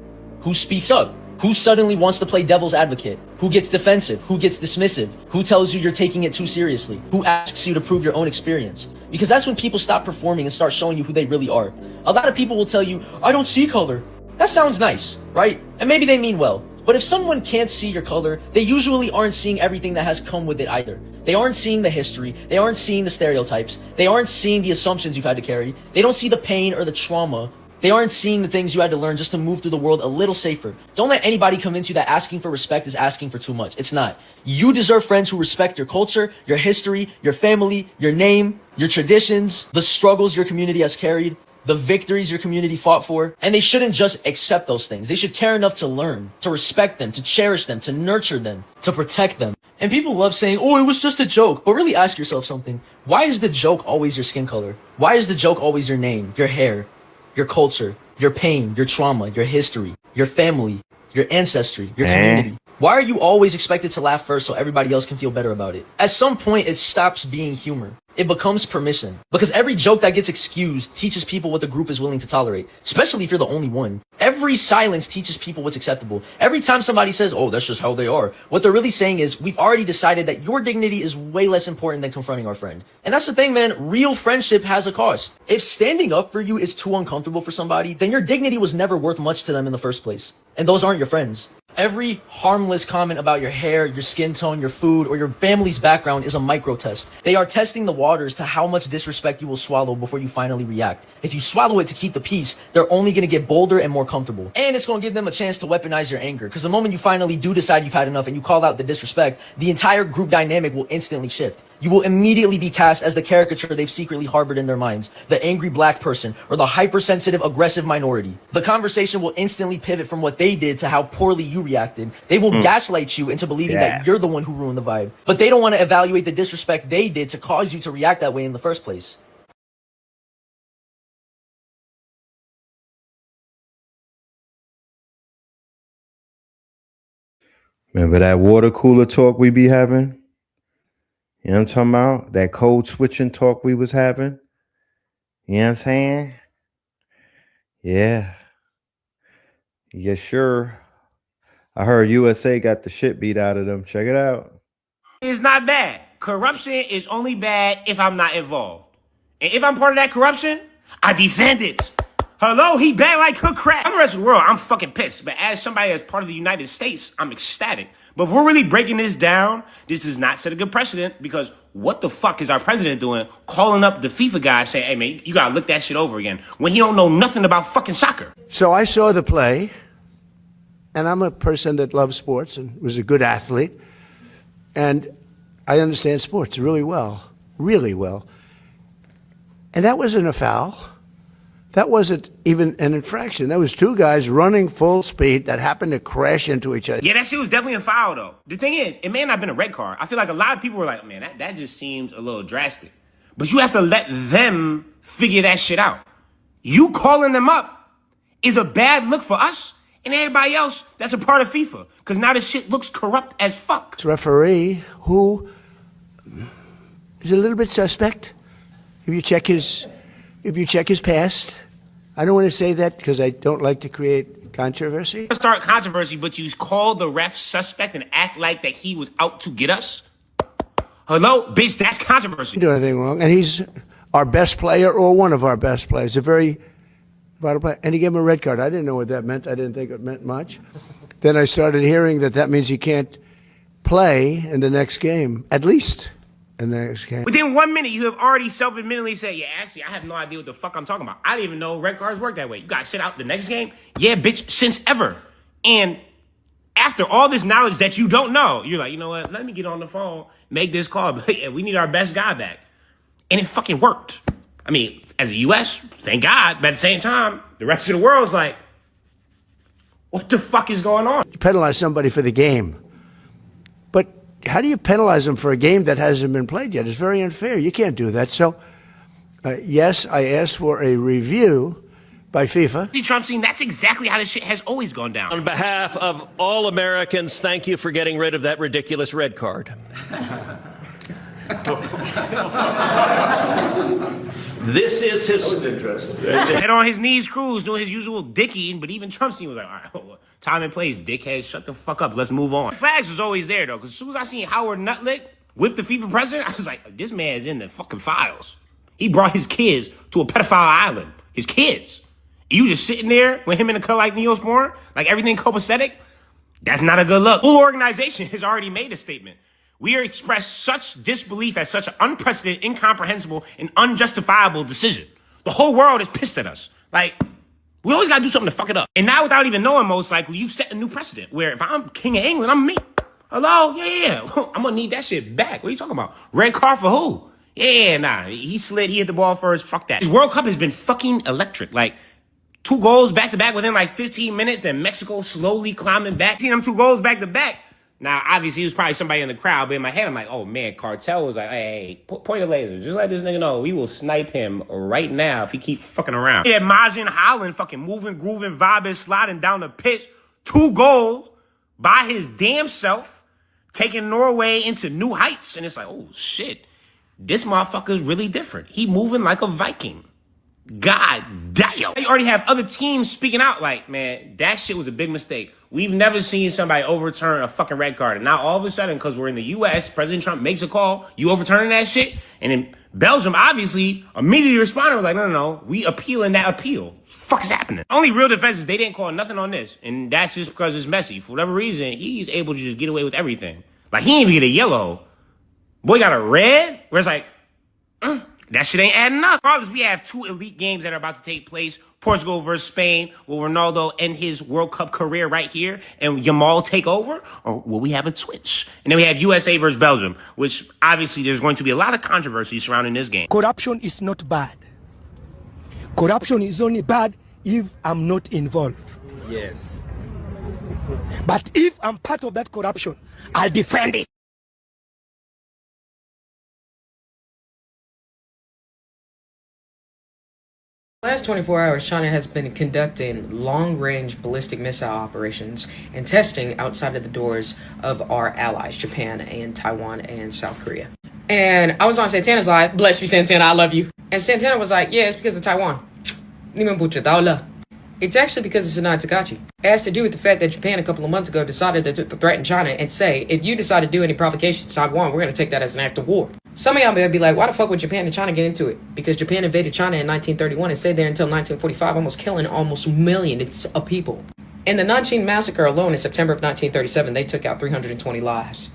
who speaks up. Who suddenly wants to play devil's advocate? Who gets defensive? Who gets dismissive? Who tells you you're taking it too seriously? Who asks you to prove your own experience? Because that's when people stop performing and start showing you who they really are. A lot of people will tell you, I don't see color. That sounds nice, right? And maybe they mean well. But if someone can't see your color, they usually aren't seeing everything that has come with it either. They aren't seeing the history. They aren't seeing the stereotypes. They aren't seeing the assumptions you've had to carry. They don't see the pain or the trauma. They aren't seeing the things you had to learn just to move through the world a little safer. Don't let anybody convince you that asking for respect is asking for too much. It's not. You deserve friends who respect your culture, your history, your family, your name, your traditions, the struggles your community has carried, the victories your community fought for. And they shouldn't just accept those things. They should care enough to learn, to respect them, to cherish them, to nurture them, to protect them. And people love saying, oh, it was just a joke. But really ask yourself something. Why is the joke always your skin color? Why is the joke always your name, your hair, your culture, your pain, your trauma, your history, your family, your ancestry, your community? Why are you always expected to laugh first so everybody else can feel better about it? At some point, it stops being humor. It becomes permission. Because every joke that gets excused teaches people what the group is willing to tolerate, especially if you're the only one. Every silence teaches people what's acceptable. Every time somebody says, oh, that's just how they are, what they're really saying is, we've already decided that your dignity is way less important than confronting our friend. And that's the thing, man. Real friendship has a cost. If standing up for you is too uncomfortable for somebody, then your dignity was never worth much to them in the first place. And those aren't your friends. Every harmless comment about your hair, your skin tone, your food, or your family's background is a micro test. They are testing the waters to how much disrespect you will swallow before you finally react. If you swallow it to keep the peace, they're only going to get bolder and more comfortable. And it's going to give them a chance to weaponize your anger. Because the moment you finally do decide you've had enough and you call out the disrespect, the entire group dynamic will instantly shift. You will immediately be cast as the caricature they've secretly harbored in their minds, the angry black person, or the hypersensitive, aggressive minority. The conversation will instantly pivot from what they did to how poorly you reacted. They will gaslight you into believing that you're the one who ruined the vibe. But they don't want to evaluate the disrespect they did to cause you to react that way in the first place. Remember that water cooler talk we be having? You know what I'm talking about? That code switching talk we was having? You know what I'm saying? Yeah. Yeah, sure. I heard USA got the shit beat out of them. Check it out. It's not bad. Corruption is only bad if I'm not involved. And if I'm part of that corruption, I defend it. Hello, he bad like cook crack. I'm the rest of the world, I'm fucking pissed. But as somebody that's part of the United States, I'm ecstatic. But if we're really breaking this down, this does not set a good precedent because what the fuck is our president doing calling up the FIFA guy saying, hey man, you gotta look that shit over again when he don't know nothing about fucking soccer? So I saw the play, and I'm a person that loves sports and was a good athlete, and I understand sports really well, really well. And that wasn't a foul. That wasn't even an infraction. That was two guys running full speed that happened to crash into each other. Yeah, that shit was definitely a foul, though. The thing is, it may not have been a red card. I feel like a lot of people were like, man, that just seems a little drastic. But you have to let them figure that shit out. You calling them up is a bad look for us and everybody else that's a part of FIFA. Because now this shit looks corrupt as fuck. This referee who is a little bit suspect. If you check his past, I don't want to say that because I don't like to create controversy. Start controversy, but you call the ref suspect and act like that he was out to get us? Hello, bitch, that's controversy. He didn't do anything wrong, and he's our best player or one of our best players. A very vital player, and he gave him a red card. I didn't know what that meant. I didn't think it meant much. Then I started hearing that means he can't play in the next game, at least. In the next game. Within 1 minute, you have already self-admittedly said, yeah, actually, I have no idea what the fuck I'm talking about. I didn't even know red cards work that way. You got sit out the next game? Yeah, bitch, since ever. And after all this knowledge that you don't know, you're like, you know what? Let me get on the phone, make this call. But yeah, we need our best guy back. And it fucking worked. I mean, as the U.S., thank God. But at the same time, the rest of the world's like, what the fuck is going on? You penalize somebody for the game. But how do you penalize them for a game that hasn't been played yet? It's very unfair. You can't do that. So, yes, I asked for a review by FIFA. See, Trump scene, that's exactly how this shit has always gone down. On behalf of all Americans, thank you for getting rid of that ridiculous red card. This is his... That was interesting. Head on his knees, Cruz, doing his usual dick eating, but even Trump scene was like, all right, well, time and place, dickhead, shut the fuck up, let's move on. Flags was always there, though, because as soon as I seen Howard Nutlick with the FIFA president, I was like, this man's in the fucking files. He brought his kids to a pedophile island. His kids. You just sitting there with him in a cut like Neosporin, like everything copacetic? That's not a good look. Full organization has already made a statement. We are expressed such disbelief at such an unprecedented, incomprehensible, and unjustifiable decision. The whole world is pissed at us. Like, we always gotta do something to fuck it up. And now, without even knowing, most likely, you've set a new precedent where if I'm king of England, I'm me. Hello? Yeah. I'm gonna need that shit back. What are you talking about? Red card for who? Yeah, nah. He slid, he hit the ball first. Fuck that. This World Cup has been fucking electric. Like, 2 goals back to back within like 15 minutes and Mexico slowly climbing back. Seeing them 2 goals back to back. Now, obviously, it was probably somebody in the crowd, but in my head, I'm like, oh man, Cartel was like, hey, point the laser. Just let this nigga know we will snipe him right now if he keeps fucking around. Yeah, Majin Holland fucking moving, grooving, vibing, sliding down the pitch. 2 goals by his damn self, taking Norway into new heights. And it's like, oh shit, this motherfucker's really different. He moving like a Viking. God damn. You already have other teams speaking out like, man, that shit was a big mistake. We've never seen somebody overturn a fucking red card. And now all of a sudden, because we're in the U.S., President Trump makes a call, you overturning that shit? And then Belgium obviously immediately responded, was like, no, we appealing that appeal. Fuck is happening? Only real defense is they didn't call nothing on this. And that's just because it's messy. For whatever reason, he's able to just get away with everything. Like, he didn't even get a yellow. Boy got a red, where it's like, that shit ain't adding up. Regardless, we have 2 elite games that are about to take place. Portugal versus Spain. Will Ronaldo end his World Cup career right here and Yamal take over? Or will we have a switch? And then we have USA versus Belgium, which obviously there's going to be a lot of controversy surrounding this game. Corruption is not bad. Corruption is only bad if I'm not involved. Yes. But if I'm part of that corruption, I'll defend it. The last 24 hours, China has been conducting long-range ballistic missile operations and testing outside of the doors of our allies, Japan and Taiwan and South Korea. And I was on Santana's live. Bless you, Santana. I love you. And Santana was like, yeah, it's because of Taiwan. It's actually because it's Sinai Takachi. It has to do with the fact that Japan a couple of months ago decided to threaten China and say, if you decide to do any provocation to Taiwan, we're going to take that as an act of war. Some of y'all may be like, why the fuck would Japan and China get into it? Because Japan invaded China in 1931 and stayed there until 1945, almost killing almost millions of people. In the Nanjing Massacre alone in September of 1937, they took out 320 lives.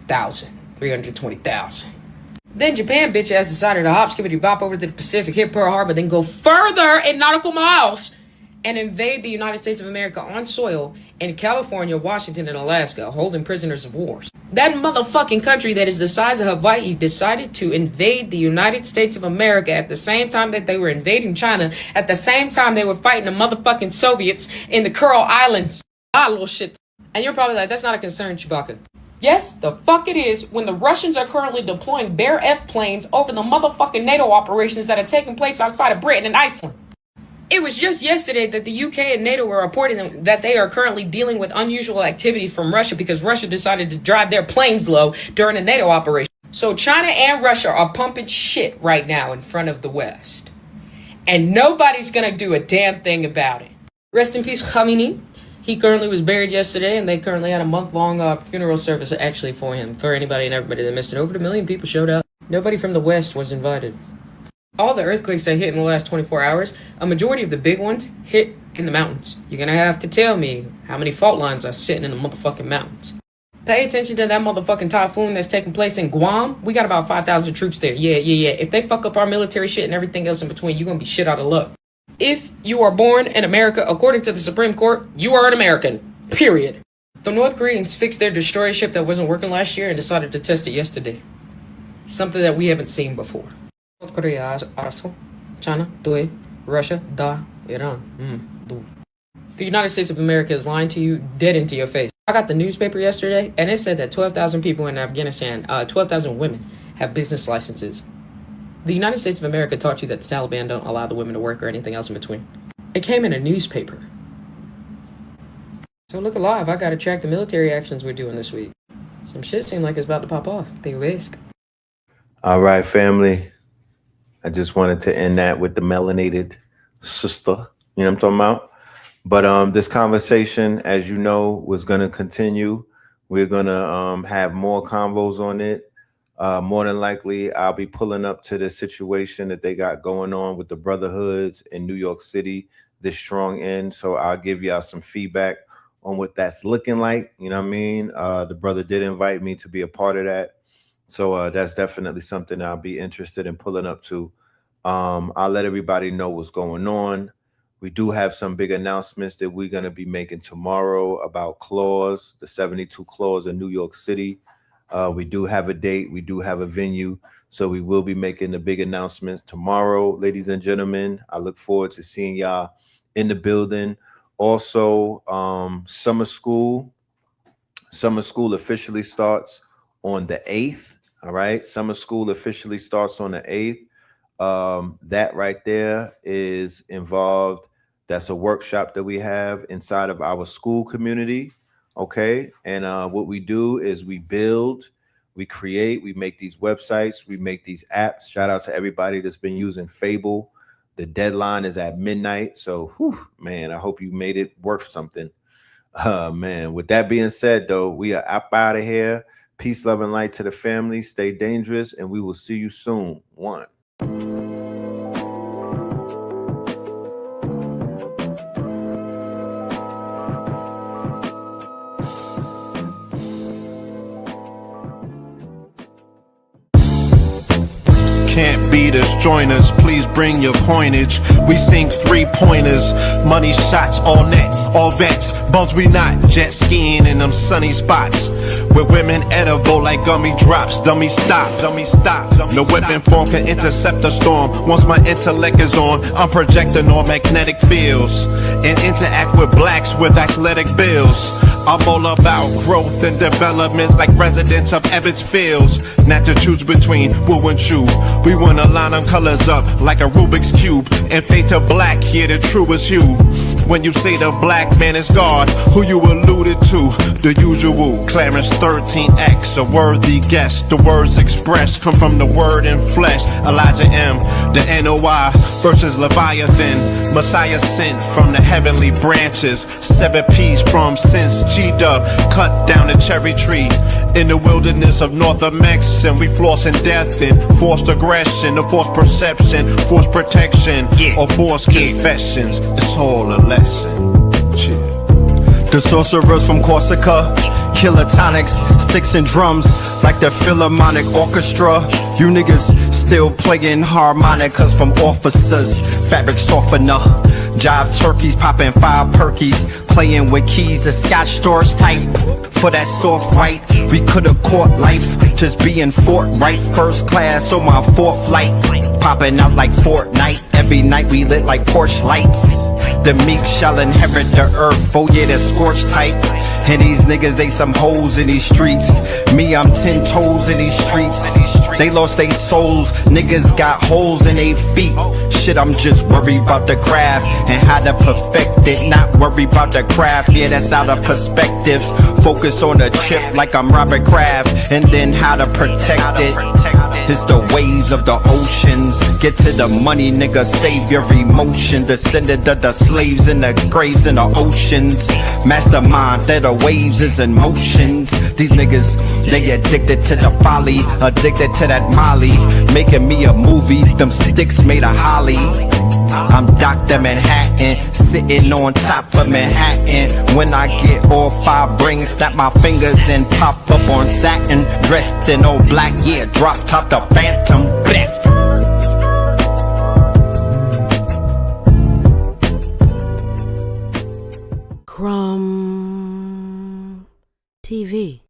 320,000. Then Japan bitch ass decided to hop skippity bop over to the Pacific, hit Pearl Harbor, then go further in nautical miles and invade the United States of America on soil in California, Washington, and Alaska, holding prisoners of war. That motherfucking country that is the size of Hawaii decided to invade the United States of America at the same time that they were invading China, at the same time they were fighting the motherfucking Soviets in the Kuril Islands. Ah, little shit. And you're probably like, that's not a concern, Chewbacca. Yes, the fuck it is, when the Russians are currently deploying Bear F planes over the motherfucking NATO operations that are taking place outside of Britain and Iceland. It was just yesterday that the UK and NATO were reporting that they are currently dealing with unusual activity from Russia because Russia decided to drive their planes low during a NATO operation. So China and Russia are pumping shit right now in front of the West. And nobody's gonna do a damn thing about it. Rest in peace, Khamenei. He currently was buried yesterday, and they currently had a month-long funeral service actually for him. For anybody and everybody that missed it, over 1 million people showed up. Nobody from the West was invited. All the earthquakes that hit in the last 24 hours, a majority of the big ones hit in the mountains. You're gonna have to tell me how many fault lines are sitting in the motherfucking mountains. Pay attention to that motherfucking typhoon that's taking place in Guam. We got about 5,000 troops there. Yeah. If they fuck up our military shit and everything else in between, you're gonna be shit out of luck. If you are born in America, according to the Supreme Court, you are an American. Period. The North Koreans fixed their destroyer ship that wasn't working last year and decided to test it yesterday. Something that we haven't seen before. North Korea, China, Russia, Iran. The United States of America is lying to you, dead into your face. I got the newspaper yesterday, and it said that 12,000 people in Afghanistan, 12,000 women, have business licenses. The United States of America taught you that the Taliban don't allow the women to work or anything else in between. It came in a newspaper. So look alive, I gotta track the military actions we're doing this week. Some shit seemed like it's about to pop off. They risk. All right, family. I just wanted to end that with the melanated sister. You know what I'm talking about? But this conversation, as you know, was going to continue. We're going to have more convos on it. More than likely, I'll be pulling up to the situation that they got going on with the brotherhoods in New York City this strong end. So I'll give y'all some feedback on what that's looking like. You know what I mean? The brother did invite me to be a part of that. So that's definitely something I'll be interested in pulling up to. I'll let everybody know what's going on. We do have some big announcements that we're going to be making tomorrow about claws, the 72 claws in New York City. We do have a date. We do have a venue. So we will be making the big announcements tomorrow, ladies and gentlemen. I look forward to seeing y'all in the building. Also, summer school officially starts on the 8th. All right. Summer school officially starts on the 8th. That right there is involved. That's a workshop that we have inside of our school community. Okay. And what we do is we build, we create, we make these websites, we make these apps. Shout out to everybody that's been using Fable. The deadline is at midnight. So, man, I hope you made it worth something. Man, with that being said, though, we are up out of here. Peace, love, and light to the family. Stay dangerous, and we will see you soon. One. Can't beat us, join us, please bring your coinage. We sing 3-pointers, money shots, all net, all vets. Bumps we not, jet skiing in them sunny spots. With women edible like gummy drops. Dummy stop, dummy stop. No weapon form can intercept a storm. Once my intellect is on, I'm projecting on magnetic fields. And interact with blacks with athletic bills. I'm all about growth and development like residents of Ebbets Fields. Not to choose between woo and chew. We wanna line them colors up like a Rubik's Cube. And fade to black, here the truest hue. When you say the black man is God, who you alluded to? The usual, Clarence 13X, a worthy guess. The words expressed come from the word in flesh. Elijah M, the NOI versus Leviathan. Messiah sent from the heavenly branches. 7 P's from since G-Dub cut down the cherry tree. In the wilderness of North Amex, and we flossing death and forced aggression, or forced perception, forced protection, or forced confessions. It's all a lesson. The sorcerers from Corsica kilotonics, sticks and drums like the Philharmonic Orchestra. You niggas still playing harmonicas from officers. Fabric softener, jive turkeys, popping 5 perkies, playing with keys, the Scotch stores type. For that soft white, we could've caught life, just being forthright. First class on my 4th flight, popping out like Fortnite. Every night we lit like porch lights. The meek shall inherit the earth, oh yeah, the scorched type. And these niggas, they some hoes in these streets. Me, I'm 10 toes in these streets. They lost their souls, niggas got holes in their feet. Shit, I'm just worried about the craft and how to perfect it. Not worried about the craft, yeah, that's out of perspectives. Focus on the chip like I'm Robert Kraft, and then how to protect it. It's the waves of the oceans. Get to the money, nigga, save your emotion. Descended of the slaves in the graves in the oceans. Mastermind that the waves is in motions. These niggas, they addicted to the folly, addicted to that molly. Making me a movie, them sticks made of holly. I'm Dr. Manhattan, sitting on top of Manhattan. When I get all 5 rings, snap my fingers and pop up on satin. Dressed in all black, yeah, drop top the Phantom. Best. Crumb TV.